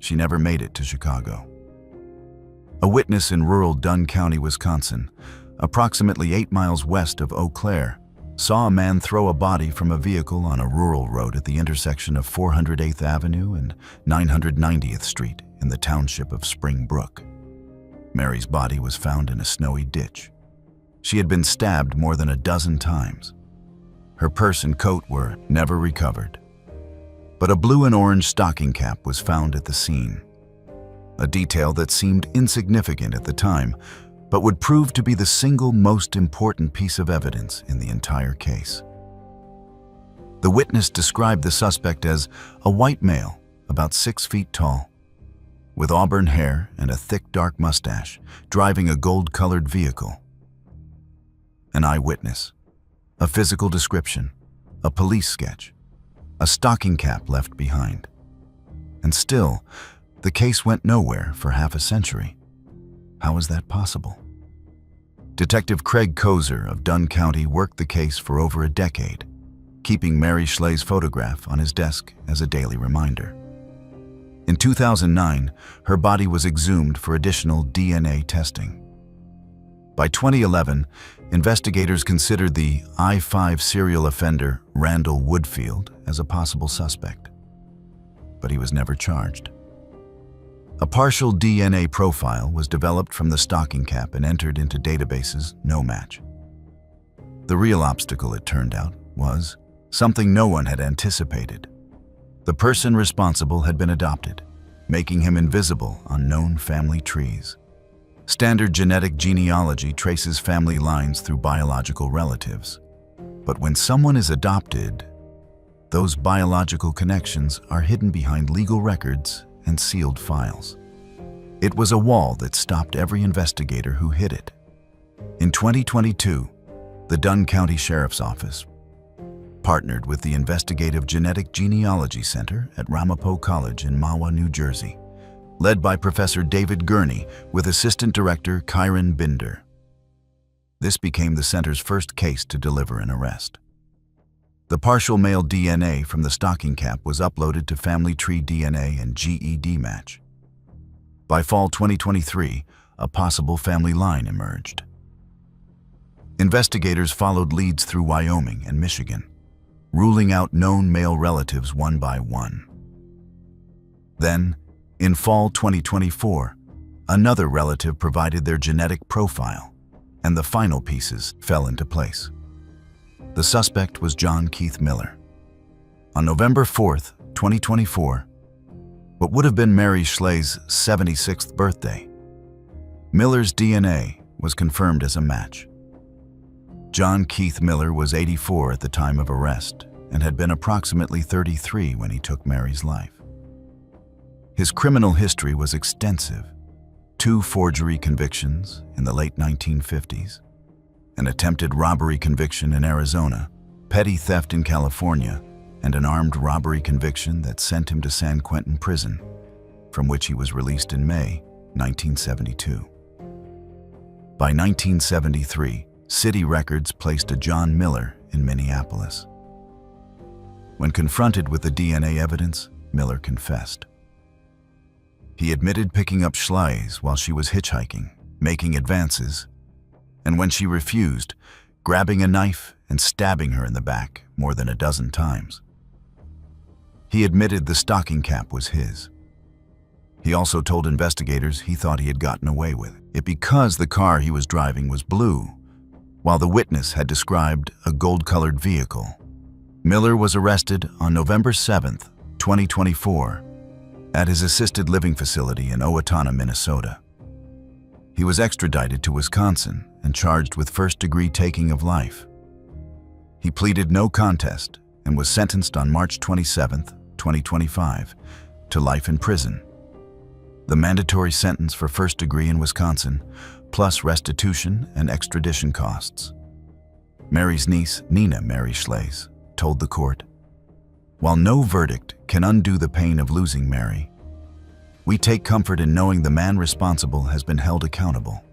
She never made it to Chicago. A witness in rural Dunn County, Wisconsin, approximately 8 miles west of Eau Claire, saw a man throw a body from a vehicle on a rural road at the intersection of 408th Avenue and 990th Street in the township of Spring Brook. Mary's body was found in a snowy ditch. She had been stabbed more than a dozen times. Her purse and coat were never recovered. But a blue and orange stocking cap was found at the scene, a detail that seemed insignificant at the time, but would prove to be the single most important piece of evidence in the entire case. The witness described the suspect as a white male, about 6 feet tall, with auburn hair and a thick dark mustache, driving a gold-colored vehicle. An eyewitness, a physical description, a police sketch, a stocking cap left behind. And still, the case went nowhere for half a century. How is that possible? Detective Craig Kozer of Dunn County worked the case for over a decade, keeping Mary Schleiz's photograph on his desk as a daily reminder. In 2009, her body was exhumed for additional DNA testing. By 2011, investigators considered the I-5 serial offender Randall Woodfield as a possible suspect, but he was never charged. A partial DNA profile was developed from the stocking cap and entered into databases no match. The real obstacle, it turned out, was something no one had anticipated. The person responsible had been adopted, making him invisible on known family trees. Standard genetic genealogy traces family lines through biological relatives. But when someone is adopted, those biological connections are hidden behind legal records and sealed files. It was a wall that stopped every investigator who hit it. In 2022, the Dunn County Sheriff's Office partnered with the Investigative Genetic Genealogy Center at Ramapo College in Mahwah, New Jersey, led by Professor David Gurney with Assistant Director Kyron Binder. This became the center's first case to deliver an arrest. The partial male DNA from the stocking cap was uploaded to Family Tree DNA and GED match. By fall 2023, a possible family line emerged. Investigators followed leads through Wyoming and Michigan, ruling out known male relatives one by one. Then, in fall 2024, another relative provided their genetic profile, and the final pieces fell into place. The suspect was John Keith Miller. On November 4th, 2024, what would have been Mary Schleiz's 76th birthday, Miller's DNA was confirmed as a match. John Keith Miller was 84 at the time of arrest and had been approximately 33 when he took Mary's life. His criminal history was extensive: 2 forgery convictions in the late 1950s, an attempted robbery conviction in Arizona, petty theft in California, and an armed robbery conviction that sent him to San Quentin Prison, from which he was released in May 1972. By 1973, city records placed a John Miller in Minneapolis. When confronted with the DNA evidence, Miller confessed. He admitted picking up Schleiz while she was hitchhiking, making advances, and when she refused, grabbing a knife and stabbing her in the back more than a dozen times. He admitted the stocking cap was his. He also told investigators he thought he had gotten away with it because the car he was driving was blue, while the witness had described a gold-colored vehicle. Miller was arrested on November 7, 2024, at his assisted living facility in Owatonna, Minnesota. He was extradited to Wisconsin and charged with first-degree taking of life. He pleaded no contest and was sentenced on March 27, 2025, to life in prison. The mandatory sentence for first degree in Wisconsin, plus restitution and extradition costs. Mary's niece, Nina Mary Schlaze, told the court, "While no verdict can undo the pain of losing Mary, we take comfort in knowing the man responsible has been held accountable."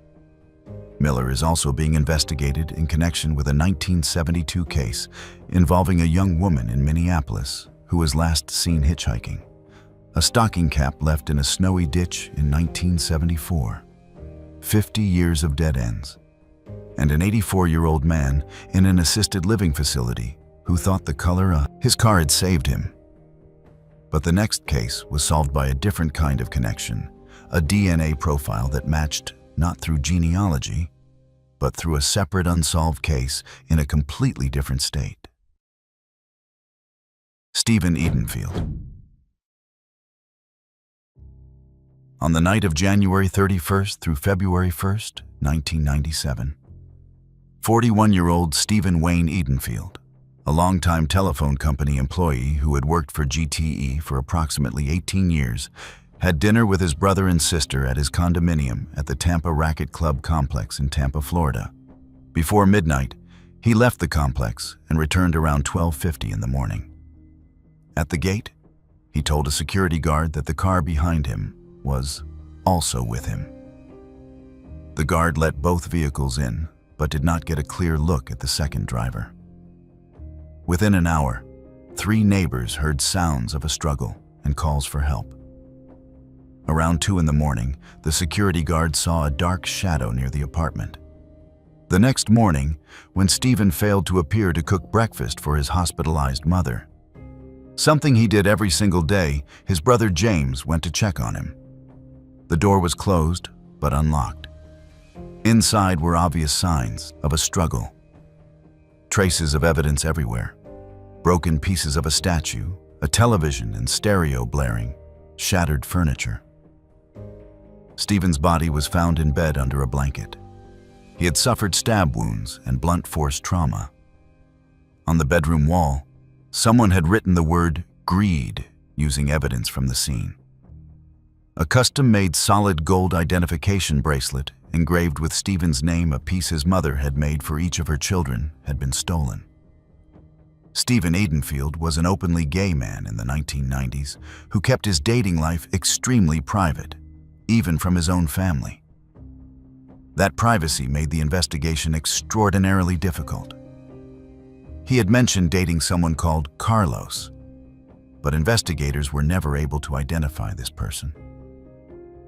Miller is also being investigated in connection with a 1972 case involving a young woman in Minneapolis who was last seen hitchhiking. A stocking cap left in a snowy ditch in 1974. 50 years of dead ends. And an 84-year-old man in an assisted living facility who thought the color of his car had saved him. But the next case was solved by a different kind of connection, a DNA profile that matched not through genealogy, but through a separate unsolved case in a completely different state. Stephen Edenfield. On the night of January 31st through February 1st, 1997, 41-year-old Stephen Wayne Edenfield, a longtime telephone company employee who had worked for GTE for approximately 18 years, had dinner with his brother and sister at his condominium at the Tampa Racket Club complex in Tampa, Florida. Before midnight, he left the complex and returned around 12:50 in the morning. At the gate, he told a security guard that the car behind him was also with him. The guard let both vehicles in, but did not get a clear look at the second driver. Within an hour, 3 neighbors heard sounds of a struggle and calls for help. Around 2 in the morning, the security guard saw a dark shadow near the apartment. The next morning, when Stephen failed to appear to cook breakfast for his hospitalized mother, something he did every single day, his brother James went to check on him. The door was closed, but unlocked. Inside were obvious signs of a struggle. Traces of evidence everywhere. Broken pieces of a statue, a television and stereo blaring, shattered furniture. Stephen's body was found in bed under a blanket. He had suffered stab wounds and blunt force trauma. On the bedroom wall, someone had written the word "greed" using evidence from the scene. A custom-made solid gold identification bracelet engraved with Stephen's name, a piece his mother had made for each of her children, had been stolen. Stephen Edenfield was an openly gay man in the 1990s who kept his dating life extremely private, even from his own family. That privacy made the investigation extraordinarily difficult. He had mentioned dating someone called Carlos, but investigators were never able to identify this person.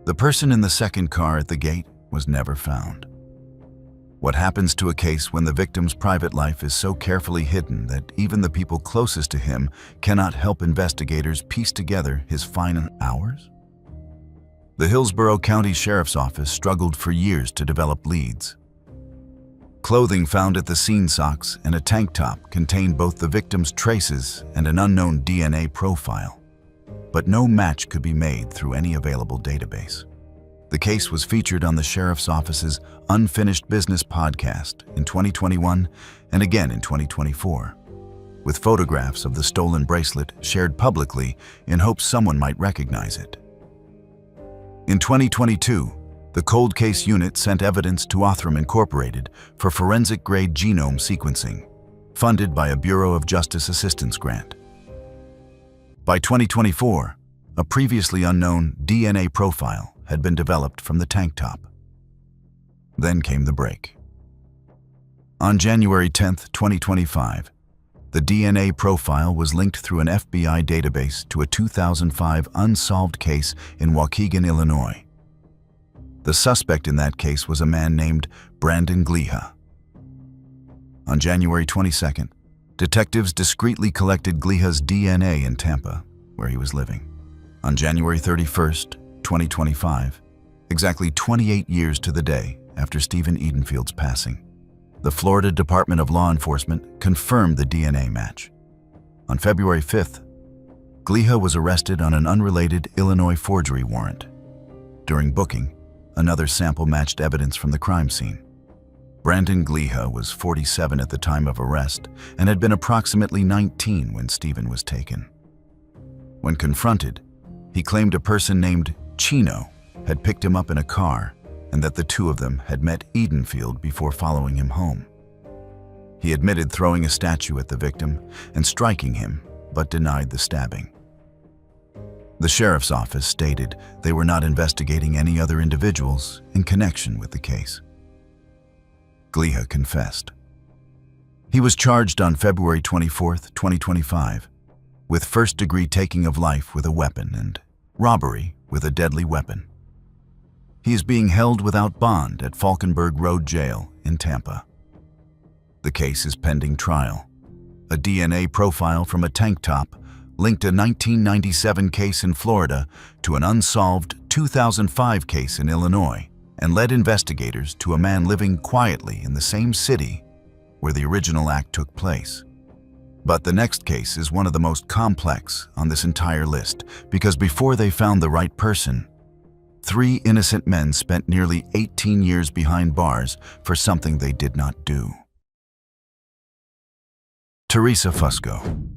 The person in the second car at the gate was never found. What happens to a case when the victim's private life is so carefully hidden that even the people closest to him cannot help investigators piece together his final hours? The Hillsborough County Sheriff's Office struggled for years to develop leads. Clothing found at the scene, socks and a tank top, contained both the victim's traces and an unknown DNA profile. But no match could be made through any available database. The case was featured on the Sheriff's Office's Unfinished Business podcast in 2021 and again in 2024, with photographs of the stolen bracelet shared publicly in hopes someone might recognize it. In 2022, the Cold Case Unit sent evidence to Othram Incorporated for forensic-grade genome sequencing, funded by a Bureau of Justice Assistance grant. By 2024, a previously unknown DNA profile had been developed from the tank top. Then came the break. On January 10, 2025, the DNA profile was linked through an FBI database to a 2005 unsolved case in Waukegan, Illinois. The suspect in that case was a man named Brandon Gliha. On January 22nd, detectives discreetly collected Gliha's DNA in Tampa, where he was living. On January 31st, 2025, exactly 28 years to the day after Stephen Edenfield's passing, the Florida Department of Law Enforcement confirmed the DNA match. On February 5th, Gliha was arrested on an unrelated Illinois forgery warrant. During booking, another sample matched evidence from the crime scene. Brandon Gliha was 47 at the time of arrest and had been approximately 19 when Stephen was taken. When confronted, he claimed a person named Chino had picked him up in a car and that the two of them had met Edenfield before following him home. He admitted throwing a statue at the victim and striking him, but denied the stabbing. The sheriff's office stated they were not investigating any other individuals in connection with the case. Gliha confessed. He was charged on February 24, 2025, with first-degree taking of life with a weapon and robbery with a deadly weapon. He is being held without bond at Falkenberg Road Jail in Tampa. The case is pending trial. A DNA profile from a tank top linked a 1997 case in Florida to an unsolved 2005 case in Illinois and led investigators to a man living quietly in the same city where the original act took place. But the next case is one of the most complex on this entire list because before they found the right person, 3 innocent men spent nearly 18 years behind bars for something they did not do. Teresa Fusco.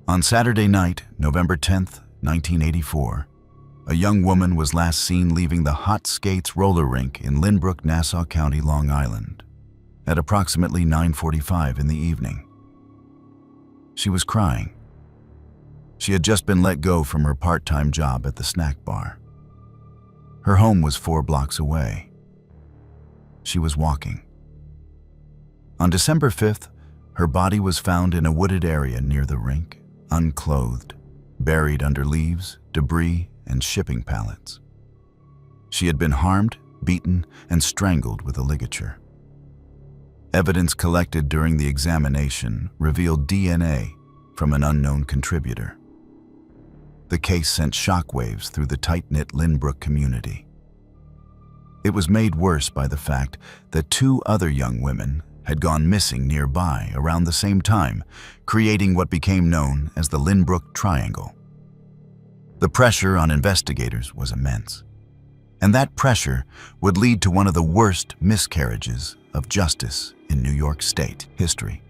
On Saturday night, November 10, 1984, a young woman was last seen leaving the Hot Skates roller rink in Lynbrook, Nassau County, Long Island, at approximately 9:45 in the evening. She was crying. She had just been let go from her part-time job at the snack bar. Her home was 4 blocks away. She was walking. On December 5th, her body was found in a wooded area near the rink, unclothed, buried under leaves, debris, and shipping pallets. She had been harmed, beaten, and strangled with a ligature. Evidence collected during the examination revealed DNA from an unknown contributor. The case sent shockwaves through the tight-knit Lynbrook community. It was made worse by the fact that 2 other young women had gone missing nearby around the same time, creating what became known as the Lynbrook Triangle. The pressure on investigators was immense, and that pressure would lead to one of the worst miscarriages of justice in New York State history.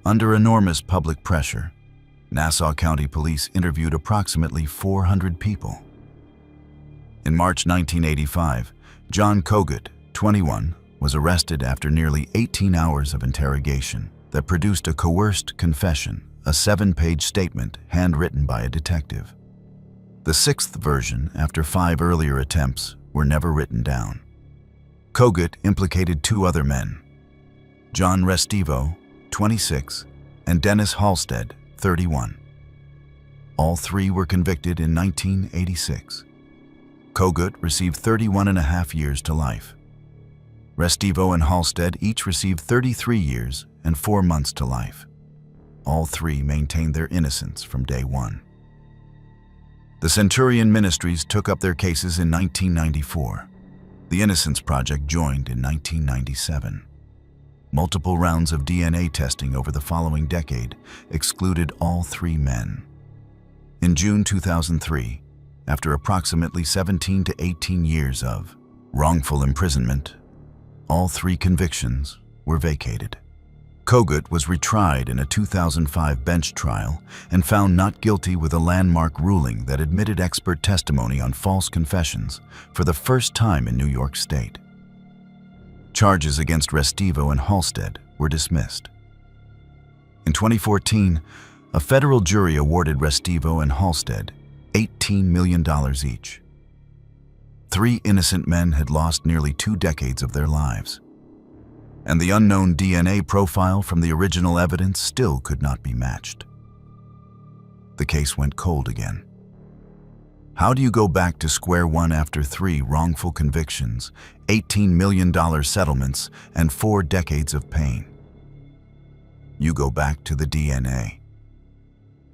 Under enormous public pressure, Nassau County Police interviewed approximately 400 people. In March 1985, John Kogut, 21, was arrested after nearly 18 hours of interrogation that produced a coerced confession, a 7-page statement handwritten by a detective. The 6th version, after 5 earlier attempts, were never written down. Kogut implicated 2 other men, John Restivo, 26, and Dennis Halstead, 31. All 3 were convicted in 1986. Kogut received 31.5 years to life. Restivo and Halstead each received 33 years and 4 months to life. All 3 maintained their innocence from day one. The Centurion Ministries took up their cases in 1994. The Innocence Project joined in 1997. Multiple rounds of DNA testing over the following decade excluded all 3 men. In June 2003, after approximately 17 to 18 years of wrongful imprisonment, all 3 convictions were vacated. Kogut was retried in a 2005 bench trial and found not guilty with a landmark ruling that admitted expert testimony on false confessions for the first time in New York State. Charges against Restivo and Halstead were dismissed. In 2014, a federal jury awarded Restivo and Halstead $18 million each. 3 innocent men had lost nearly 2 decades of their lives, and the unknown DNA profile from the original evidence still could not be matched. The case went cold again. How do you go back to square one after 3 wrongful convictions, $18 million settlements, and 4 decades of pain? You go back to the DNA.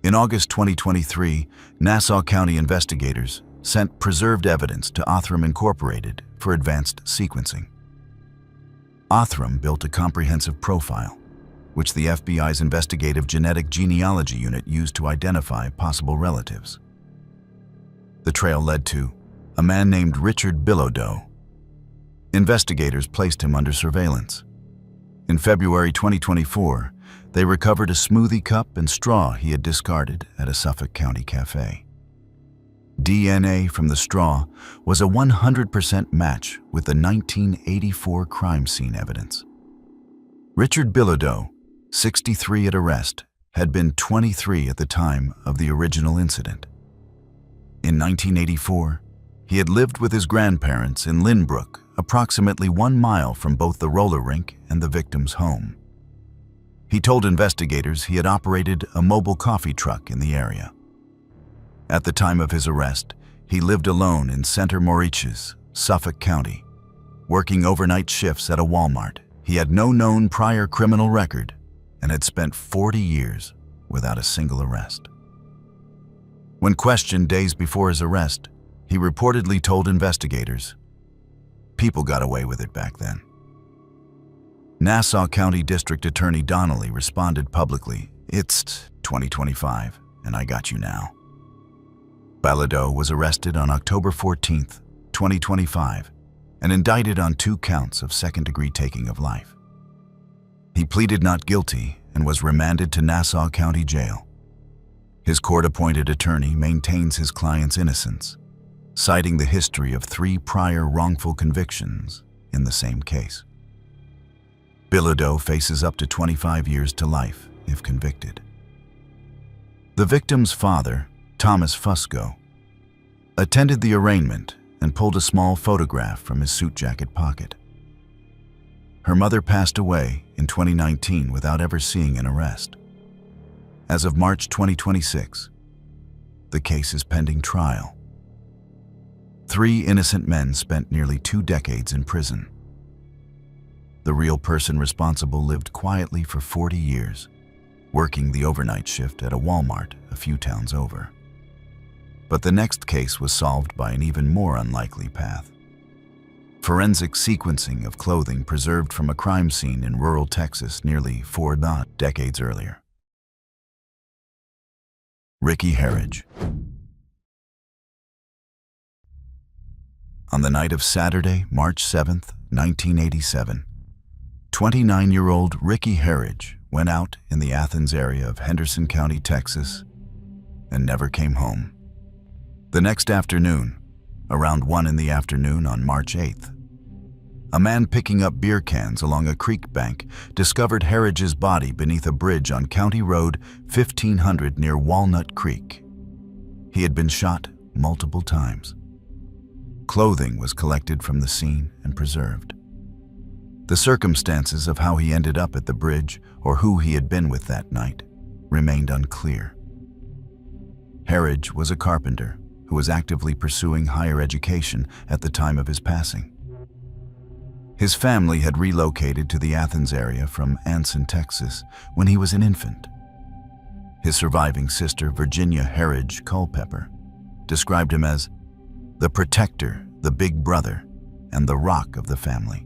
In August 2023, Nassau County investigators sent preserved evidence to Othram Incorporated for advanced sequencing. Othram built a comprehensive profile, which the FBI's investigative genetic genealogy unit used to identify possible relatives. The trail led to a man named Richard Bilodeau. Investigators placed him under surveillance. In February 2024, they recovered a smoothie cup and straw he had discarded at a Suffolk County cafe. DNA from the straw was a 100% match with the 1984 crime scene evidence. Richard Bilodeau, 63 at arrest, had been 23 at the time of the original incident. In 1984, he had lived with his grandparents in Lynbrook, approximately 1 mile from both the roller rink and the victim's home. He told investigators he had operated a mobile coffee truck in the area. At the time of his arrest, he lived alone in Center Moriches, Suffolk County, working overnight shifts at a Walmart. He had no known prior criminal record and had spent 40 years without a single arrest. When questioned days before his arrest, he reportedly told investigators, "People got away with it back then." Nassau County District Attorney Donnelly responded publicly, "It's 2025, and I got you now." Bilodeau was arrested on October 14, 2025, and indicted on 2 counts of second-degree taking of life. He pleaded not guilty and was remanded to Nassau County Jail. His court-appointed attorney maintains his client's innocence, citing the history of 3 prior wrongful convictions in the same case. Bilodeau faces up to 25 years to life if convicted. The victim's father, Thomas Fusco, attended the arraignment and pulled a small photograph from his suit jacket pocket. Her mother passed away in 2019 without ever seeing an arrest. As of March 2026, the case is pending trial. 3 innocent men spent nearly 2 decades in prison. The real person responsible lived quietly for 40 years, working the overnight shift at a Walmart a few towns over. But the next case was solved by an even more unlikely path. Forensic sequencing of clothing preserved from a crime scene in rural Texas nearly 4 decades earlier. Ricky Herridge. On the night of Saturday, March 7, 1987, 29-year-old Ricky Herridge went out in the Athens area of Henderson County, Texas, and never came home. The next afternoon, around 1 in the afternoon on March 8th, a man picking up beer cans along a creek bank discovered Herridge's body beneath a bridge on County Road 1500 near Walnut Creek. He had been shot multiple times. Clothing was collected from the scene and preserved. The circumstances of how he ended up at the bridge or who he had been with that night remained unclear. Herridge was a carpenter who was actively pursuing higher education at the time of his passing. His family had relocated to the Athens area from Anson, Texas, when he was an infant. His surviving sister, Virginia Herridge Culpepper, described him as the protector, the big brother, and the rock of the family.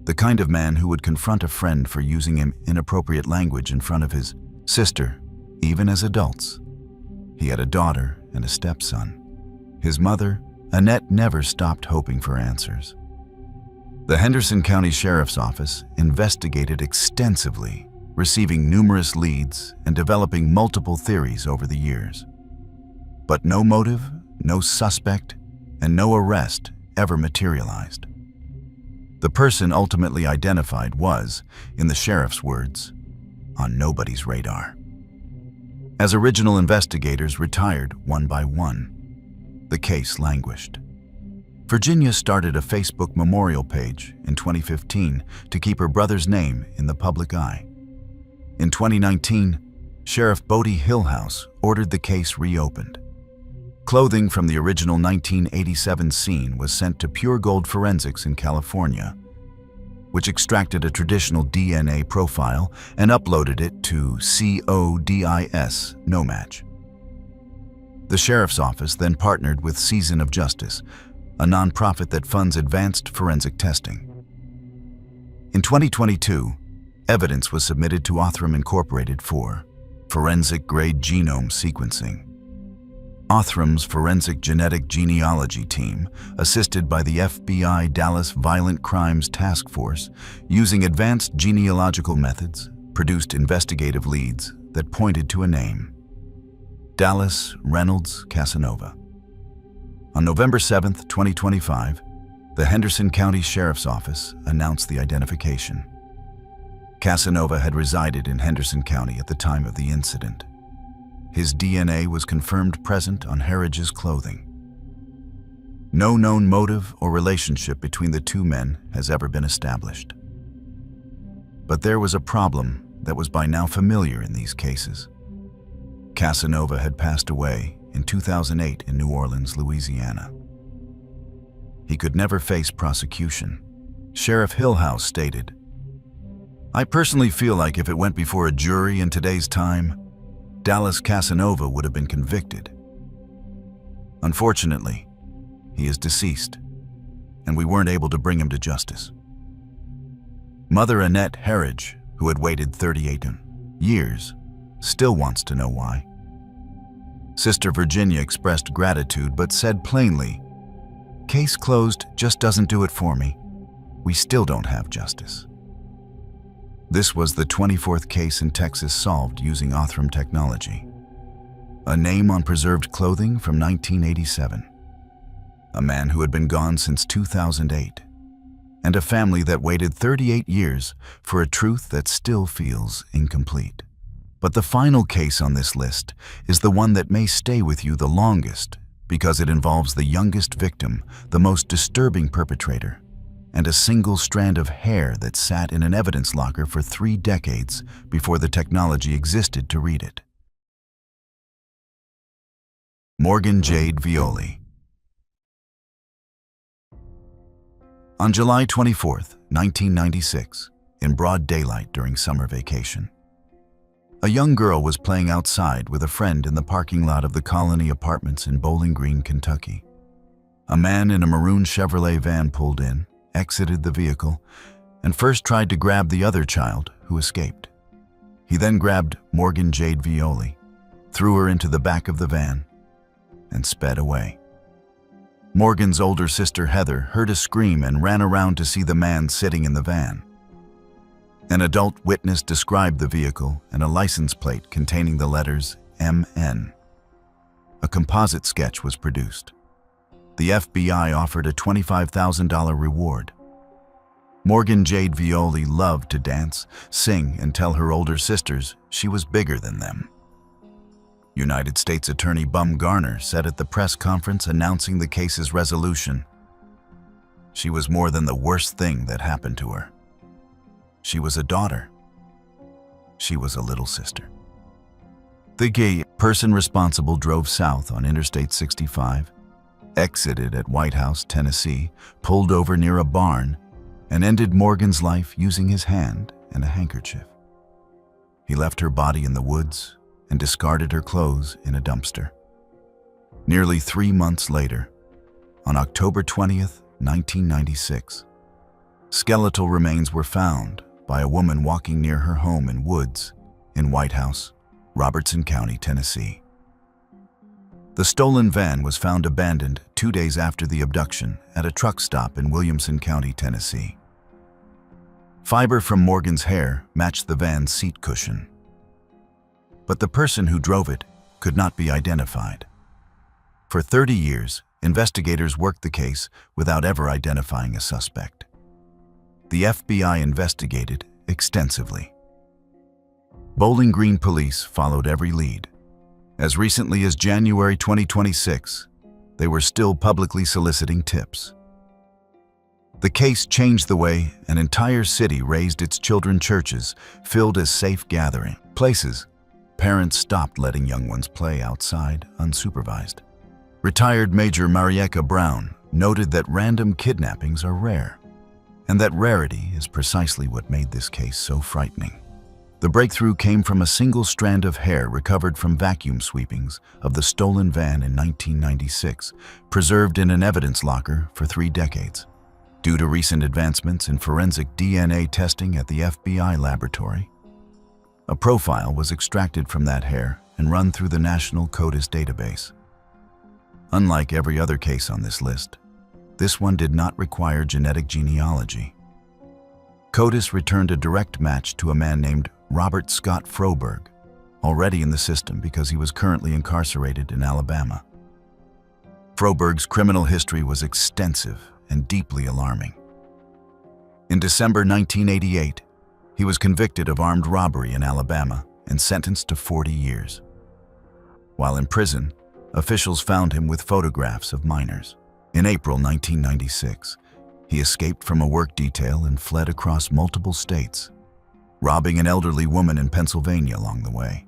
The kind of man who would confront a friend for using inappropriate language in front of his sister, even as adults. He had a daughter and a stepson. His mother, Annette, never stopped hoping for answers. The Henderson County Sheriff's Office investigated extensively, receiving numerous leads and developing multiple theories over the years. But no motive, no suspect, and no arrest ever materialized. The person ultimately identified was, in the sheriff's words, on nobody's radar. As original investigators retired one by one, the case languished. Virginia started a Facebook memorial page in 2015 to keep her brother's name in the public eye. In 2019, Sheriff Bodie Hillhouse ordered the case reopened. Clothing from the original 1987 scene was sent to Pure Gold Forensics in California, which extracted a traditional DNA profile and uploaded it to CODIS No Match. The sheriff's office then partnered with Season of Justice, a nonprofit that funds advanced forensic testing. In 2022, evidence was submitted to Othram Incorporated for forensic-grade genome sequencing. Othram's Forensic Genetic Genealogy Team, assisted by the FBI Dallas Violent Crimes Task Force, using advanced genealogical methods, produced investigative leads that pointed to a name: Dallas Reynolds Casanova. On November 7, 2025, the Henderson County Sheriff's Office announced the identification. Casanova had resided in Henderson County at the time of the incident. His DNA was confirmed present on Harridge's clothing. No known motive or relationship between the two men has ever been established. But there was a problem that was by now familiar in these cases. Casanova had passed away in 2008 in New Orleans, Louisiana. He could never face prosecution. Sheriff Hillhouse stated, "I personally feel like if it went before a jury in today's time, Dallas Casanova would have been convicted. Unfortunately, he is deceased, and we weren't able to bring him to justice." Mother Annette Harridge, who had waited 38 years, still wants to know why. Sister Virginia expressed gratitude but said plainly, "Case closed just doesn't do it for me. We still don't have justice." This was the 24th case in Texas solved using Othram technology. A name on preserved clothing from 1987. A man who had been gone since 2008. And a family that waited 38 years for a truth that still feels incomplete. But the final case on this list is the one that may stay with you the longest because it involves the youngest victim, the most disturbing perpetrator, and a single strand of hair that sat in an evidence locker for 3 decades before the technology existed to read it. Morgan Jade Violi. On July 24, 1996, in broad daylight during summer vacation, a young girl was playing outside with a friend in the parking lot of the Colony Apartments in Bowling Green, Kentucky. A man in a maroon Chevrolet van pulled in, exited the vehicle, and first tried to grab the other child, who escaped. He then grabbed Morgan Jade Violi, threw her into the back of the van, and sped away. Morgan's older sister Heather heard a scream and ran around to see the man sitting in the van. An adult witness described the vehicle and a license plate containing the letters MN. A composite sketch was produced. The FBI offered a $25,000 reward. Morgan Jade Violi loved to dance, sing, and tell her older sisters she was bigger than them. United States Attorney Bum Garner said at the press conference announcing the case's resolution, "She was more than the worst thing that happened to her. She was a daughter. She was a little sister." The gay person responsible drove south on Interstate 65, exited at White House, Tennessee, pulled over near a barn, and ended Morgan's life using his hand and a handkerchief. He left her body in the woods and discarded her clothes in a dumpster. Nearly 3 months later, on October 20th, 1996, skeletal remains were found by a woman walking near her home in woods in White House, Robertson County, Tennessee. The stolen van was found abandoned 2 days after the abduction at a truck stop in Williamson County, Tennessee. Fiber from Morgan's hair matched the van's seat cushion. But the person who drove it could not be identified. For 30 years, investigators worked the case without ever identifying a suspect. The FBI investigated extensively. Bowling Green police followed every lead. As recently as January 2026, they were still publicly soliciting tips. The case changed the way an entire city raised its children's churches, filled as safe gathering places. Parents stopped letting young ones play outside unsupervised. Retired Major Marieka Brown noted that random kidnappings are rare, and that rarity is precisely what made this case so frightening. The breakthrough came from a single strand of hair recovered from vacuum sweepings of the stolen van in 1996, preserved in an evidence locker for 3 decades. Due to recent advancements in forensic DNA testing at the FBI laboratory, a profile was extracted from that hair and run through the National CODIS database. Unlike every other case on this list, this one did not require genetic genealogy. CODIS returned a direct match to a man named Robert Scott Froberg, already in the system because he was currently incarcerated in Alabama. Froberg's criminal history was extensive and deeply alarming. In December 1988, he was convicted of armed robbery in Alabama and sentenced to 40 years. While in prison, officials found him with photographs of minors. In April 1996, he escaped from a work detail and fled across multiple states, robbing an elderly woman in Pennsylvania along the way.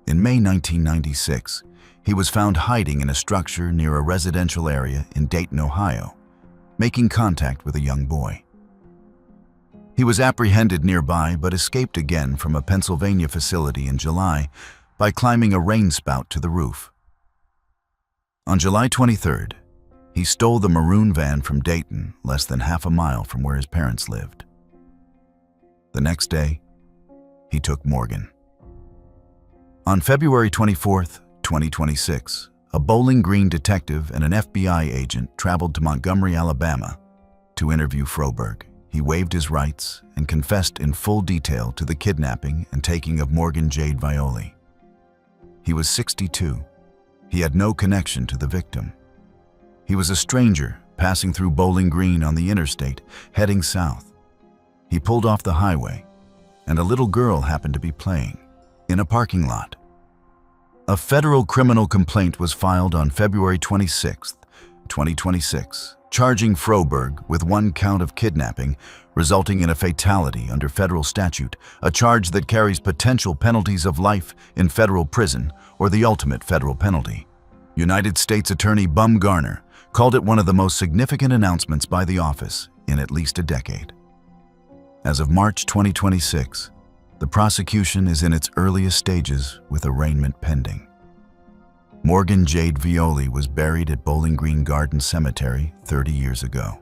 In May 1996, he was found hiding in a structure near a residential area in Dayton, Ohio, making contact with a young boy. He was apprehended nearby but escaped again from a Pennsylvania facility in July by climbing a rain spout to the roof. On July 23rd, he stole the maroon van from Dayton, less than half a mile from where his parents lived. The next day, he took Morgan. On February 24, 2026, a Bowling Green detective and an FBI agent traveled to Montgomery, Alabama, to interview Froberg. He waived his rights and confessed in full detail to the kidnapping and taking of Morgan Jade Violi. He was 62. He had no connection to the victim. He was a stranger passing through Bowling Green on the interstate, heading south. He pulled off the highway, and a little girl happened to be playing in a parking lot. A federal criminal complaint was filed on February 26, 2026, charging Froberg with 1 count of kidnapping, resulting in a fatality under federal statute, a charge that carries potential penalties of life in federal prison or the ultimate federal penalty. United States Attorney Bum Garner called it one of the most significant announcements by the office in at least a decade. As of March 2026, the prosecution is in its earliest stages with arraignment pending. Morgan Jade Violi was buried at Bowling Green Garden Cemetery 30 years ago.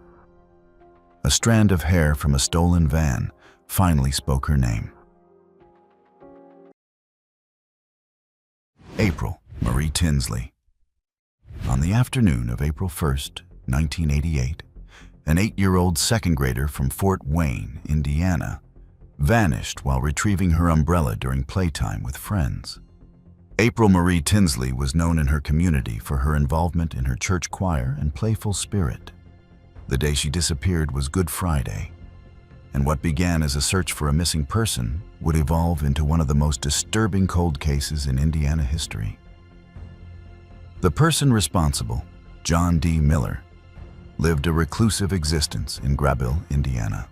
A strand of hair from a stolen van finally spoke her name. April Marie Tinsley. On the afternoon of April 1st, 1988, an 8-year-old second grader from Fort Wayne, Indiana, vanished while retrieving her umbrella during playtime with friends. April Marie Tinsley was known in her community for her involvement in her church choir and playful spirit. The day she disappeared was Good Friday, and what began as a search for a missing person would evolve into one of the most disturbing cold cases in Indiana history. The person responsible, John D. Miller, lived a reclusive existence in Grabille, Indiana.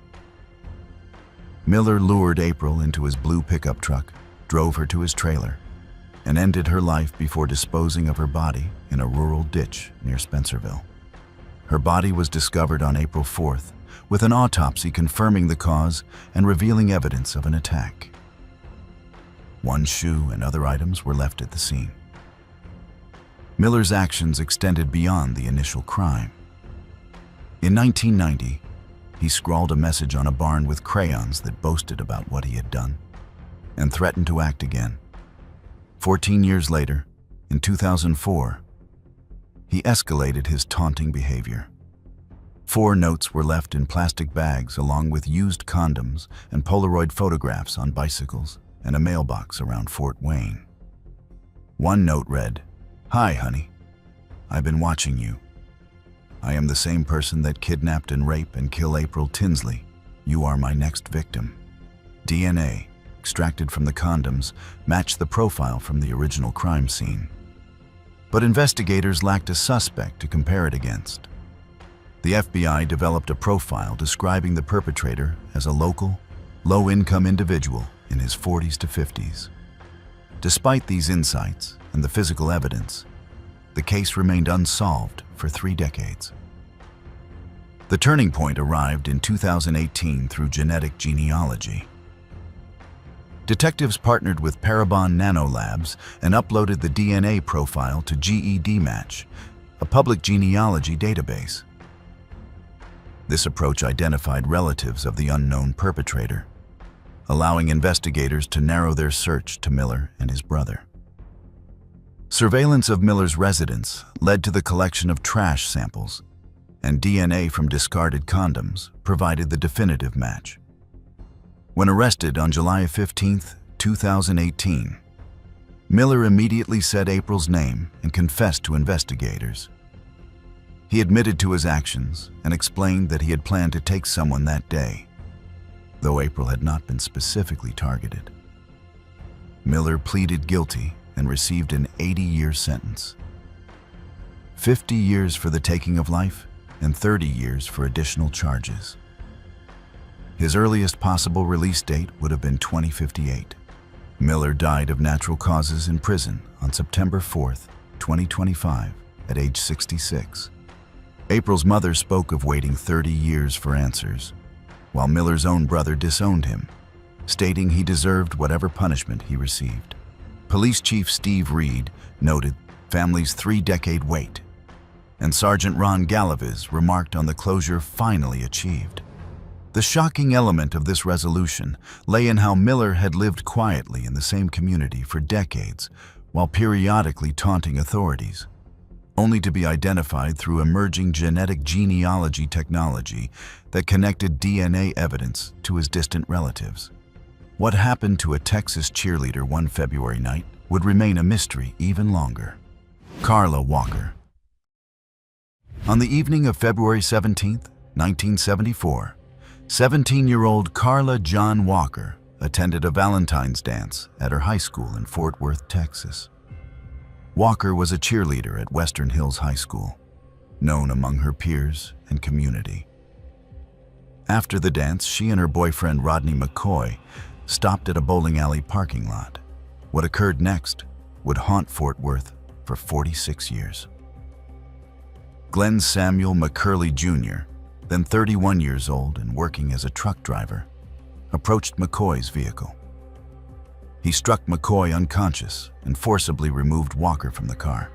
Miller lured April into his blue pickup truck, drove her to his trailer, and ended her life before disposing of her body in a rural ditch near Spencerville. Her body was discovered on April 4th, with an autopsy confirming the cause and revealing evidence of an attack. 1 shoe and other items were left at the scene. Miller's actions extended beyond the initial crime. In 1990, he scrawled a message on a barn with crayons that boasted about what he had done and threatened to act again. 14 years later, in 2004, he escalated his taunting behavior. 4 notes were left in plastic bags along with used condoms and Polaroid photographs on bicycles and a mailbox around Fort Wayne. One note read, "Hi, honey. I've been watching you. I am the same person that kidnapped and raped and killed April Tinsley. You are my next victim." DNA, extracted from the condoms, matched the profile from the original crime scene. But investigators lacked a suspect to compare it against. The FBI developed a profile describing the perpetrator as a local, low-income individual in his 40s to 50s. Despite these insights and the physical evidence, The case remained unsolved for 3 decades. The turning point arrived in 2018 through genetic genealogy. Detectives partnered with Parabon Nanolabs and uploaded the DNA profile to GEDmatch, a public genealogy database. This approach identified relatives of the unknown perpetrator, allowing investigators to narrow their search to Miller and his brother. Surveillance of Miller's residence led to the collection of trash samples, and DNA from discarded condoms provided the definitive match. When arrested on July 15, 2018, Miller immediately said April's name and confessed to investigators. He admitted to his actions and explained that he had planned to take someone that day, though April had not been specifically targeted. Miller pleaded guilty and received an 80-year sentence. 50 years for the taking of life and 30 years for additional charges. His earliest possible release date would have been 2058. Miller died of natural causes in prison on September 4, 2025, at age 66. April's mother spoke of waiting 30 years for answers, while Miller's own brother disowned him, stating he deserved whatever punishment he received. Police Chief Steve Reed noted family's 3-decade wait, and Sergeant Ron Galaviz remarked on the closure finally achieved. The shocking element of this resolution lay in how Miller had lived quietly in the same community for decades, while periodically taunting authorities, only to be identified through emerging genetic genealogy technology that connected DNA evidence to his distant relatives. What happened to a Texas cheerleader one February night would remain a mystery even longer. Carla Walker. On the evening of February 17, 1974, 17-year-old Carla John Walker attended a Valentine's dance at her high school in Fort Worth, Texas. Walker was a cheerleader at Western Hills High School, known among her peers and community. After the dance, she and her boyfriend Rodney McCoy stopped at a bowling alley parking lot. What occurred next would haunt Fort Worth for 46 years. Glenn Samuel McCurley Jr., then 31 years old and working as a truck driver, approached McCoy's vehicle. He struck McCoy unconscious and forcibly removed Walker from the car.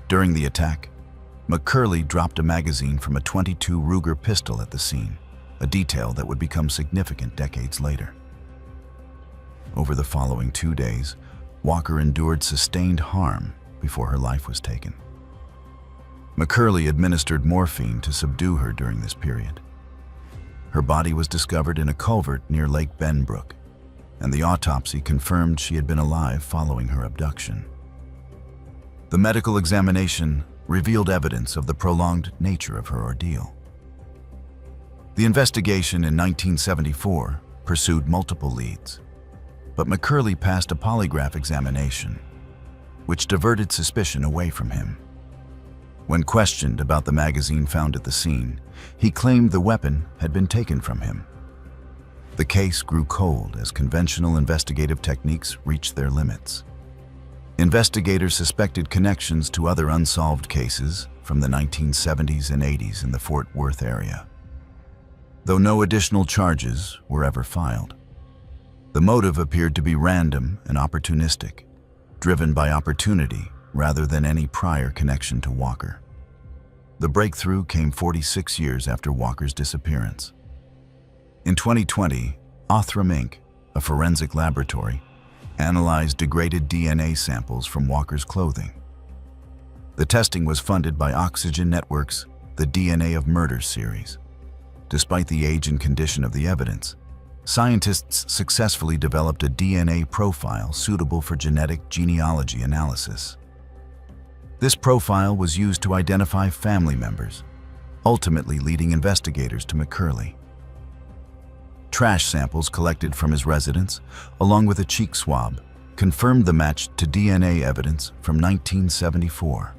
During the attack, McCurley dropped a magazine from a .22 Ruger pistol at the scene, a detail that would become significant decades later. Over the following 2 days, Walker endured sustained harm before her life was taken. McCurley administered morphine to subdue her during this period. Her body was discovered in a culvert near Lake Benbrook, and the autopsy confirmed she had been alive following her abduction. The medical examination revealed evidence of the prolonged nature of her ordeal. The investigation in 1974 pursued multiple leads, but McCurley passed a polygraph examination, which diverted suspicion away from him. When questioned about the magazine found at the scene, he claimed the weapon had been taken from him. The case grew cold as conventional investigative techniques reached their limits. Investigators suspected connections to other unsolved cases from the 1970s and 80s in the Fort Worth area, though no additional charges were ever filed. The motive appeared to be random and opportunistic, driven by opportunity rather than any prior connection to Walker. The breakthrough came 46 years after Walker's disappearance. In 2020, Othram Inc., a forensic laboratory, analyzed degraded DNA samples from Walker's clothing. The testing was funded by Oxygen Network's The DNA of Murder series. Despite the age and condition of the evidence, scientists successfully developed a DNA profile suitable for genetic genealogy analysis. This profile was used to identify family members, ultimately leading investigators to McCurley. Trash samples collected from his residence, along with a cheek swab, confirmed the match to DNA evidence from 1974.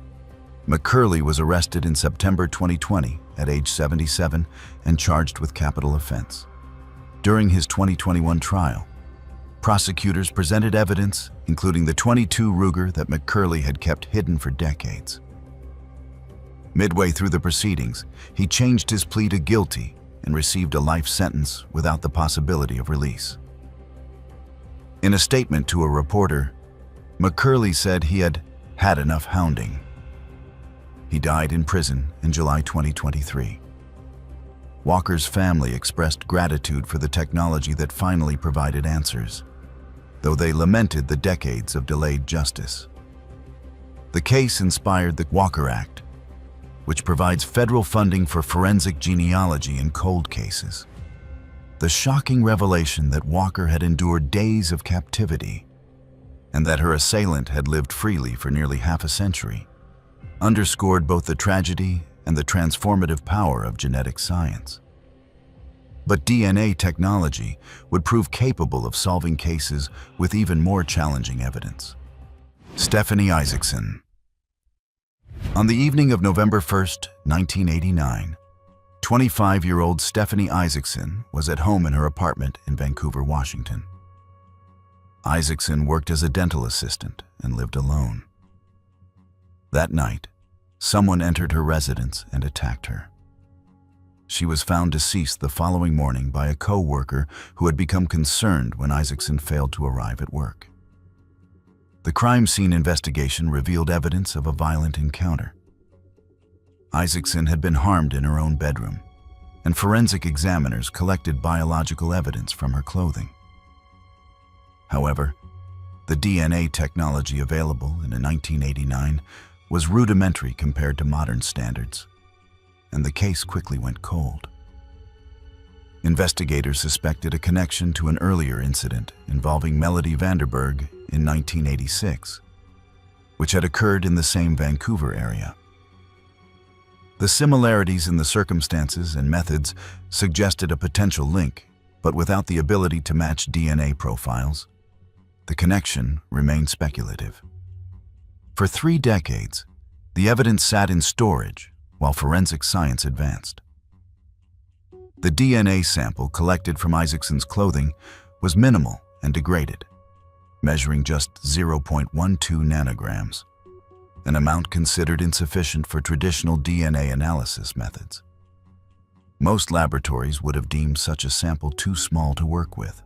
McCurley was arrested in September 2020 at age 77 and charged with capital offense. During his 2021 trial, Prosecutors presented evidence, including the .22 Ruger that McCurley had kept hidden for decades. Midway through the proceedings, he changed his plea to guilty and received a life sentence without the possibility of release. In a statement to a reporter, McCurley said he had had enough hounding. He died in prison in July 2023. Walker's family expressed gratitude for the technology that finally provided answers, though they lamented the decades of delayed justice. The case inspired the Walker Act, which provides federal funding for forensic genealogy in cold cases. The shocking revelation that Walker had endured days of captivity and that her assailant had lived freely for nearly half a century underscored both the tragedy and the transformative power of genetic science. But DNA technology would prove capable of solving cases with even more challenging evidence. Stephanie Isaacson. On the evening of November 1, 1989, 25-year-old Stephanie Isaacson was at home in her apartment in Vancouver, Washington. Isaacson worked as a dental assistant and lived alone. That night, someone entered her residence and attacked her. She was found deceased the following morning by a co-worker who had become concerned when Isaacson failed to arrive at work. The crime scene investigation revealed evidence of a violent encounter. Isaacson had been harmed in her own bedroom, and forensic examiners collected biological evidence from her clothing. However, the DNA technology available in 1989 was rudimentary compared to modern standards, and the case quickly went cold. Investigators suspected a connection to an earlier incident involving Melody Vanderberg in 1986, which had occurred in the same Vancouver area. The similarities in the circumstances and methods suggested a potential link, but without the ability to match DNA profiles, the connection remained speculative. For 3 decades, the evidence sat in storage while forensic science advanced. The DNA sample collected from Isaacson's clothing was minimal and degraded, measuring just 0.12 nanograms, an amount considered insufficient for traditional DNA analysis methods. Most laboratories would have deemed such a sample too small to work with.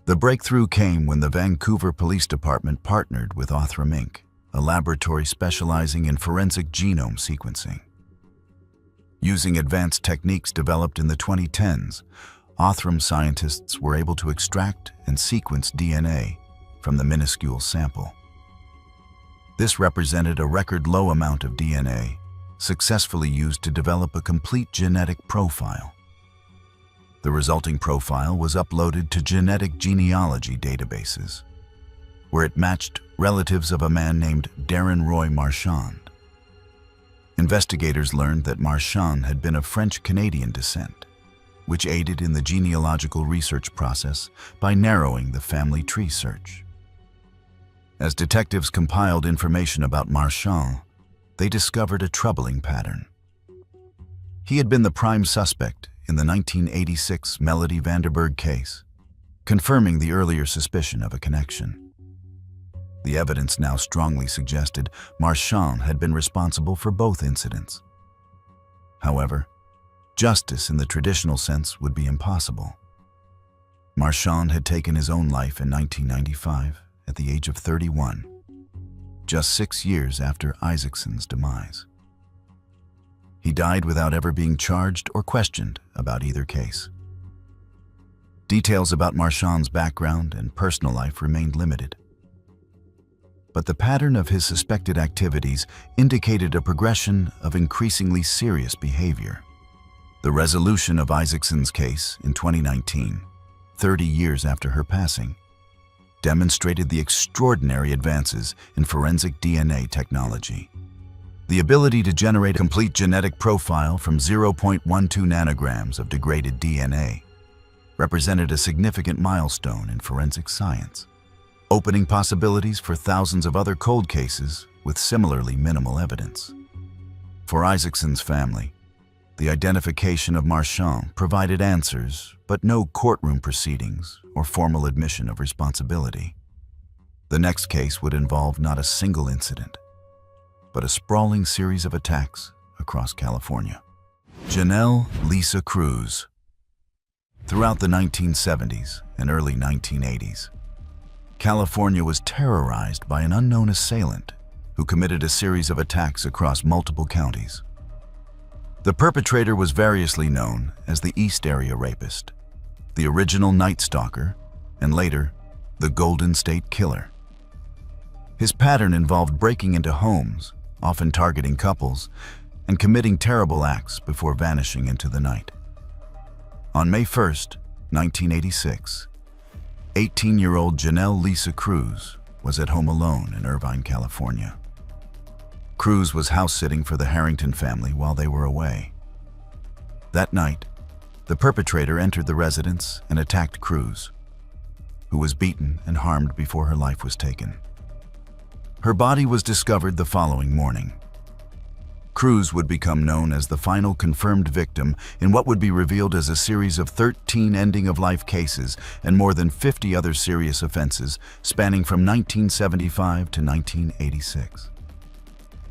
The breakthrough came when the Vancouver Police Department partnered with Othram Inc., a laboratory specializing in forensic genome sequencing. Using advanced techniques developed in the 2010s, Othram scientists were able to extract and sequence DNA from the minuscule sample. This represented a record low amount of DNA, successfully used to develop a complete genetic profile. The resulting profile was uploaded to genetic genealogy databases, where it matched relatives of a man named Darren Roy Marchand. Investigators learned that Marchand had been of French-Canadian descent, which aided in the genealogical research process by narrowing the family tree search. As detectives compiled information about Marchand, they discovered a troubling pattern. He had been the prime suspect in the 1986 Melody Vanderberg case, confirming the earlier suspicion of a connection. The evidence now strongly suggested Marchand had been responsible for both incidents. However, justice in the traditional sense would be impossible. Marchand had taken his own life in 1995 at the age of 31, just 6 years after Isaacson's demise. He died without ever being charged or questioned about either case. Details about Marchand's background and personal life remained limited, but the pattern of his suspected activities indicated a progression of increasingly serious behavior. The resolution of Isaacson's case in 2019, 30 years after her passing, demonstrated the extraordinary advances in forensic DNA technology. The ability to generate a complete genetic profile from 0.12 nanograms of degraded DNA represented a significant milestone in forensic science, opening possibilities for thousands of other cold cases with similarly minimal evidence. For Isaacson's family, The identification of Marchand provided answers, but no courtroom proceedings or formal admission of responsibility. The next case would involve not a single incident, but a sprawling series of attacks across California. Janelle Lisa Cruz. Throughout the 1970s and early 1980s, California was terrorized by an unknown assailant who committed a series of attacks across multiple counties. The perpetrator was variously known as the East Area Rapist, the original Night Stalker, and later, the Golden State Killer. His pattern involved breaking into homes, often targeting couples, and committing terrible acts before vanishing into the night. On May 1, 1986, 18-year-old Janelle Lisa Cruz was at home alone in Irvine, California. Cruz was house-sitting for the Harrington family while they were away. That night, the perpetrator entered the residence and attacked Cruz, who was beaten and harmed before her life was taken. Her body was discovered the following morning. Cruz would become known as the final confirmed victim in what would be revealed as a series of 13 ending-of-life cases and more than 50 other serious offenses spanning from 1975 to 1986.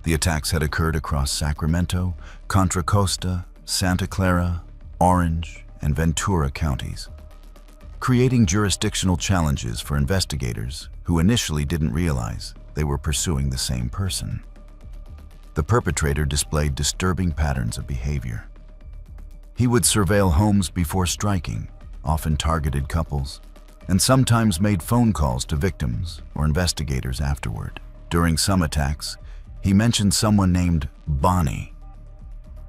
The attacks had occurred across Sacramento, Contra Costa, Santa Clara, Orange, and Ventura counties, creating jurisdictional challenges for investigators who initially didn't realize they were pursuing the same person. The perpetrator displayed disturbing patterns of behavior. He would surveil homes before striking, often targeted couples, and sometimes made phone calls to victims or investigators afterward. During some attacks, he mentioned someone named Bonnie,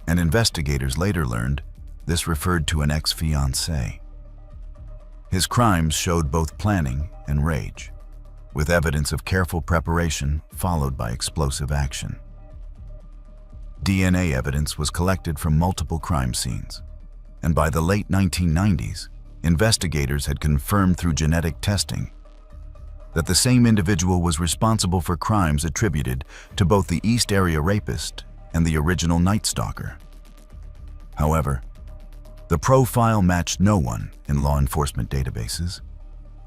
and investigators later learned this referred to an ex-fiancée. His crimes showed both planning and rage, with evidence of careful preparation followed by explosive action. DNA evidence was collected from multiple crime scenes, and by the late 1990s, investigators had confirmed through genetic testing that the same individual was responsible for crimes attributed to both the East Area Rapist and the original Night Stalker. However, the profile matched no one in law enforcement databases,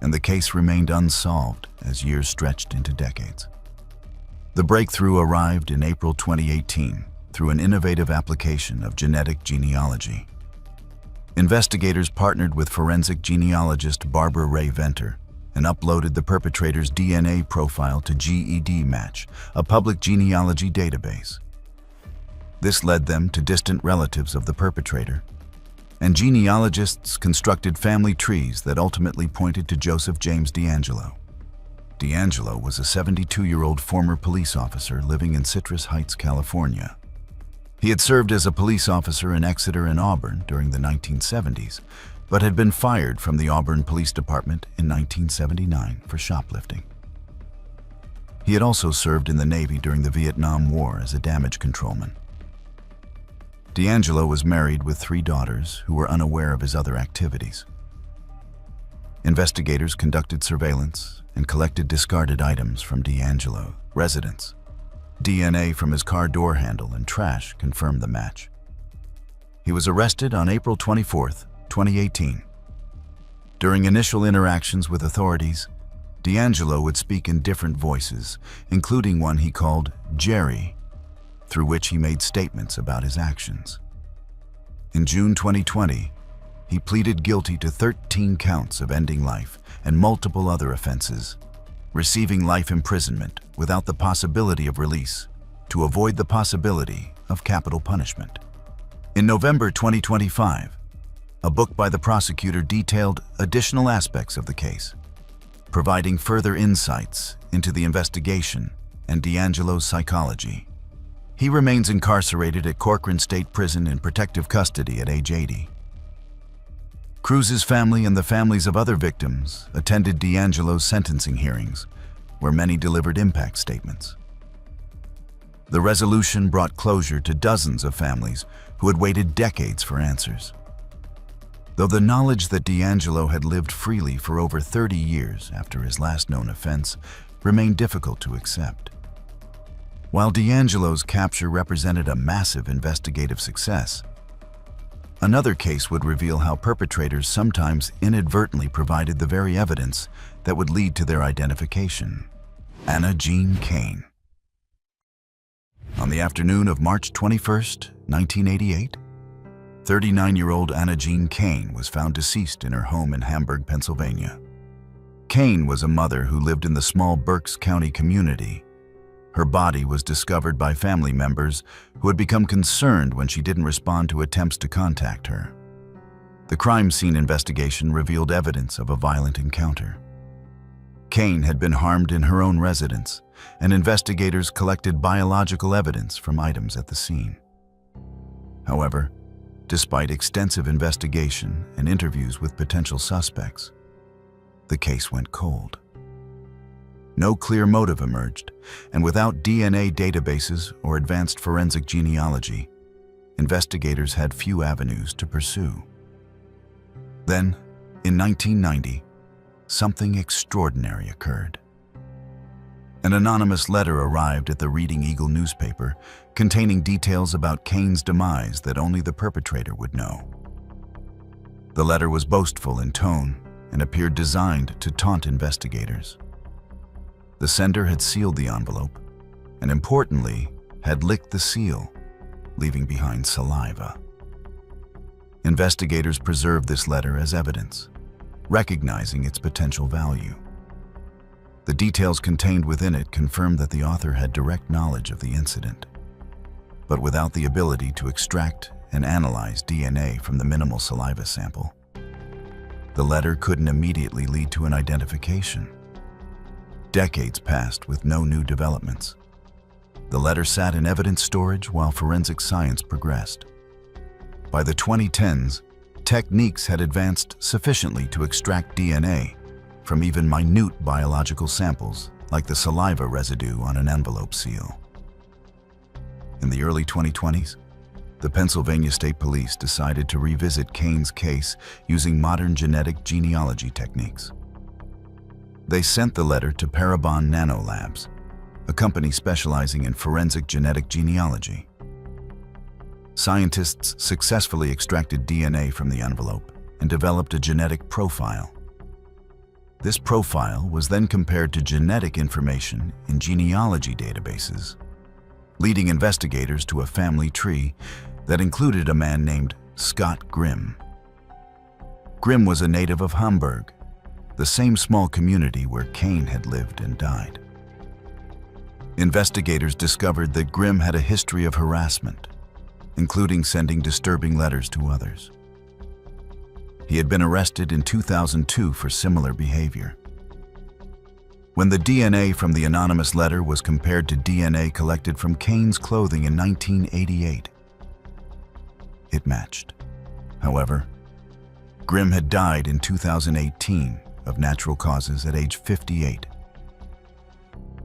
and the case remained unsolved as years stretched into decades. The breakthrough arrived in April 2018 through an innovative application of genetic genealogy. Investigators partnered with forensic genealogist Barbara Ray Venter and uploaded the perpetrator's DNA profile to GED Match, a public genealogy database. This led them to distant relatives of the perpetrator, and genealogists constructed family trees that ultimately pointed to Joseph James DeAngelo. DeAngelo was a 72-year-old former police officer living in Citrus Heights, California. He had served as a police officer in Exeter and Auburn during the 1970s, but had been fired from the Auburn Police Department in 1979 for shoplifting. He had also served in the Navy during the Vietnam War as a damage controlman. DeAngelo was married with 3 daughters who were unaware of his other activities. Investigators conducted surveillance and collected discarded items from DeAngelo's residence. DNA from his car door handle and trash confirmed the match. He was arrested on April 24, 2018. During initial interactions with authorities, DeAngelo would speak in different voices, including one he called Jerry, through which he made statements about his actions. In June 2020, he pleaded guilty to 13 counts of ending life and multiple other offenses, receiving life imprisonment without the possibility of release to avoid the possibility of capital punishment. In November 2025, a book by the prosecutor detailed additional aspects of the case, providing further insights into the investigation and DeAngelo's psychology. He remains incarcerated at Corcoran State Prison in protective custody at age 80. Cruz's family and the families of other victims attended DeAngelo's sentencing hearings, where many delivered impact statements. The resolution brought closure to dozens of families who had waited decades for answers. Though the knowledge that DeAngelo had lived freely for over 30 years after his last known offense remained difficult to accept. While DeAngelo's capture represented a massive investigative success, Another case would reveal how perpetrators sometimes inadvertently provided the very evidence that would lead to their identification. Anna Jean Kane. On the afternoon of March 21st, 1988, 39-year-old Anna Jean Kane was found deceased in her home in Hamburg, Pennsylvania. Kane was a mother who lived in the small Berks County community. Her body was discovered by family members who had become concerned when she didn't respond to attempts to contact her. The crime scene investigation revealed evidence of a violent encounter. Kane had been harmed in her own residence, and investigators collected biological evidence from items at the scene. However, despite extensive investigation and interviews with potential suspects, the case went cold. No clear motive emerged, and without DNA databases or advanced forensic genealogy, investigators had few avenues to pursue. Then, in 1990, something extraordinary occurred. An anonymous letter arrived at the Reading Eagle newspaper containing details about Kane's demise that only the perpetrator would know. The letter was boastful in tone and appeared designed to taunt investigators. The sender had sealed the envelope and, importantly, had licked the seal, leaving behind saliva. Investigators preserved this letter as evidence, recognizing its potential value. The details contained within it confirmed that the author had direct knowledge of the incident, but without the ability to extract and analyze DNA from the minimal saliva sample. The letter couldn't immediately lead to an identification. Decades passed with no new developments. The letter sat in evidence storage while forensic science progressed. By the 2010s, techniques had advanced sufficiently to extract DNA from even minute biological samples, like the saliva residue on an envelope seal. In the early 2020s, the Pennsylvania State Police decided to revisit Kane's case using modern genetic genealogy techniques. They sent the letter to Parabon Nanolabs, a company specializing in forensic genetic genealogy. Scientists successfully extracted DNA from the envelope and developed a genetic profile. This profile was then compared to genetic information in genealogy databases, leading investigators to a family tree that included a man named Scott Grimm. Grimm was a native of Hamburg, the same small community where Kane had lived and died. Investigators discovered that Grimm had a history of harassment, including sending disturbing letters to others. He had been arrested in 2002 for similar behavior. When the DNA from the anonymous letter was compared to DNA collected from Kane's clothing in 1988, it matched. However, Grimm had died in 2018 of natural causes at age 58,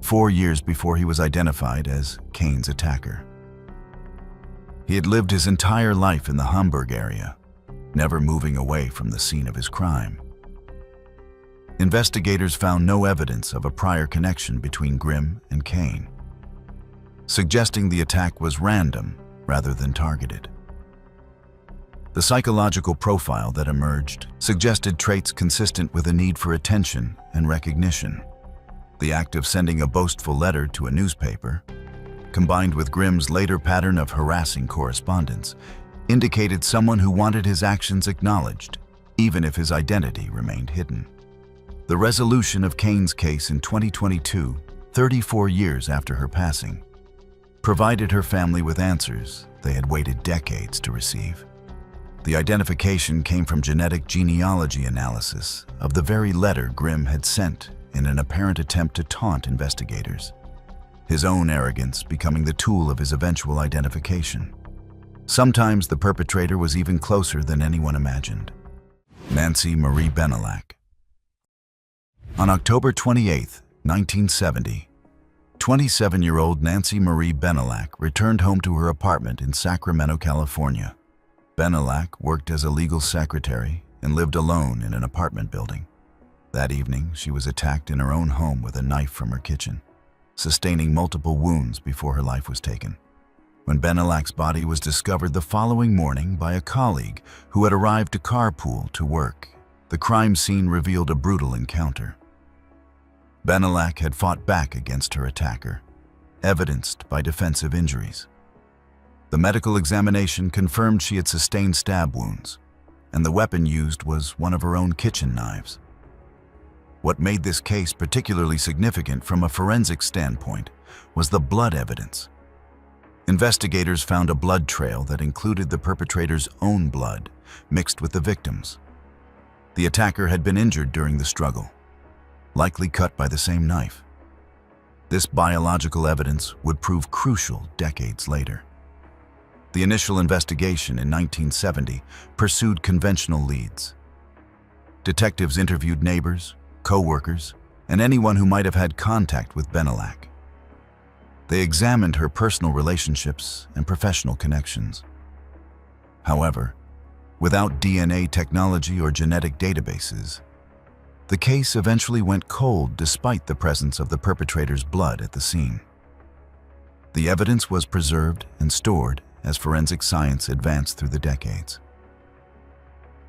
4 years before he was identified as Kane's attacker. He had lived his entire life in the Hamburg area, never moving away from the scene of his crime. Investigators found no evidence of a prior connection between Grimm and Kane, suggesting the attack was random rather than targeted. The psychological profile that emerged suggested traits consistent with a need for attention and recognition. The act of sending a boastful letter to a newspaper, combined with Grimm's later pattern of harassing correspondence, indicated someone who wanted his actions acknowledged, even if his identity remained hidden. The resolution of Kane's case in 2022, 34 years after her passing, provided her family with answers they had waited decades to receive. The identification came from genetic genealogy analysis of the very letter Grimm had sent in an apparent attempt to taunt investigators, his own arrogance becoming the tool of his eventual identification. Sometimes the perpetrator was even closer than anyone imagined. Nancy Marie Benelak. On October 28, 1970, 27-year-old Nancy Marie Benelak returned home to her apartment in Sacramento, California. Benelak worked as a legal secretary and lived alone in an apartment building. That evening, she was attacked in her own home with a knife from her kitchen, sustaining multiple wounds before her life was taken. when Benelak's body was discovered the following morning by a colleague who had arrived to carpool to work. The crime scene revealed a brutal encounter. Benelak had fought back against her attacker, evidenced by defensive injuries. The medical examination confirmed she had sustained stab wounds, and the weapon used was one of her own kitchen knives. What made this case particularly significant from a forensic standpoint was the blood evidence. Investigators found a blood trail that included the perpetrator's own blood mixed with the victim's. The attacker had been injured during the struggle, likely cut by the same knife. This biological evidence would prove crucial decades later. The initial investigation in 1970 pursued conventional leads. Detectives interviewed neighbors, co-workers, and anyone who might have had contact with Benelak. They examined her personal relationships and professional connections. However, without DNA technology or genetic databases, the case eventually went cold despite the presence of the perpetrator's blood at the scene. The evidence was preserved and stored as forensic science advanced through the decades.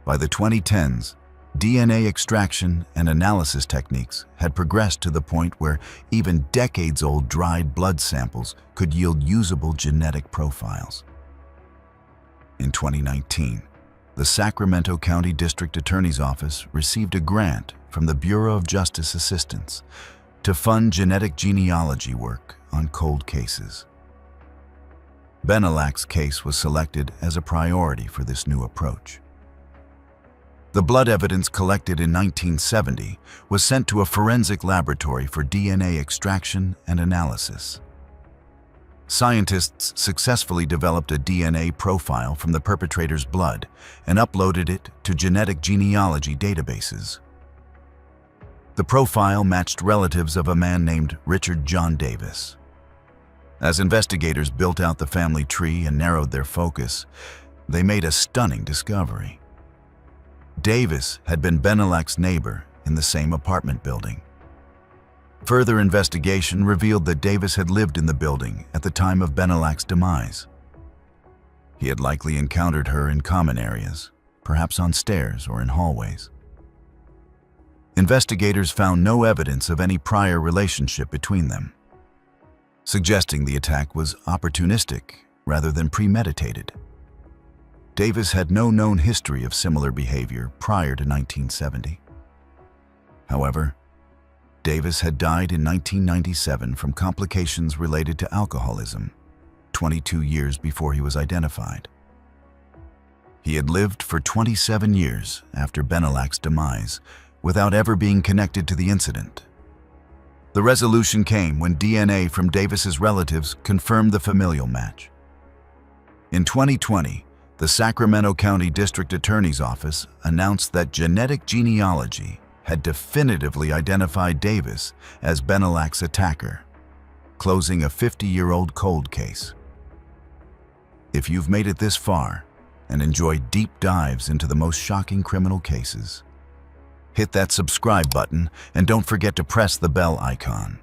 By the 2010s, DNA extraction and analysis techniques had progressed to the point where even decades-old dried blood samples could yield usable genetic profiles. In 2019, the Sacramento County District Attorney's Office received a grant from the Bureau of Justice Assistance to fund genetic genealogy work on cold cases. Benelak's case was selected as a priority for this new approach. The blood evidence collected in 1970 was sent to a forensic laboratory for DNA extraction and analysis. Scientists successfully developed a DNA profile from the perpetrator's blood and uploaded it to genetic genealogy databases. The profile matched relatives of a man named Richard John Davis. As investigators built out the family tree and narrowed their focus, they made a stunning discovery. Davis had been Benelak's neighbor in the same apartment building. Further investigation revealed that Davis had lived in the building at the time of Benelak's demise. He had likely encountered her in common areas, perhaps on stairs or in hallways. Investigators found no evidence of any prior relationship between them, suggesting the attack was opportunistic rather than premeditated. Davis had no known history of similar behavior prior to 1970. However, Davis had died in 1997 from complications related to alcoholism, 22 years before he was identified. He had lived for 27 years after Benelak's demise without ever being connected to the incident. The resolution came when DNA from Davis's relatives confirmed the familial match. In 2020, the Sacramento County District Attorney's Office announced that genetic genealogy had definitively identified Davis as Benelak's attacker, closing a 50-year-old cold case. If you've made it this far and enjoyed deep dives into the most shocking criminal cases, hit that subscribe button and don't forget to press the bell icon.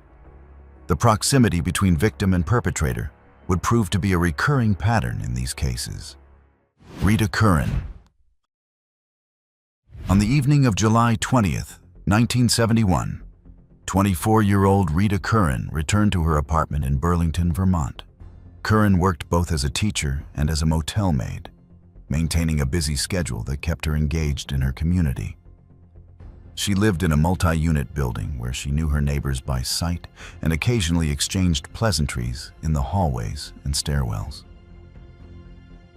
The proximity between victim and perpetrator would prove to be a recurring pattern in these cases. Rita Curran. On the evening of July 20th, 1971, 24-year-old Rita Curran returned to her apartment in Burlington, Vermont. Curran worked both as a teacher and as a motel maid, maintaining a busy schedule that kept her engaged in her community. She lived in a multi-unit building where she knew her neighbors by sight and occasionally exchanged pleasantries in the hallways and stairwells.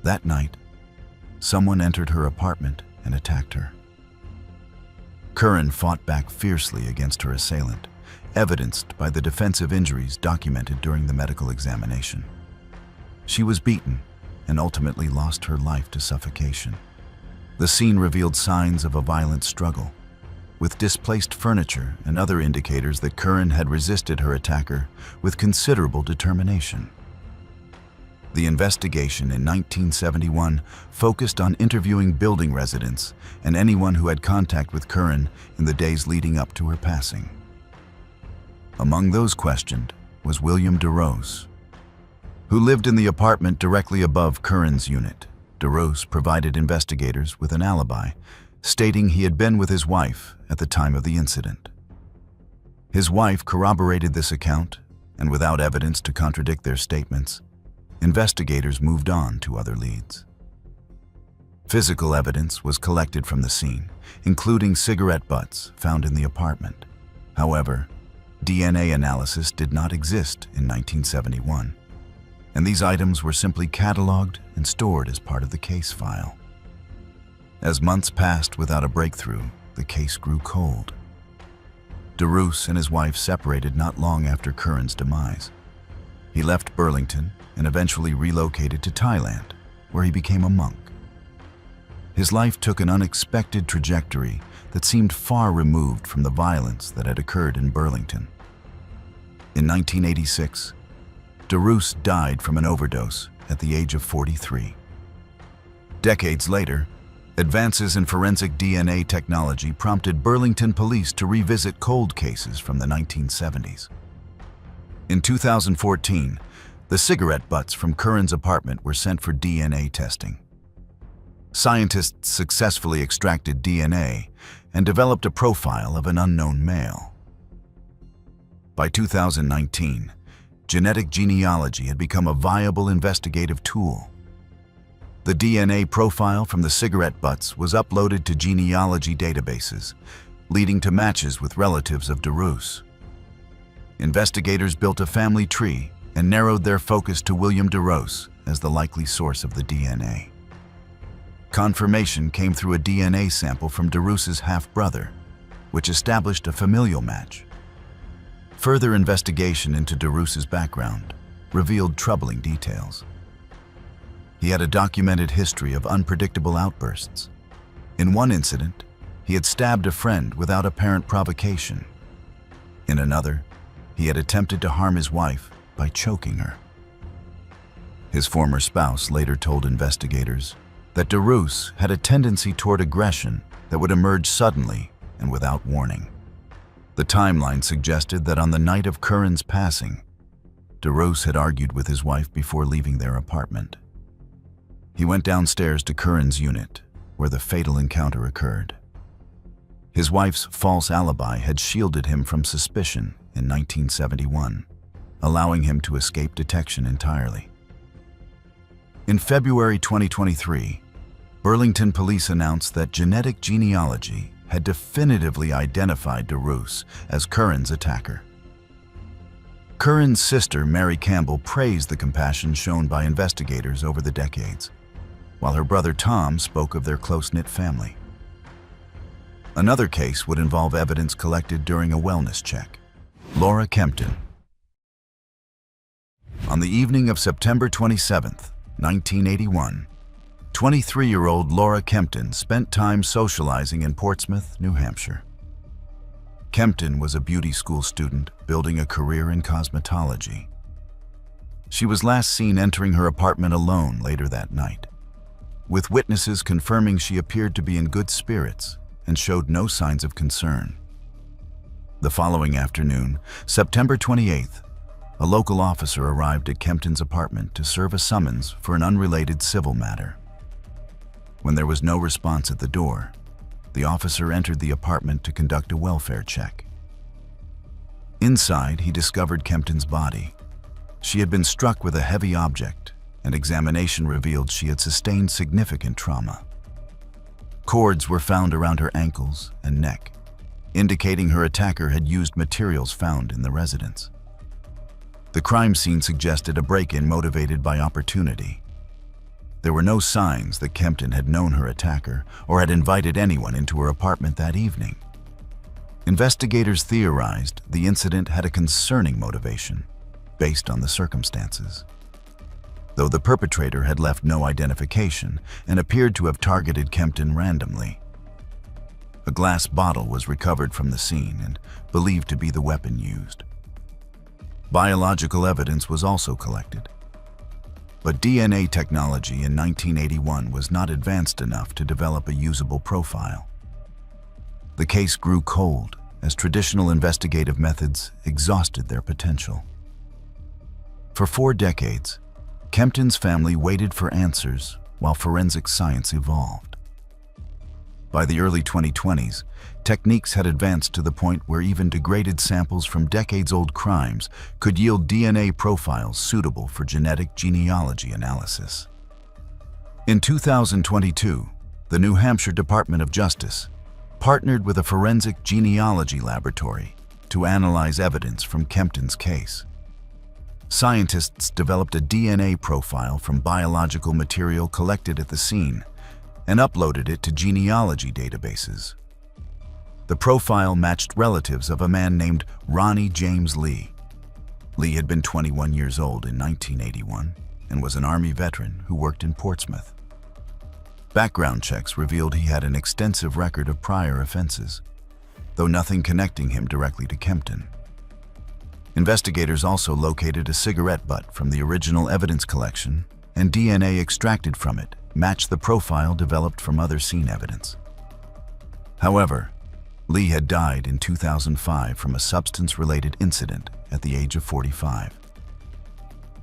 That night, someone entered her apartment and attacked her. Curran fought back fiercely against her assailant, evidenced by the defensive injuries documented during the medical examination. She was beaten and ultimately lost her life to suffocation. The scene revealed signs of a violent struggle, with displaced furniture and other indicators that Curran had resisted her attacker with considerable determination. The investigation in 1971 focused on interviewing building residents and anyone who had contact with Curran in the days leading up to her passing. Among those questioned was William DeRose. who lived in the apartment directly above Curran's unit. DeRose provided investigators with an alibi, stating he had been with his wife at the time of the incident. His wife corroborated this account, and without evidence to contradict their statements, investigators moved on to other leads. Physical evidence was collected from the scene, including cigarette butts found in the apartment. However, DNA analysis did not exist in 1971, and these items were simply cataloged and stored as part of the case file. As months passed without a breakthrough, the case grew cold. DeRose and his wife separated not long after Curran's demise. He left Burlington and eventually relocated to Thailand, where he became a monk. His life took an unexpected trajectory that seemed far removed from the violence that had occurred in Burlington. In 1986, DeRose died from an overdose at the age of 43. Decades later, advances in forensic DNA technology prompted Burlington police to revisit cold cases from the 1970s. In 2014, the cigarette butts from Curran's apartment were sent for DNA testing. Scientists successfully extracted DNA and developed a profile of an unknown male. By 2019, genetic genealogy had become a viable investigative tool. The DNA profile from the cigarette butts was uploaded to genealogy databases, leading to matches with relatives of DeRose. Investigators built a family tree and narrowed their focus to William DeRose as the likely source of the DNA. Confirmation came through a DNA sample from DeRose's half-brother, which established a familial match. Further investigation into DeRose's background revealed troubling details. He had a documented history of unpredictable outbursts. In one incident, he had stabbed a friend without apparent provocation. In another, he had attempted to harm his wife by choking her. His former spouse later told investigators that DeRose had a tendency toward aggression that would emerge suddenly and without warning. The timeline suggested that on the night of Curran's passing, DeRose had argued with his wife before leaving their apartment. He went downstairs to Curran's unit, where the fatal encounter occurred. His wife's false alibi had shielded him from suspicion in 1971, allowing him to escape detection entirely. In February 2023, Burlington police announced that genetic genealogy had definitively identified DeRose as Curran's attacker. Curran's sister, Mary Campbell, praised the compassion shown by investigators over the decades, while her brother Tom spoke of their close-knit family. Another case would involve evidence collected during a wellness check. Laura Kempton. On the evening of September 27, 1981, 23-year-old Laura Kempton spent time socializing in Portsmouth, New Hampshire. Kempton was a beauty school student building a career in cosmetology. She was last seen entering her apartment alone later that night, with witnesses confirming she appeared to be in good spirits and showed no signs of concern. The following afternoon, September 28th, a local officer arrived at Kempton's apartment to serve a summons for an unrelated civil matter. When there was no response at the door, the officer entered the apartment to conduct a welfare check. Inside, he discovered Kempton's body. She had been struck with a heavy object, and examination revealed she had sustained significant trauma. Cords were found around her ankles and neck, indicating her attacker had used materials found in the residence. The crime scene suggested a break-in motivated by opportunity. There were no signs that Kempton had known her attacker or had invited anyone into her apartment that evening. Investigators theorized the incident had a concerning motivation based on the circumstances. Though the perpetrator had left no identification and appeared to have targeted Kempton randomly. A glass bottle was recovered from the scene and believed to be the weapon used. Biological evidence was also collected. But DNA technology in 1981 was not advanced enough to develop a usable profile. The case grew cold as traditional investigative methods exhausted their potential. For 4 decades, Kempton's family waited for answers while forensic science evolved. By the early 2020s, techniques had advanced to the point where even degraded samples from decades-old crimes could yield DNA profiles suitable for genetic genealogy analysis. In 2022, the New Hampshire Department of Justice partnered with a forensic genealogy laboratory to analyze evidence from Kempton's case. Scientists developed a DNA profile from biological material collected at the scene and uploaded it to genealogy databases. The profile matched relatives of a man named Ronnie James Lee. Lee had been 21 years old in 1981 and was an Army veteran who worked in Portsmouth. Background checks revealed he had an extensive record of prior offenses, though nothing connecting him directly to Kempton. Investigators also located a cigarette butt from the original evidence collection, and DNA extracted from it matched the profile developed from other scene evidence. However, Lee had died in 2005 from a substance-related incident at the age of 45.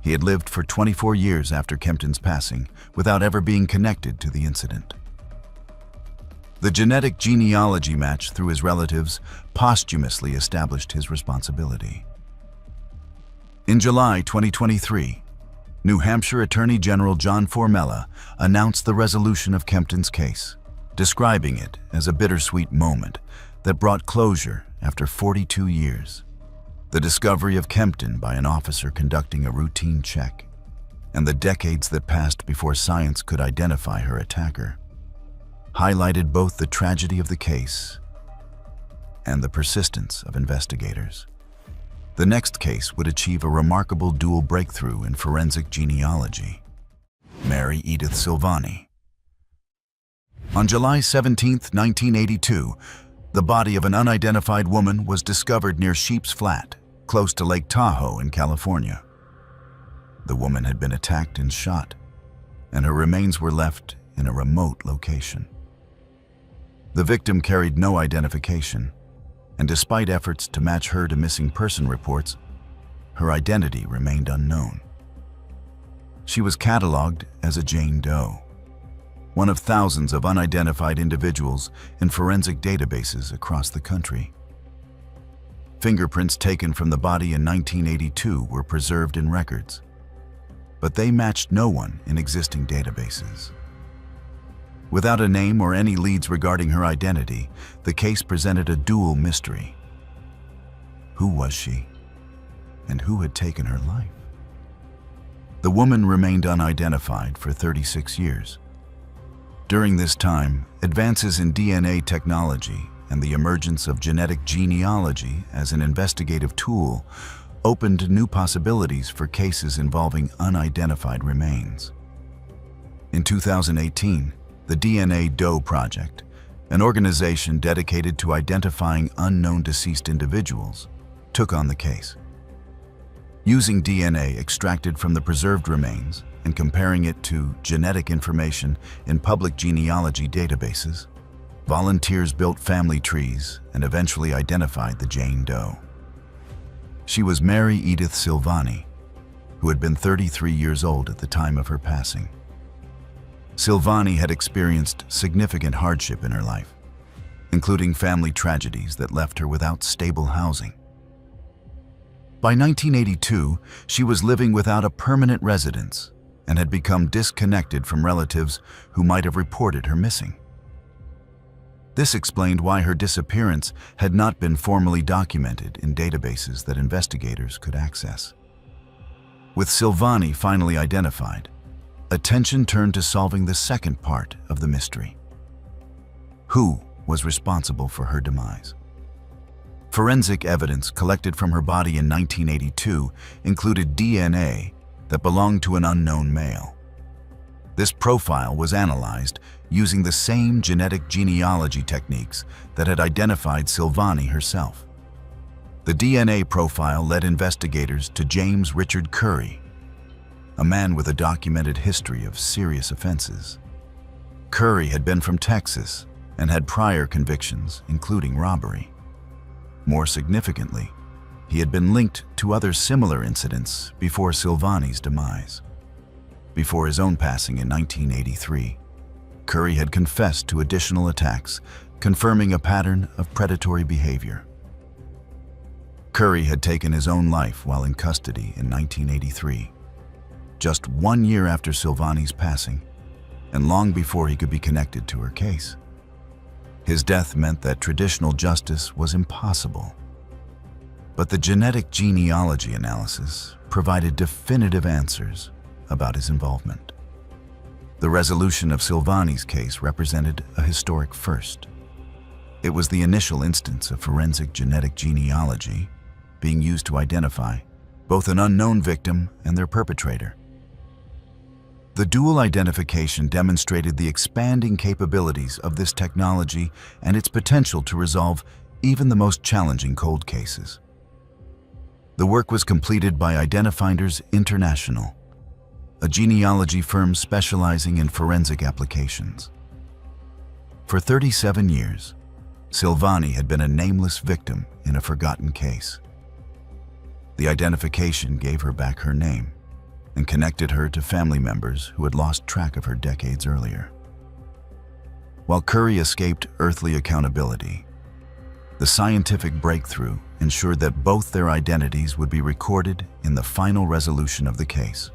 He had lived for 24 years after Kempton's passing without ever being connected to the incident. The genetic genealogy match through his relatives posthumously established his responsibility. In July 2023, New Hampshire Attorney General John Formella announced the resolution of Kempton's case, describing it as a bittersweet moment that brought closure after 42 years. The discovery of Kempton by an officer conducting a routine check, and the decades that passed before science could identify her attacker, highlighted both the tragedy of the case and the persistence of investigators. The next case would achieve a remarkable dual breakthrough in forensic genealogy. Mary Edith Silvani. On July 17, 1982, the body of an unidentified woman was discovered near Sheep's Flat, close to Lake Tahoe in California. The woman had been attacked and shot, and her remains were left in a remote location. The victim carried no identification, and despite efforts to match her to missing person reports, her identity remained unknown. She was cataloged as a Jane Doe, one of thousands of unidentified individuals in forensic databases across the country. Fingerprints taken from the body in 1982 were preserved in records, but they matched no one in existing databases. Without a name or any leads regarding her identity, the case presented a dual mystery. Who was she, and who had taken her life? The woman remained unidentified for 36 years. During this time, advances in DNA technology and the emergence of genetic genealogy as an investigative tool opened new possibilities for cases involving unidentified remains. In 2018, the DNA Doe Project, an organization dedicated to identifying unknown deceased individuals, took on the case. Using DNA extracted from the preserved remains and comparing it to genetic information in public genealogy databases, volunteers built family trees and eventually identified the Jane Doe. She was Mary Edith Silvani, who had been 33 years old at the time of her passing. Silvani had experienced significant hardship in her life, including family tragedies that left her without stable housing. By 1982, she was living without a permanent residence and had become disconnected from relatives who might have reported her missing. This explained why her disappearance had not been formally documented in databases that investigators could access. With Silvani finally identified, attention turned to solving the second part of the mystery. Who was responsible for her demise? Forensic evidence collected from her body in 1982 included DNA that belonged to an unknown male. This profile was analyzed using the same genetic genealogy techniques that had identified Silvani herself. The DNA profile led investigators to James Richard Curry, a man with a documented history of serious offenses. Curry had been from Texas and had prior convictions, including robbery. More significantly, he had been linked to other similar incidents before Silvani's demise. Before his own passing in 1983, Curry had confessed to additional attacks, confirming a pattern of predatory behavior. Curry had taken his own life while in custody in 1983, just 1 year after Silvani's passing, and long before he could be connected to her case. His death meant that traditional justice was impossible. But the genetic genealogy analysis provided definitive answers about his involvement. The resolution of Silvani's case represented a historic first. It was the initial instance of forensic genetic genealogy being used to identify both an unknown victim and their perpetrator. The dual identification demonstrated the expanding capabilities of this technology and its potential to resolve even the most challenging cold cases. The work was completed by Identifinders International, a genealogy firm specializing in forensic applications. For 37 years, Silvani had been a nameless victim in a forgotten case. The identification gave her back her name and connected her to family members who had lost track of her decades earlier. While Curry escaped earthly accountability, the scientific breakthrough ensured that both their identities would be recorded in the final resolution of the case.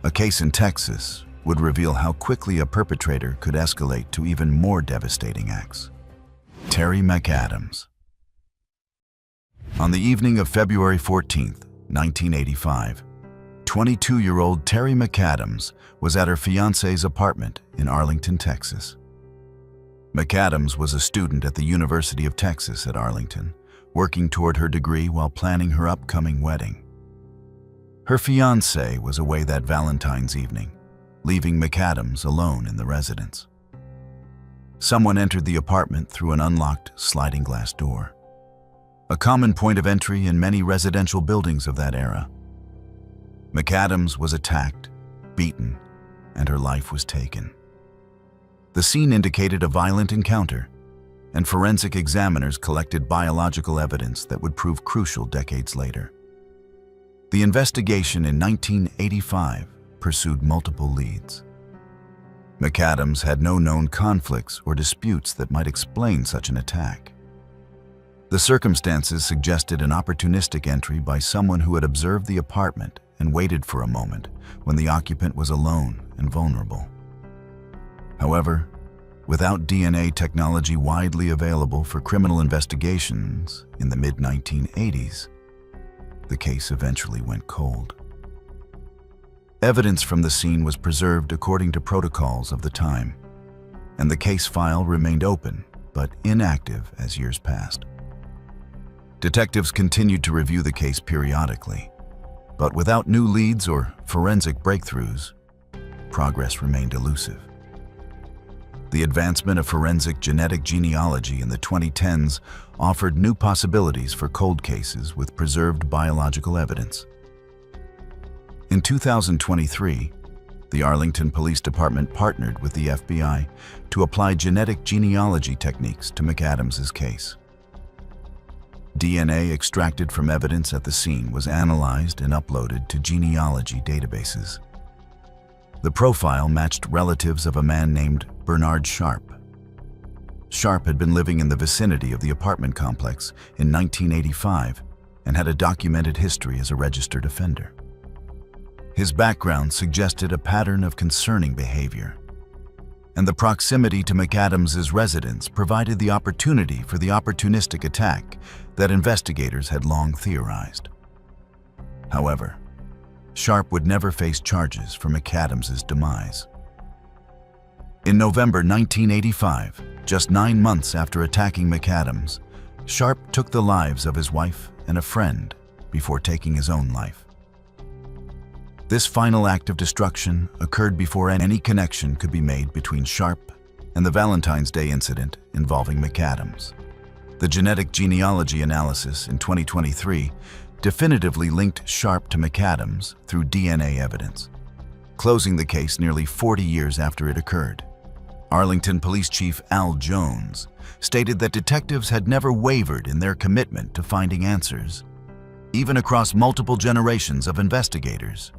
A case in Texas would reveal how quickly a perpetrator could escalate to even more devastating acts. Terry McAdams. On the evening of February 14, 1985, 22-year-old Terry McAdams was at her fiancé's apartment in Arlington, Texas. McAdams was a student at the University of Texas at Arlington, working toward her degree while planning her upcoming wedding. Her fiancé was away that Valentine's evening, leaving McAdams alone in the residence. Someone entered the apartment through an unlocked sliding glass door, a common point of entry in many residential buildings of that era. McAdams was attacked, beaten, and her life was taken. The scene indicated a violent encounter, and forensic examiners collected biological evidence that would prove crucial decades later. The investigation in 1985 pursued multiple leads. McAdams had no known conflicts or disputes that might explain such an attack. The circumstances suggested an opportunistic entry by someone who had observed the apartment and waited for a moment when the occupant was alone and vulnerable. However, without DNA technology widely available for criminal investigations in the mid-1980s, the case eventually went cold. Evidence from the scene was preserved according to protocols of the time, and the case file remained open but inactive as years passed. Detectives continued to review the case periodically, but without new leads or forensic breakthroughs, progress remained elusive. The advancement of forensic genetic genealogy in the 2010s offered new possibilities for cold cases with preserved biological evidence. In 2023, the Arlington Police Department partnered with the FBI to apply genetic genealogy techniques to McAdams's case. DNA extracted from evidence at the scene was analyzed and uploaded to genealogy databases. The profile matched relatives of a man named Bernard Sharp. Sharp had been living in the vicinity of the apartment complex in 1985 and had a documented history as a registered offender. His background suggested a pattern of concerning behavior, and the proximity to McAdams's residence provided the opportunity for the opportunistic attack that investigators had long theorized. However, Sharp would never face charges for McAdams's demise. In November 1985, just 9 months after attacking McAdams, Sharp took the lives of his wife and a friend before taking his own life. This final act of destruction occurred before any connection could be made between Sharp and the Valentine's Day incident involving McAdams. The genetic genealogy analysis in 2023 definitively linked Sharp to McAdams through DNA evidence, closing the case nearly 40 years after it occurred. Arlington Police Chief Al Jones stated that detectives had never wavered in their commitment to finding answers, even across multiple generations of investigators.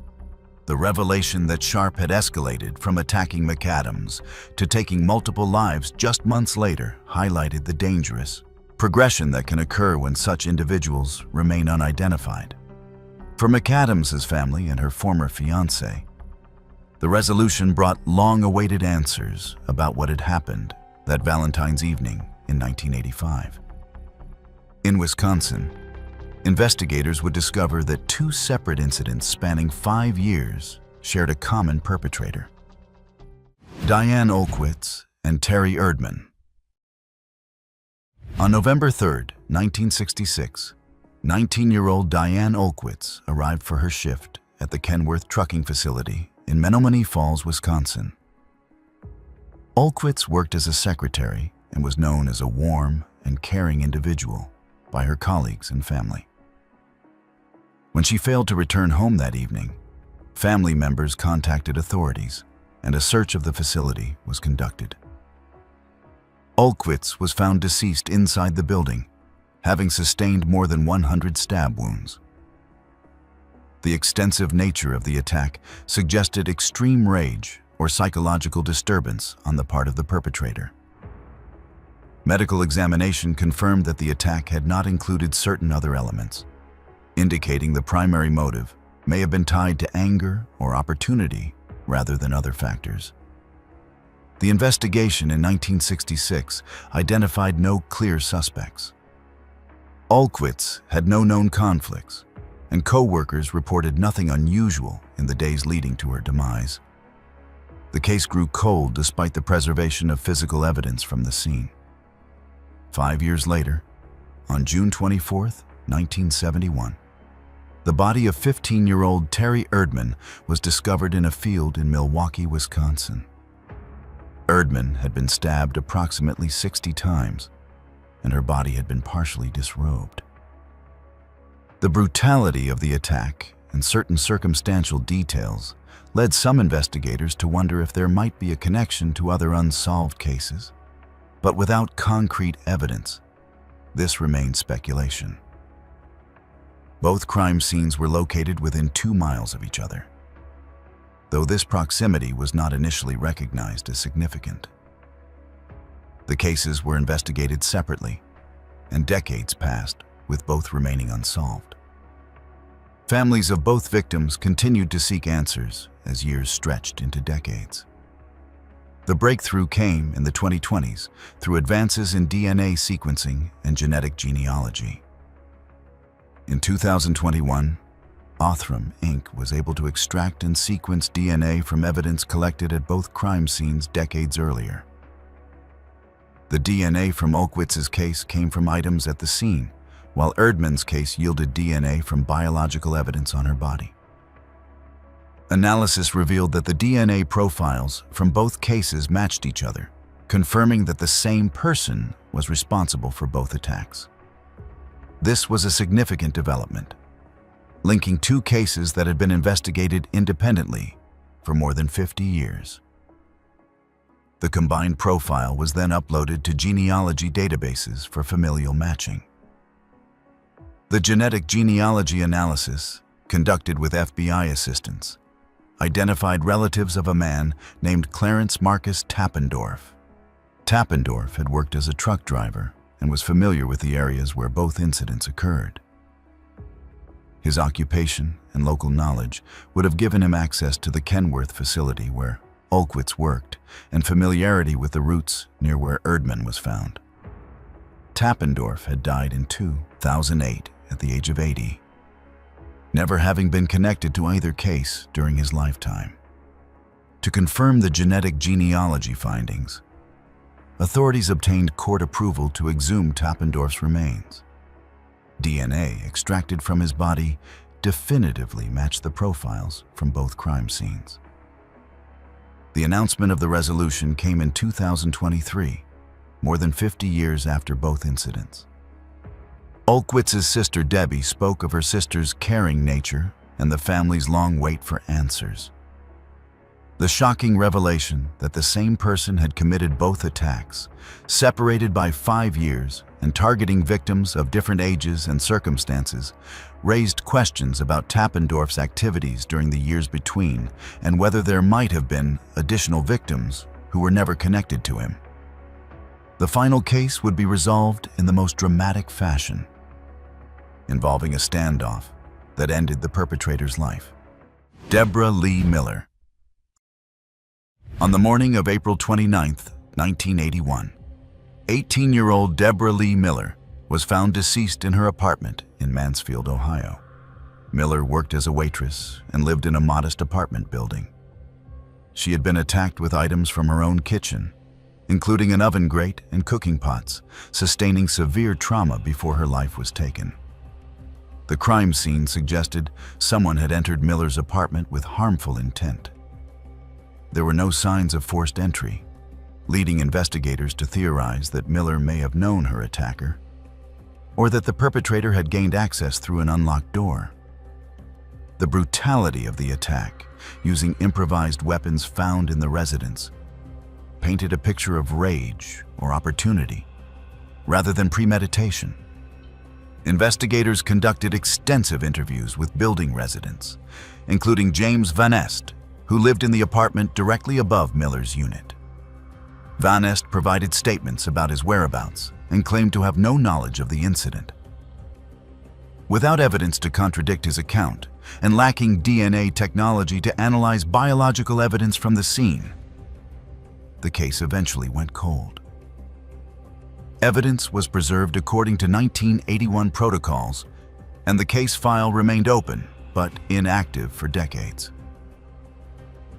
The revelation that Sharp had escalated from attacking McAdams to taking multiple lives just months later highlighted the dangerous progression that can occur when such individuals remain unidentified. For McAdams's family and her former fiancé, the resolution brought long-awaited answers about what had happened that Valentine's evening in 1985. In Wisconsin, investigators would discover that two separate incidents spanning 5 years shared a common perpetrator: Diane Olkwitz and Terry Erdman. On November 3, 1966, 19-year-old Diane Olkwitz arrived for her shift at the Kenworth Trucking Facility in Menomonee Falls, Wisconsin. Olkwitz worked as a secretary and was known as a warm and caring individual by her colleagues and family. When she failed to return home that evening, family members contacted authorities and a search of the facility was conducted. Olkwitz was found deceased inside the building, having sustained more than 100 stab wounds. The extensive nature of the attack suggested extreme rage or psychological disturbance on the part of the perpetrator. Medical examination confirmed that the attack had not included certain other elements, indicating the primary motive may have been tied to anger or opportunity rather than other factors. The investigation in 1966 identified no clear suspects. Olkwitz had no known conflicts, and co-workers reported nothing unusual in the days leading to her demise. The case grew cold despite the preservation of physical evidence from the scene. 5 years later, on June 24, 1971, the body of 15-year-old Terry Erdman was discovered in a field in Milwaukee, Wisconsin. Erdman had been stabbed approximately 60 times, and her body had been partially disrobed. The brutality of the attack and certain circumstantial details led some investigators to wonder if there might be a connection to other unsolved cases, but without concrete evidence, this remained speculation. Both crime scenes were located within 2 miles of each other, though this proximity was not initially recognized as significant. The cases were investigated separately, and decades passed with both remaining unsolved. Families of both victims continued to seek answers as years stretched into decades. The breakthrough came in the 2020s through advances in DNA sequencing and genetic genealogy. In 2021, Othram, Inc. was able to extract and sequence DNA from evidence collected at both crime scenes decades earlier. The DNA from Olkwitz's case came from items at the scene, while Erdman's case yielded DNA from biological evidence on her body. Analysis revealed that the DNA profiles from both cases matched each other, confirming that the same person was responsible for both attacks. This was a significant development, linking two cases that had been investigated independently for more than 50 years. The combined profile was then uploaded to genealogy databases for familial matching. The genetic genealogy analysis, conducted with FBI assistance, identified relatives of a man named Clarence Marcus Tappendorf. Tappendorf had worked as a truck driver and was familiar with the areas where both incidents occurred. His occupation and local knowledge would have given him access to the Kenworth facility where Olkwitz worked and familiarity with the routes near where Erdman was found. Tappendorf had died in 2008 at the age of 80, never having been connected to either case during his lifetime. To confirm the genetic genealogy findings, authorities obtained court approval to exhume Tappendorf's remains. DNA extracted from his body definitively matched the profiles from both crime scenes. The announcement of the resolution came in 2023, more than 50 years after both incidents. Olkwitz's sister Debbie spoke of her sister's caring nature and the family's long wait for answers. The shocking revelation that the same person had committed both attacks, separated by 5 years and targeting victims of different ages and circumstances, raised questions about Tappendorf's activities during the years between and whether there might have been additional victims who were never connected to him. The final case would be resolved in the most dramatic fashion, involving a standoff that ended the perpetrator's life. Deborah Lee Miller. On the morning of April 29, 1981, 18-year-old Deborah Lee Miller was found deceased in her apartment in Mansfield, Ohio. Miller worked as a waitress and lived in a modest apartment building. She had been attacked with items from her own kitchen, including an oven grate and cooking pots, sustaining severe trauma before her life was taken. The crime scene suggested someone had entered Miller's apartment with harmful intent. There were no signs of forced entry, leading investigators to theorize that Miller may have known her attacker, or that the perpetrator had gained access through an unlocked door. The brutality of the attack, using improvised weapons found in the residence, painted a picture of rage or opportunity, rather than premeditation. Investigators conducted extensive interviews with building residents, including James Van Est, who lived in the apartment directly above Miller's unit. Van Est provided statements about his whereabouts and claimed to have no knowledge of the incident. Without evidence to contradict his account and lacking DNA technology to analyze biological evidence from the scene, the case eventually went cold. Evidence was preserved according to 1981 protocols, and the case file remained open but inactive for decades.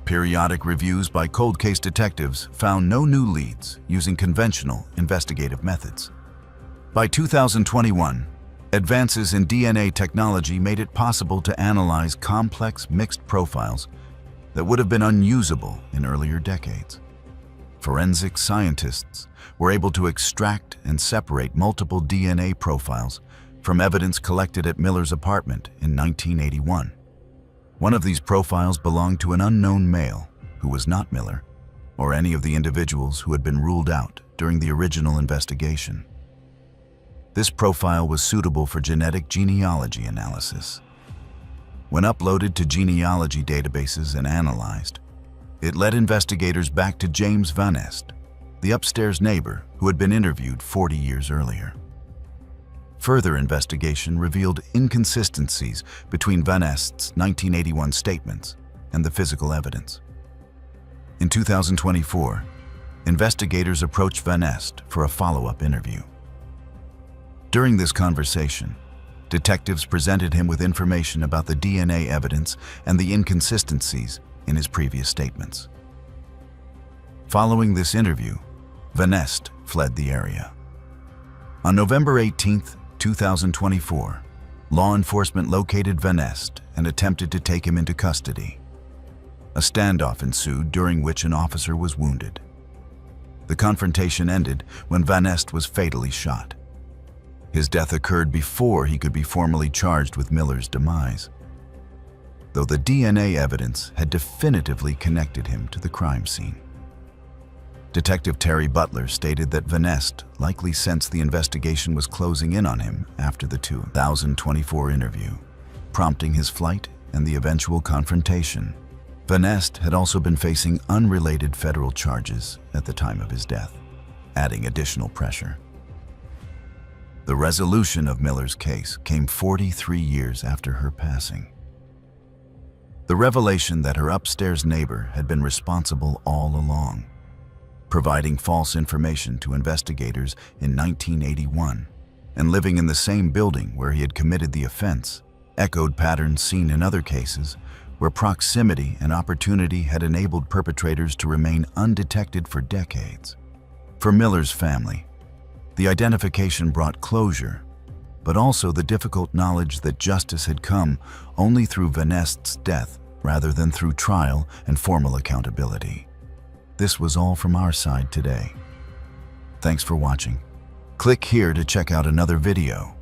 Periodic reviews by cold case detectives found no new leads using conventional investigative methods. By 2021, advances in DNA technology made it possible to analyze complex mixed profiles that would have been unusable in earlier decades. Forensic scientists were able to extract and separate multiple DNA profiles from evidence collected at Miller's apartment in 1981. One of these profiles belonged to an unknown male who was not Miller or any of the individuals who had been ruled out during the original investigation. This profile was suitable for genetic genealogy analysis. When uploaded to genealogy databases and analyzed, it led investigators back to James Van Est, the upstairs neighbor who had been interviewed 40 years earlier. Further investigation revealed inconsistencies between Van Est's 1981 statements and the physical evidence. In 2024, investigators approached Van Est for a follow-up interview. During this conversation, detectives presented him with information about the DNA evidence and the inconsistencies in his previous statements. Following this interview, Van Est fled the area. On November 18, 2024, law enforcement located Van Est and attempted to take him into custody. A standoff ensued during which an officer was wounded. The confrontation ended when Van Est was fatally shot. His death occurred before he could be formally charged with Miller's demise, though the DNA evidence had definitively connected him to the crime scene. Detective Terry Butler stated that Van Est likely sensed the investigation was closing in on him after the 2024 interview, prompting his flight and the eventual confrontation. Van Est had also been facing unrelated federal charges at the time of his death, adding additional pressure. The resolution of Miller's case came 43 years after her passing. The revelation that her upstairs neighbor had been responsible all along, providing false information to investigators in 1981 and living in the same building where he had committed the offense, echoed patterns seen in other cases where proximity and opportunity had enabled perpetrators to remain undetected for decades. For Miller's family, the identification brought closure, but also the difficult knowledge that justice had come only through Van Est's death rather than through trial and formal accountability. This was all from our side today. Thanks for watching. Click here to check out another video.